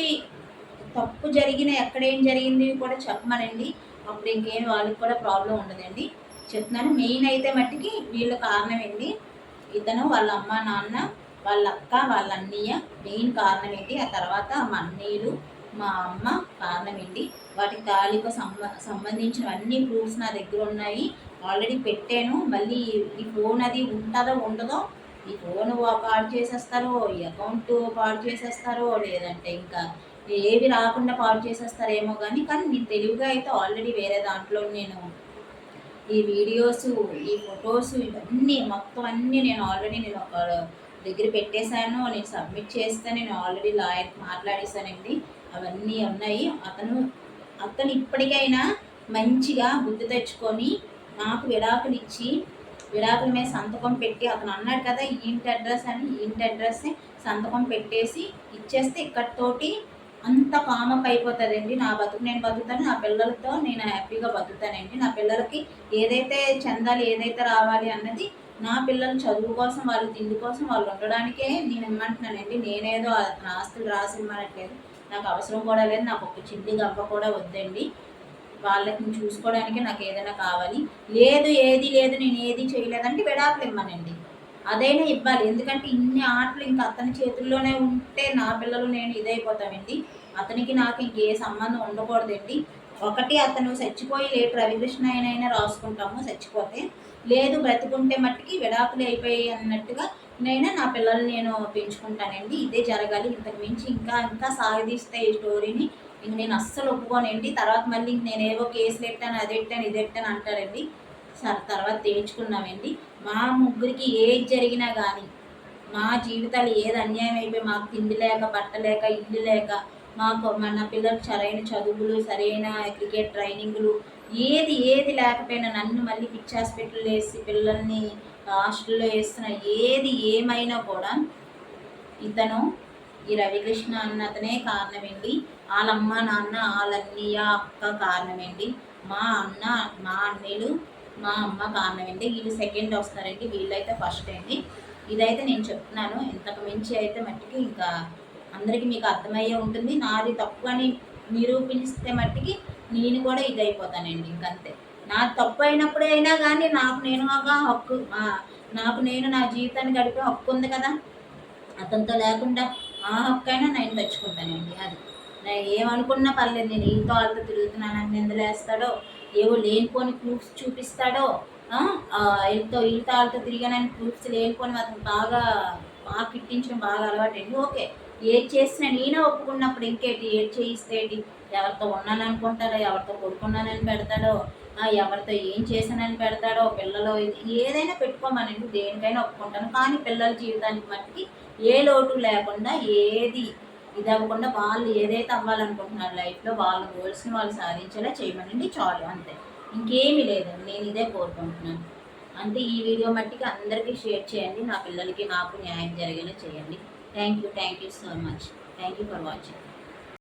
తప్పు జరిగిన ఎక్కడేం జరిగింది కూడా చెప్పమనండి, అప్పుడు ఇంకేం వాళ్ళకి కూడా ప్రాబ్లం ఉండదండి. చెప్తున్నాను, మెయిన్ అయితే మట్టికి వీళ్ళ కారణం ఏంటి, ఇతను వాళ్ళ అమ్మ నాన్న, వాళ్ళ అక్క, వాళ్ళ అన్నయ్య మెయిన్ కారణం ఏంటి, ఆ తర్వాత మా అన్నయ్యలు, మా అమ్మ కారణం ఏంటి, వాటికి తాళికి సంబంధించిన అన్ని ప్రూఫ్స్ నా దగ్గర ఉన్నాయి, ఆల్రెడీ పెట్టాను. మళ్ళీ ఈ ఫోన్ అది ఉంటుందో ఉండదో, ఈ ఫోన్ పాడు చేసేస్తారో, ఈ అకౌంట్ పాడు చేసేస్తారో, లేదంటే ఇంకా ఏవి రాకుండా పాడు చేసేస్తారేమో కానీ నేను తెలివిగా అయితే ఆల్రెడీ వేరే దాంట్లో నేను ఈ వీడియోస్, ఈ ఫొటోస్, ఇవన్నీ మొత్తం అన్నీ నేను ఆల్రెడీ ఒక దగ్గర పెట్టేశాను, నేను సబ్మిట్ చేస్తే నేను ఆల్రెడీ లాయర్ మాట్లాడేశానండి, అవన్నీ ఉన్నాయి. అతను ఇప్పటికైనా మంచిగా బుద్ధి తెచ్చుకొని నాకు విడాకులు ఇచ్చి, విడాకుల మీద సంతకం పెట్టి, అతను అన్నాడు కదా ఇంటి అడ్రస్ అని, ఇంటి అడ్రస్ సంతకం పెట్టేసి ఇచ్చేస్తే ఇక్కడితోటి అంత కామప్ అయిపోతుందండి. నా బతుకు నేను బతుకుతాను, నా పిల్లలతో నేను హ్యాపీగా బతుకుతానండి. నా పిల్లలకి ఏదైతే చెందాలి, ఏదైతే రావాలి అన్నది, నా పిల్లల చదువు కోసం, వాళ్ళ తిండి కోసం, వాళ్ళు ఉండడానికే నేను ఇమ్మంటున్నానండి. నేనేదో అతను ఆస్తులు రాసి ఇమ్మనట్లేదు, నాకు అవసరం కూడా లేదు, నాకు ఒక చిల్లి గవ్వ కూడా వద్దండి. వాళ్ళకి చూసుకోవడానికి నాకు ఏదైనా కావాలి, ఏది లేదు నేను ఏది చేయలేదంటే విడాకులు ఇమ్మనండి, అదైనా ఇవ్వాలి. ఎందుకంటే ఇన్ని ఆటలు ఇంకా అతని చేతుల్లోనే ఉంటే నా పిల్లలు నేను ఇదైపోతామండి. అతనికి నాకు ఇంకే సంబంధం ఉండకూడదండి. ఒకటి, అతను చచ్చిపోయి లేటు రవికృష్ణ అయినా రాసుకుంటాము చచ్చిపోతే, లేదు బ్రతికుంటే మట్టికి విడాకులు అయిపోయి అన్నట్టుగా నా పిల్లల్ని నేను పెంచుకుంటానండి. ఇదే జరగాలి, ఇంతకు మించి ఇంకా సాగదీస్తే ఈ స్టోరీని ఇంక నేను అస్సలు ఒప్పుకోనండి. తర్వాత మళ్ళీ నేనేవో కేసులు ఎట్టాను, అది ఎట్టాను, ఇది ఎట్టాను అంటారండి. సరే తర్వాత తేల్చుకున్నామండి. మా ముగ్గురికి ఏది జరిగినా కానీ, మా జీవితాలు ఏది అన్యాయం అయిపోయి, మాకు తిండి లేక, బట్ట లేక, ఇల్లు లేక, మాకు మన పిల్లలకు సరైన చదువులు, సరైన క్రికెట్ ట్రైనింగ్లు, ఏది లేకపోయినా నన్ను మళ్ళీ పిచ్చి హాస్పిటల్ వేసి పిల్లల్ని హాస్టల్లో వేస్తున్న, ఏమైనా కూడా ఇతను ఈ రవికృష్ణ అన్నతనే కారణమేంటి, వాళ్ళమ్మ నాన్న, వాళ్ళన్నయ్య అక్క కారణమేంటి, మా అన్న, మా అన్నయ్యలు, మా అమ్మ కారణమేంటి, వీళ్ళు సెకండ్ వస్తారండి, వీళ్ళైతే ఫస్ట్ అండి. ఇదైతే నేను చెప్తున్నాను, ఇంతకు మించి అయితే మట్టికి ఇంకా అందరికీ మీకు అర్థమయ్యే ఉంటుంది. నాది తప్పు అని నిరూపిస్తే మట్టికి నేను కూడా ఇదైపోతానండి, ఇంకంతే. నాది తప్పు అయినప్పుడే అయినా కానీ నాకు నేను నా జీవితాన్ని గడిపే హక్కు ఉంది కదా, అతనితో లేకుండా ఆ హక్కు అయినా నేను తెచ్చుకుంటానండి. అది నేను ఏమనుకున్నా పర్లేదు, నేను ఈతో వాళ్ళతో తిరుగుతున్నానని నిందలేస్తాడో, ఏవో లేనిపోని ప్రూఫ్స్ చూపిస్తాడో, వీళ్ళతో వాళ్ళతో తిరిగానని ప్రూఫ్స్ లేనిపోని అతను బాగా కిట్టించడం బాగా అలవాటండి. ఓకే, ఏది చేసినా నేనే ఒప్పుకున్నప్పుడు ఇంకేటి, ఏది చేయిస్తేటి, ఎవరితో ఉన్నాననుకుంటాడో, ఎవరితో కొడుకున్నానని పెడతాడో, ఎవరితో ఏం చేశానని పెడతాడో, పిల్లలు ఏదైనా పెట్టుకోమనండి, దేనికైనా ఒప్పుకుంటాను. కానీ పిల్లల జీవితానికి మట్టికి ఏ లోటు లేకుండా, ఏది ఇది అవ్వకుండా వాళ్ళు ఏదైతే అవ్వాలనుకుంటున్నారు లైఫ్లో వాళ్ళ గోల్స్ని వాళ్ళు సాధించేలా చేయమనండి, చాలు అంతే. ఇంకేమీ లేదండి, నేను ఇదే కోరుకుంటున్నాను. అంటే ఈ వీడియో మట్టికి అందరికీ షేర్ చేయండి, నా పిల్లలకి నాకు న్యాయం జరిగేలా చేయండి. Thank you so much. Thank you for watching.